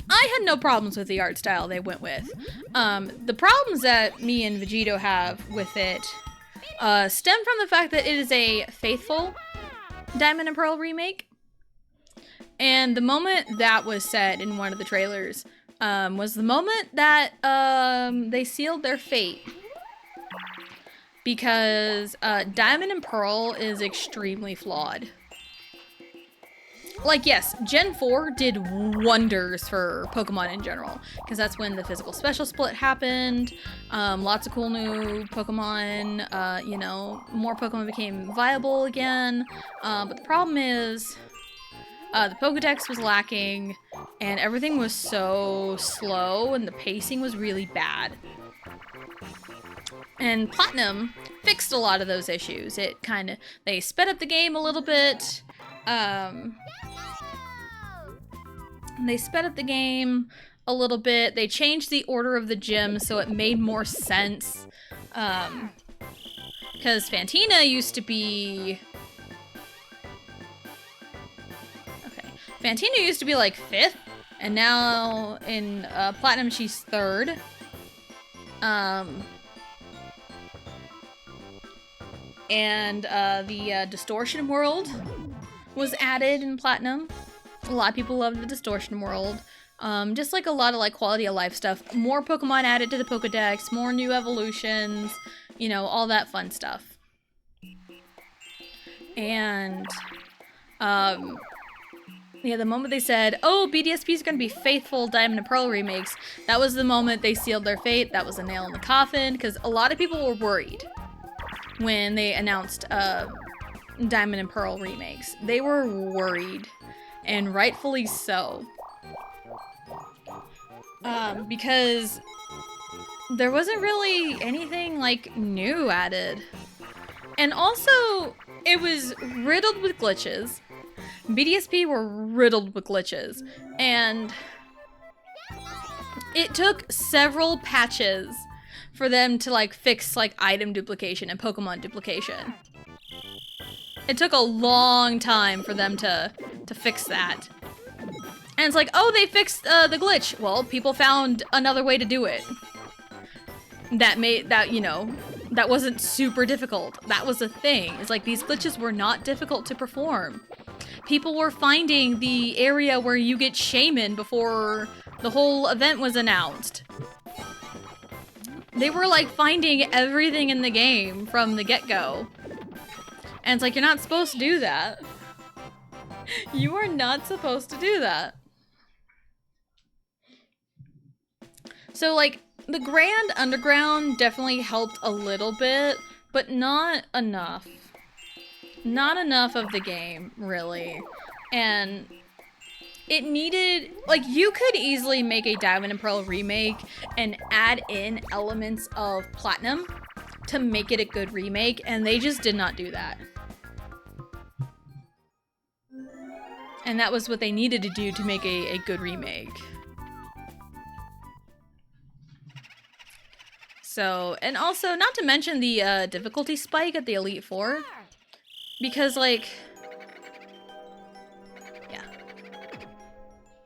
I had no problems with the art style they went with. The problems that me and Vegito have with it stem from the fact that it is a faithful Diamond and Pearl remake. And the moment that was said in one of the trailers was the moment that they sealed their fate. Because Diamond and Pearl is extremely flawed. Like, yes, Gen 4 did wonders for Pokemon in general, because that's when the physical special split happened, lots of cool new Pokemon, you know, more Pokemon became viable again, but the problem is, the Pokedex was lacking, and everything was so slow, and the pacing was really bad. And Platinum fixed a lot of those issues. It they sped up the game a little bit, they sped up the game a little bit. They changed the order of the gyms so it made more sense. Because Fantina used to be... Okay. Fantina used to be like 5th, and now in Platinum she's 3rd. And the Distortion World was added in Platinum. A lot of people love the Distortion World. Just like a lot of like quality of life stuff. More Pokemon added to the Pokedex, more new evolutions, you know, all that fun stuff. And yeah, the moment they said, oh, BDSP is going to be faithful Diamond and Pearl remakes, that was the moment they sealed their fate. That was a nail in the coffin, because a lot of people were worried when they announced Diamond and Pearl remakes. They were worried, and rightfully so. Because there wasn't really anything like new added. And also, it was riddled with glitches. BDSP were riddled with glitches, and it took several patches for them to like fix like item duplication and Pokemon duplication. It took a long time for them to fix that. And it's like, oh, they fixed the glitch. Well, people found another way to do it. That made that, you know, that wasn't super difficult. That was a thing. It's like these glitches were not difficult to perform. People were finding the area where you get Shaman before the whole event was announced. They were like finding everything in the game from the get-go. And it's like, you're not supposed to do that. You are not supposed to do that. So like, the Grand Underground definitely helped a little bit, but not enough. Not enough of the game, really. And it needed, like, you could easily make a Diamond and Pearl remake and add in elements of Platinum to make it a good remake, and they just did not do that. And that was what they needed to do to make a good remake. So, and also, not to mention the difficulty spike at the Elite Four. Because, like, yeah.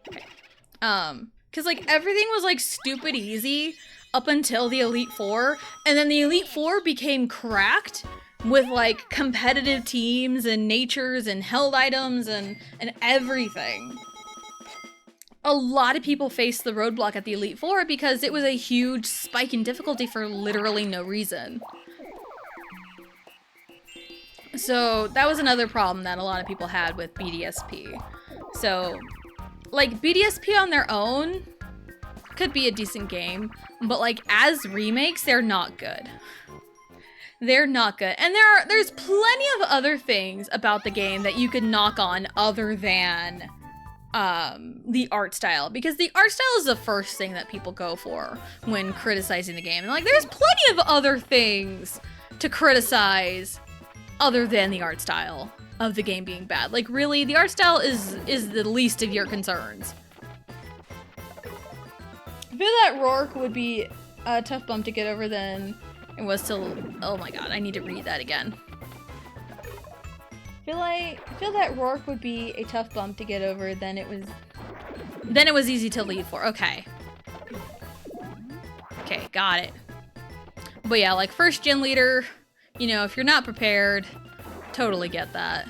Okay. Because, like, everything was, like, stupid easy up until the Elite Four. And then the Elite Four became cracked with, like, competitive teams and natures and held items and everything. A lot of people faced the roadblock at the Elite Four because it was a huge spike in difficulty for literally no reason. So that was another problem that a lot of people had with BDSP. So, like, BDSP on their own could be a decent game, but like as remakes, they're not good. They're not good. And there's plenty of other things about the game that you could knock on other than the art style, because the art style is the first thing that people go for when criticizing the game. And like, there's plenty of other things to criticize other than the art style of the game being bad. Like, really, the art style is the least of your concerns. I feel that Rourke would be a tough bump to get over than it was to, oh my god, I need to read that again. I feel that Rourke would be a tough bump to get over than it was easy to lead for. Okay. Okay, got it. But yeah, like, first gym leader, you know, if you're not prepared, totally get that.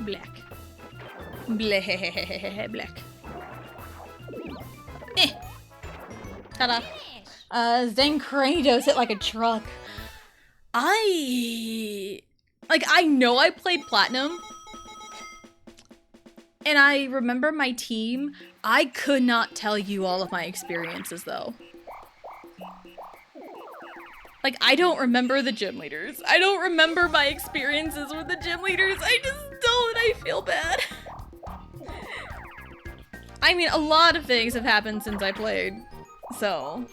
Black. Black. Ta-da. Zenkranidos hit like a truck. I know I played Platinum. And I remember my team. I could not tell you all of my experiences, though. Like, I don't remember the gym leaders. I don't remember my experiences with the gym leaders. I just don't. I feel bad. I mean, a lot of things have happened since I played. So.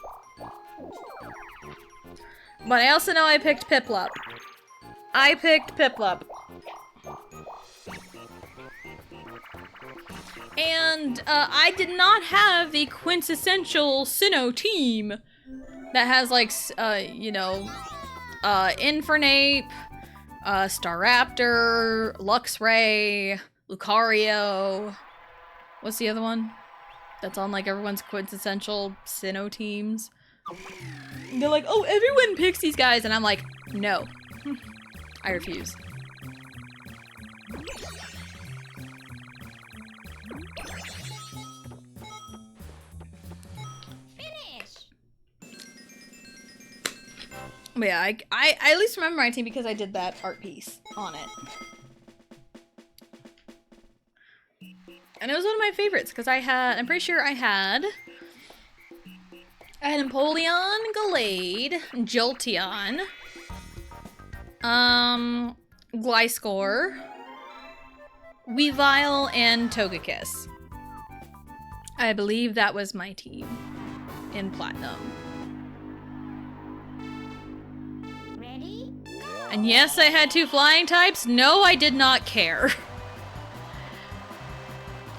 But I also know I picked Piplup. I picked Piplup. And I did not have the quintessential Sinnoh team that has, like, you know, Infernape, Staraptor, Luxray, Lucario. What's the other one? That's on like everyone's quintessential Sinnoh teams. And they're like, oh, everyone picks these guys, and I'm like, no. I refuse. Finish. But yeah, I at least remember my team because I did that art piece on it. And it was one of my favorites because I'm pretty sure I had Empoleon, Gallade, Jolteon, Gliscor, Weavile, and Togekiss. I believe that was my team in Platinum. Ready? Go. And yes, I had 2 flying types. No, I did not care.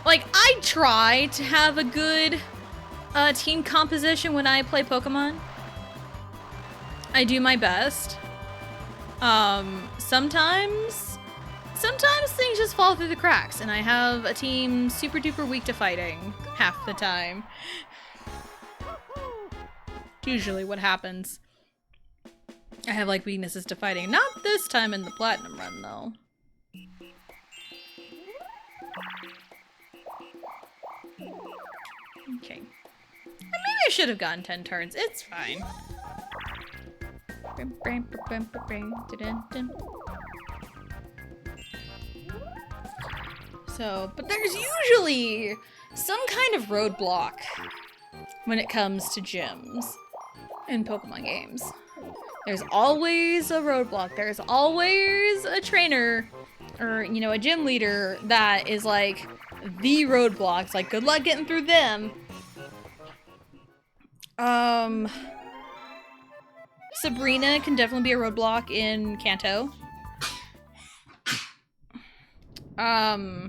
Like, I try to have a good team composition when I play Pokemon. I do my best. Sometimes things just fall through the cracks, and I have a team super duper weak to fighting half the time. Usually what happens. I have like weaknesses to fighting. Not this time in the Platinum run though. Okay. Maybe I should have gotten 10 turns. It's fine. So, but there's usually some kind of roadblock when it comes to gyms in Pokemon games. There's always a roadblock. There's always a trainer or, you know, a gym leader that is like the roadblocks. Like, good luck getting through them. Sabrina can definitely be a roadblock in Kanto. Ready?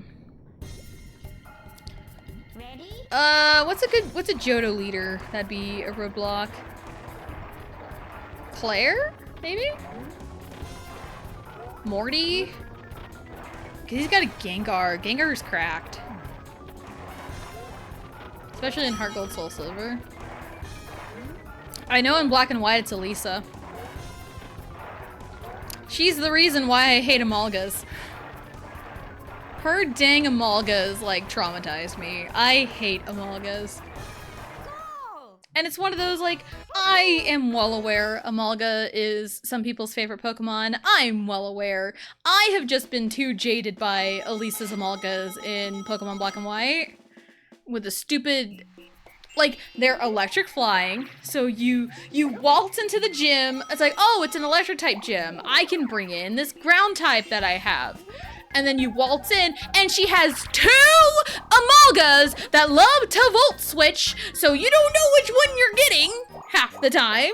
What's a Johto leader that'd be a roadblock? Claire? Maybe? Morty? Cause he's got a Gengar. Gengar's cracked. Especially in Heart Gold, Soul Silver. I know in Black and White it's Elisa. She's the reason why I hate Amalgas. Her dang Amalgas, like, traumatized me. I hate Amalgas. Go. And it's one of those, like, I am well aware Amalga is some people's favorite Pokemon. I'm well aware. I have just been too jaded by Elisa's Amalgas in Pokemon Black and White. With the stupid... Like, they're electric flying, so you waltz into the gym. It's like, oh, it's an electric type gym. I can bring in this ground type that I have. And then you waltz in, and she has 2 Amalgas that love to volt switch, so you don't know which one you're getting half the time.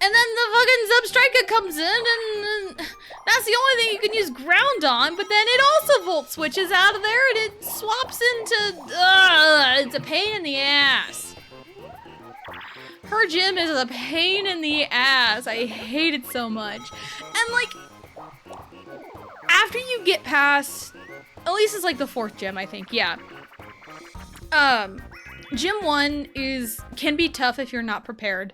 And then the fucking Zubstrika comes in, and that's the only thing you can use ground on, but then it also volt switches out of there, and it swaps into... it's a pain in the ass. Her gym is a pain in the ass. I hate it so much. And, like, after you get past... Elisa's, like, the 4th gym, I think, yeah. Gym 1 can be tough if you're not prepared.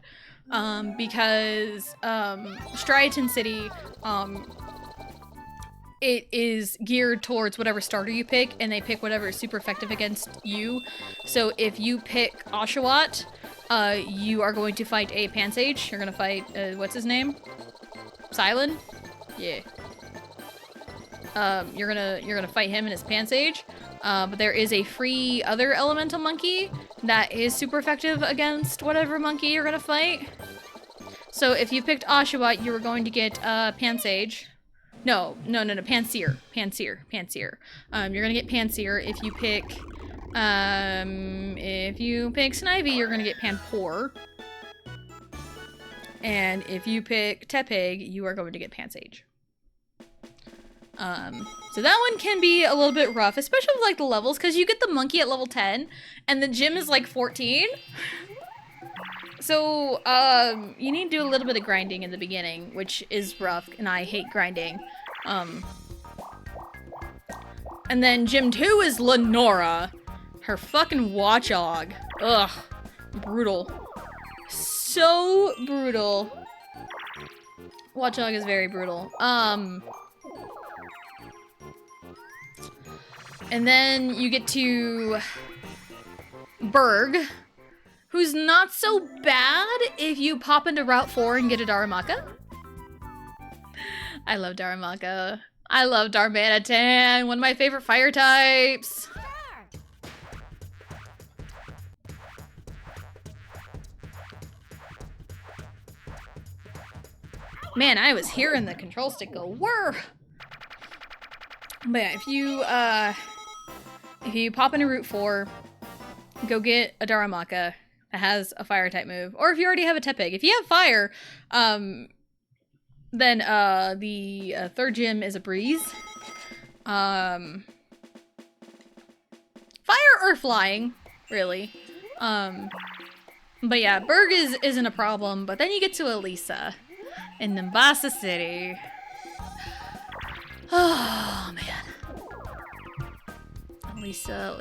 Because Striaton City, it is geared towards whatever starter you pick, and they pick whatever is super effective against you. So if you pick Oshawott, you are going to fight a Pansage. You're gonna fight, what's his name? Silent? Yeah. You're gonna fight him and his Pansage. But there is a free other elemental monkey that is super effective against whatever monkey you're gonna fight. So if you picked Oshawott, you were going to get Pansage. No, Pansear. You're gonna get Pansear. If you pick Snivy, you're gonna get Panpour. And if you pick Tepig, you are going to get Pansage. So that one can be a little bit rough, especially with like the levels, because you get the monkey at level 10 and the gym is like 14. So, you need to do a little bit of grinding in the beginning, which is rough, and I hate grinding. And then Gym 2 is Lenora. Her fucking watchdog. Ugh. Brutal. So brutal. Watchdog is very brutal. And then you get to Berg, who's not so bad if you pop into Route 4 and get a Darumaka. I love Darumaka. I love Darmanitan, one of my favorite fire types. Man, I was hearing the control stick go whir. But yeah, if you pop into Route 4, go get a Darumaka that has a fire type move, or if you already have a Tepig. If you have fire, then the third gym is a Breeze. Fire or flying, really. But yeah, Berg isn't a problem, but then you get to Elisa in Nimbasa City. Oh man. Elisa.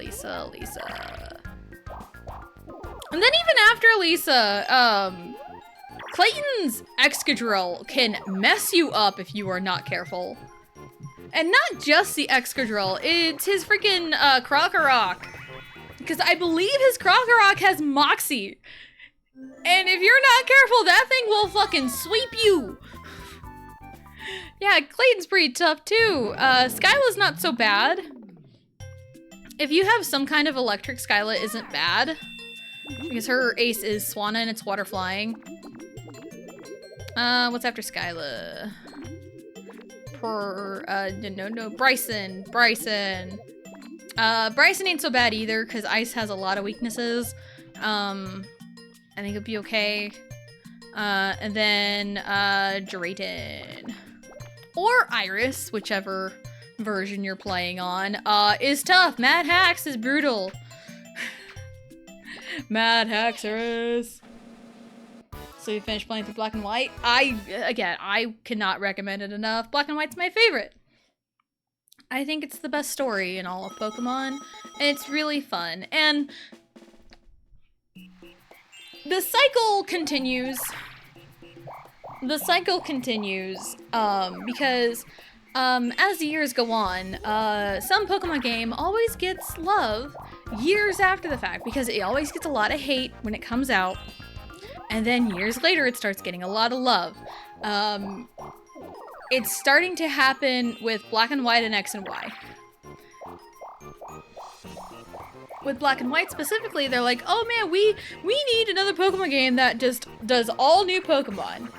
And then even after Elisa, Clayton's Excadrill can mess you up if you are not careful. And not just the Excadrill, it's his freaking Krokorok. Because I believe his Krokorok has Moxie. And if you're not careful, that thing will fucking sweep you. Yeah, Clayton's pretty tough too. Skyla's not so bad. If you have some kind of electric, Skyla isn't bad. Because her ace is Swanna and it's water flying. What's after Skyla? Bryson. Bryson ain't so bad either, because Ice has a lot of weaknesses. I think it'll be okay. And then, Drayton. Or Iris, whichever version you're playing on, is tough. Mad Hacks is brutal. Mad Haxorus. So you finished playing through Black and White? I cannot recommend it enough. Black and White's my favorite. I think it's the best story in all of Pokemon. And it's really fun. And the cycle continues. Because as the years go on, some Pokemon game always gets love years after the fact, because it always gets a lot of hate when it comes out, and then years later it starts getting a lot of love. It's starting to happen with Black and White and X and Y. With Black and White specifically, they're like, oh man, we need another Pokemon game that just does all new Pokemon.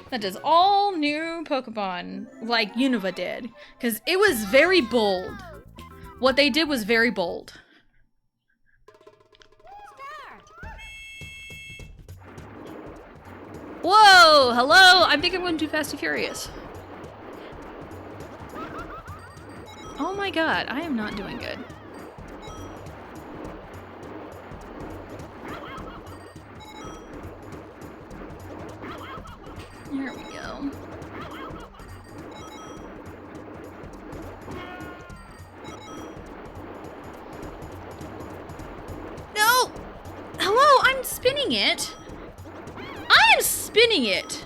That does all new Pokemon, like Unova did. Because it was very bold. What they did was very bold. Whoa! Hello! I think I'm going too fast and furious. Oh my god, I am not doing good. Here we go. No! Hello, I'm spinning it. I am spinning it.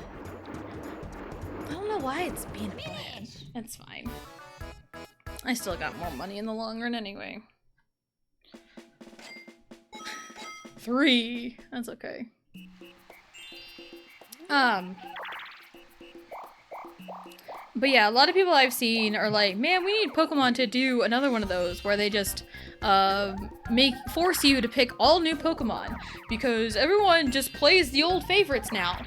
I don't know why it's being bad. That's fine. I still got more money in the long run anyway. 3. That's okay. But yeah, a lot of people I've seen are like, man, we need Pokemon to do another one of those where they just force you to pick all new Pokemon, because everyone just plays the old favorites now.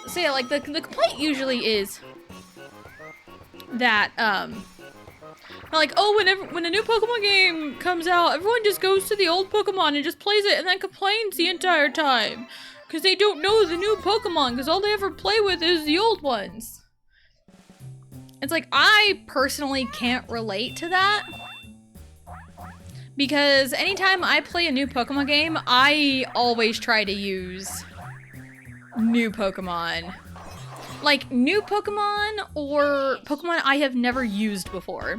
So yeah, like the complaint usually is that Like, oh, when a new Pokemon game comes out, everyone just goes to the old Pokemon and just plays it and then complains the entire time. Because they don't know the new Pokemon, because all they ever play with is the old ones. It's like, I personally can't relate to that. Because anytime I play a new Pokemon game, I always try to use new Pokemon. Like, new Pokemon or Pokemon I have never used before.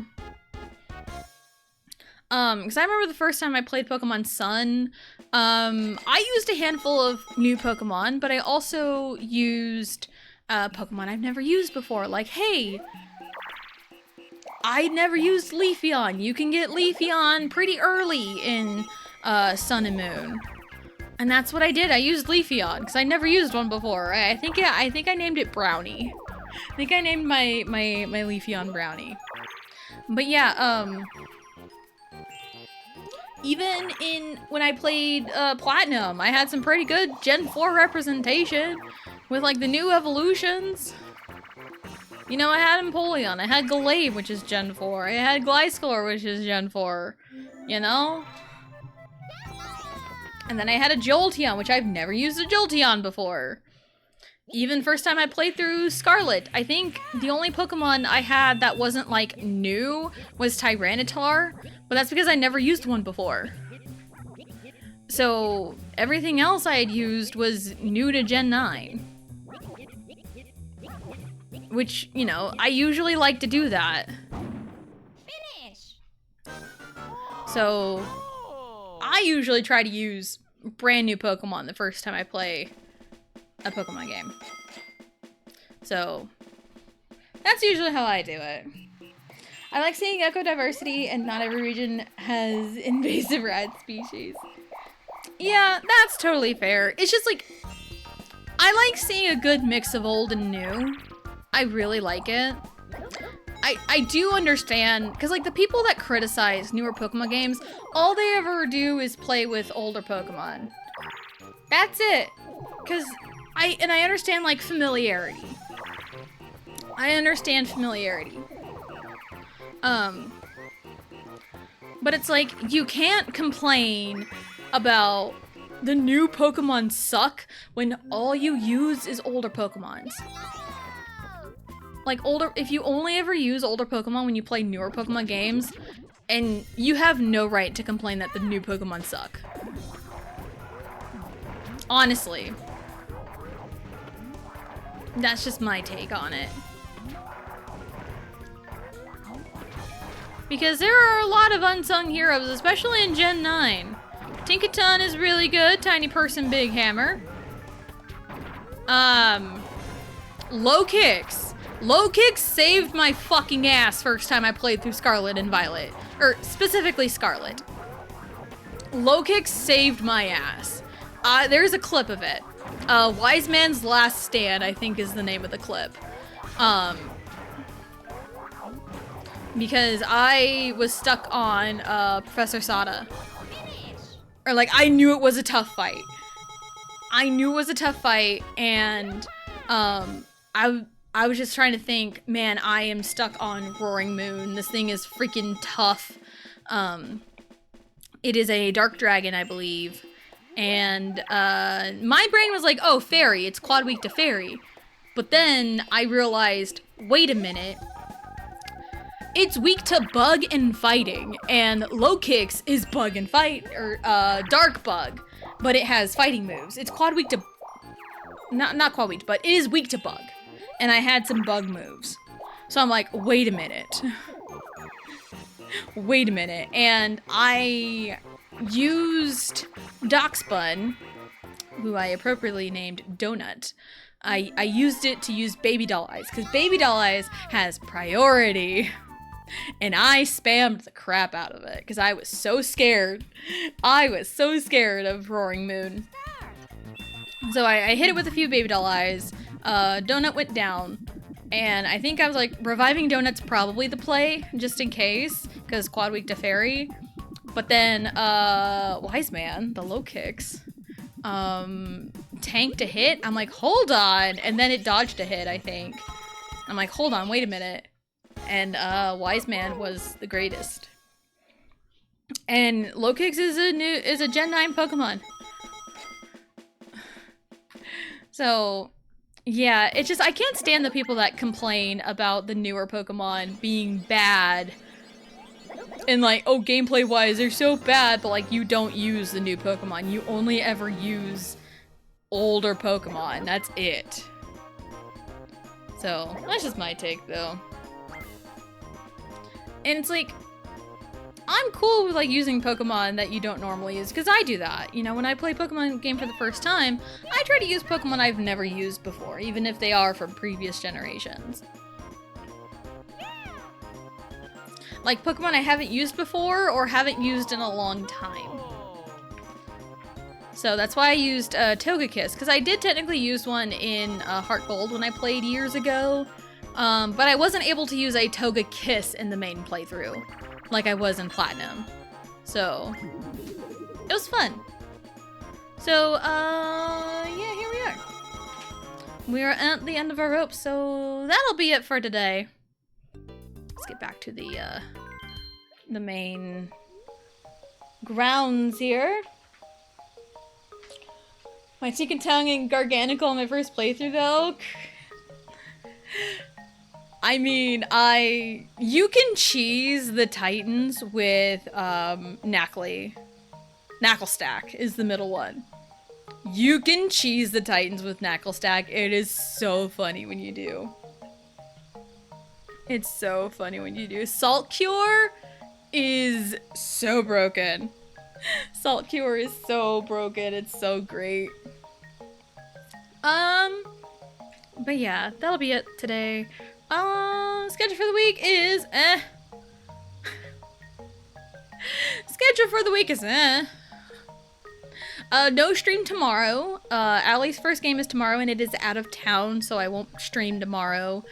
Because I remember the first time I played Pokemon Sun, I used a handful of new Pokemon, but I also used Pokemon I've never used before. Like, hey, I never used Leafeon. You can get Leafeon pretty early in Sun and Moon. And that's what I did. I used Leafeon, because I never used one before. I think I named it Brownie. I think I named my Leafeon Brownie. But yeah, even when I played Platinum, I had some pretty good Gen 4 representation with like the new evolutions. You know, I had Empoleon, I had Gallade, which is Gen 4, I had Gliscor, which is Gen 4, you know? And then I had a Jolteon, which I've never used a Jolteon before. Even first time I played through Scarlet, I think the only Pokemon I had that wasn't, like, new was Tyranitar, but that's because I never used one before. So, everything else I had used was new to Gen 9. Which, you know, I usually like to do that. Finish. So, I usually try to use brand new Pokemon the first time I play a Pokemon game. So, that's usually how I do it. I like seeing eco diversity, and not every region has invasive rat species. Yeah, that's totally fair. It's just like, I like seeing a good mix of old and new. I really like it. I do understand, because like the people that criticize newer Pokemon games, all they ever do is play with older Pokemon. That's it. Because I understand like familiarity. I understand familiarity. But it's like, you can't complain about the new Pokemon suck when all you use is older Pokemons. Like, if you only ever use older Pokemon when you play newer Pokemon games, and you have no right to complain that the new Pokemon suck. Honestly. That's just my take on it. Because there are a lot of unsung heroes, especially in Gen 9. Tinkaton is really good, Tiny Person, Big Hammer. Low Kicks. Low Kicks saved my fucking ass first time I played through Scarlet and Violet. Or, specifically Scarlet. Low Kicks saved my ass. There's a clip of it. Wise Man's Last Stand, I think is the name of the clip. Because I was stuck on, Professor Sada. Or, like, I knew it was a tough fight. And, I was just trying to think, man, I am stuck on Roaring Moon. This thing is freaking tough. It is a dark dragon, I believe. And my brain was like, oh, fairy. It's quad weak to fairy. But then I realized, wait a minute. It's weak to bug and fighting. And Low Kicks is bug and fight, or dark bug. But it has fighting moves. It's quad weak to... Not quad weak, but it is weak to bug. And I had some bug moves. So I'm like, wait a minute. Wait a minute. And I used Doxbun, who I appropriately named Donut. I used it to use Baby Doll Eyes, because Baby Doll Eyes has priority. And I spammed the crap out of it, because I was so scared. I was so scared of Roaring Moon. So I hit it with a few Baby Doll Eyes. Donut went down, and I think I was like, reviving Donut's probably the play, just in case, because quad weak to fairy. But then, Wise Man, the Low Kicks, tanked a hit. I'm like, hold on, and then it dodged a hit, I think. I'm like, hold on, wait a minute. and Wise Man was the greatest. And Lokix is a Gen 9 Pokemon. So, yeah, it's just I can't stand the people that complain about the newer Pokemon being bad. And like, oh, gameplay wise, they're so bad, but like you don't use the new Pokemon. You only ever use older Pokemon. That's it. So, that's just my take though. And it's like, I'm cool with like using Pokemon that you don't normally use, because I do that. You know, when I play Pokemon game for the first time, I try to use Pokemon I've never used before, even if they are from previous generations. Like Pokemon I haven't used before or haven't used in a long time. So that's why I used Togekiss, because I did technically use one in Heart Gold when I played years ago, but I wasn't able to use a Togekiss in the main playthrough like I was in Platinum. So it was fun. So yeah, here we are. We are at the end of our rope, so that'll be it for today. Let's get back to the main grounds here. My Tongue and Garganacl in my first playthrough though. I mean, you can cheese the Titans with Nacli. Knucklestack is the middle one. You can cheese the Titans with Knucklestack. It is so funny when you do. It's so funny when you do. Salt Cure is so broken. Salt Cure is so broken. It's so great. But yeah, that'll be it today. Schedule for the week is Schedule for the week is no stream tomorrow. Allie's first game is tomorrow and it is out of town, so I won't stream tomorrow.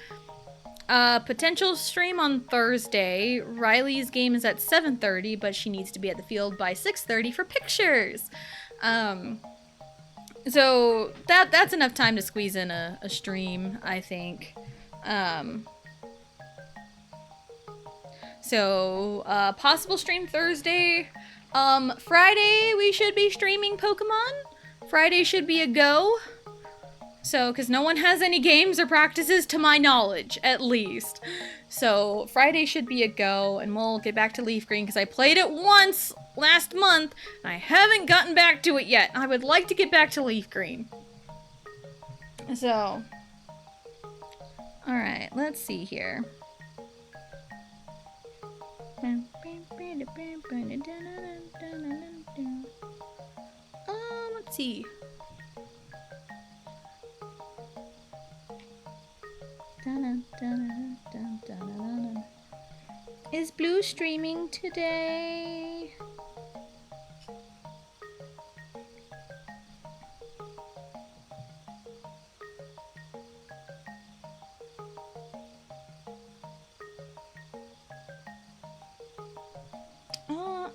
Potential stream on Thursday. Riley's game is at 7:30, but she needs to be at the field by 6:30 for pictures. So that's enough time to squeeze in a stream, I think. So possible stream Thursday. Friday we should be streaming Pokemon. Friday should be a go. So, because no one has any games or practices to my knowledge, at least. So, Friday should be a go, and we'll get back to Leaf Green, because I played it once last month, and I haven't gotten back to it yet. I would like to get back to Leaf Green. So, alright, let's see here. Let's see. Is Blue streaming today?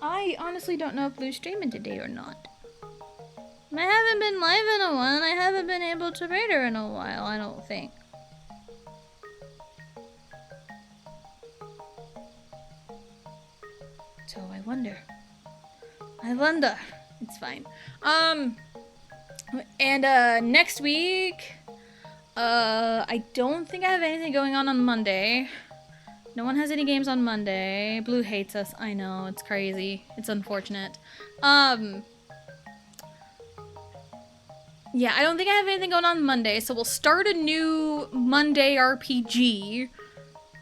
I honestly don't know if Blue's streaming today or not. I haven't been live in a while and I haven't been able to raid her in a while, I don't think. So I wonder. It's fine. And next week, I don't think I have anything going on Monday. No one has any games on Monday. Blue hates us. I know, it's crazy. It's unfortunate. Yeah, I don't think I have anything going on Monday, so we'll start a new Monday RPG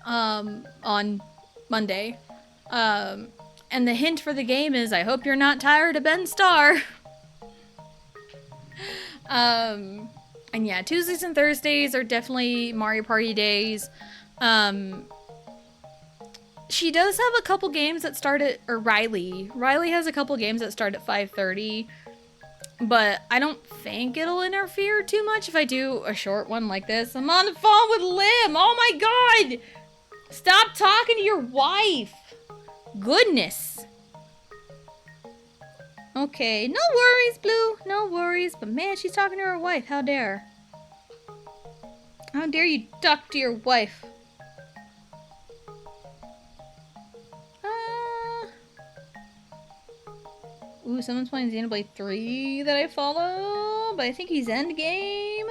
on Monday. And the hint for the game is, I hope you're not tired of Ben Starr. And yeah, Tuesdays and Thursdays are definitely Mario Party days. She does have a couple games that start at, or Riley has a couple games that start at 5:30, but I don't think it'll interfere too much if I do a short one like this. I'm on the phone with Lim. Oh my god! Stop talking to your wife. Goodness. Okay, no worries, Blue. No worries. But man, she's talking to her wife. How dare. How dare you talk to your wife. Ooh, someone's playing Xenoblade 3 that I follow, but I think he's endgame.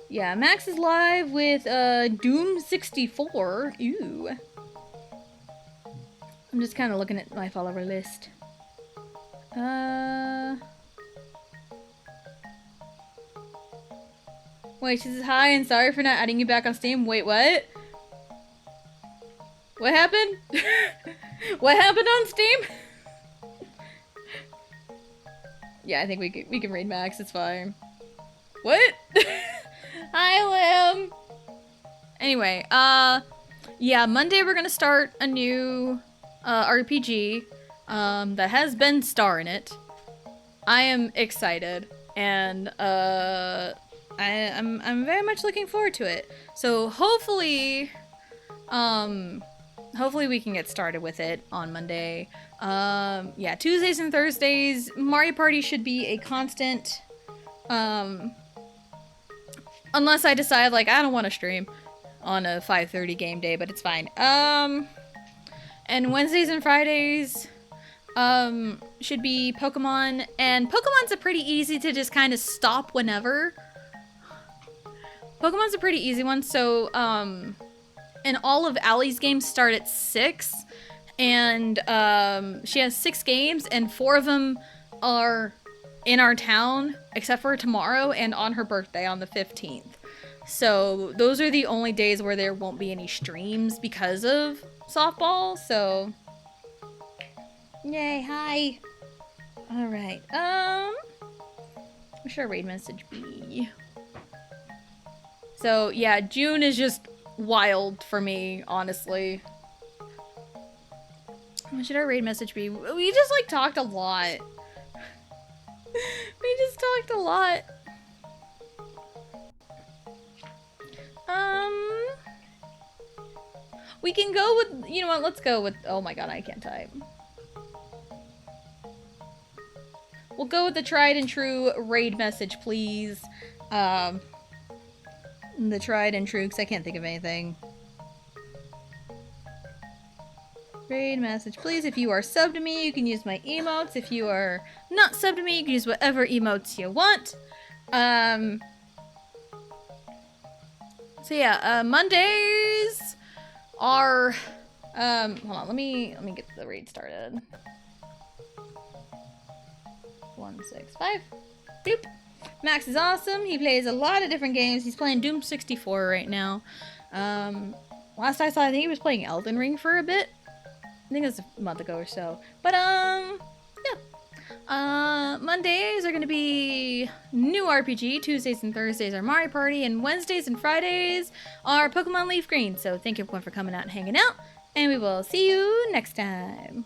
Yeah, Max is live with Doom 64. Ooh. I'm just kind of looking at my follower list. Wait, she says hi and sorry for not adding you back on Steam. Wait, what? What happened? What happened on Steam? Yeah, I think we can raid Max. It's fine. What? Hi, Lim. Anyway, yeah, Monday we're gonna start a new RPG that has Ben Starr in it. I am excited, and I'm very much looking forward to it. So hopefully we can get started with it on Monday. Yeah, Tuesdays and Thursdays, Mario Party should be a constant. Unless I decide, like, I don't want to stream on a 5:30 game day, but it's fine. And Wednesdays and Fridays, should be Pokemon, and Pokemon's a pretty easy to just kind of stop whenever. Pokemon's a pretty easy one, so, and all of Allie's games start at 6, and, she has 6 games, and 4 of them are in our town, except for tomorrow and on her birthday on the 15th. So those are the only days where there won't be any streams because of softball, so yay, hi. Alright, what should our raid message be? So yeah, June is just wild for me, honestly. What should our raid message be? We just like talked a lot. We just talked a lot. We can go with, you know what, let's go with, oh my god, I can't type. We'll go with the tried and true raid message, please. The tried and true, because I can't think of anything. Raid message, please. If you are subbed to me, you can use my emotes. If you are not subbed to me, you can use whatever emotes you want. So yeah, Mondays are, hold on, let me get the raid started. 165. Boop. Max is awesome. He plays a lot of different games. He's playing Doom 64 right now. Last I saw, I think he was playing Elden Ring for a bit. I think it was a month ago or so. But, yeah. Mondays are gonna be new RPG. Tuesdays and Thursdays are Mario Party. And Wednesdays and Fridays are Pokemon Leaf Green. So thank you everyone for coming out and hanging out. And we will see you next time.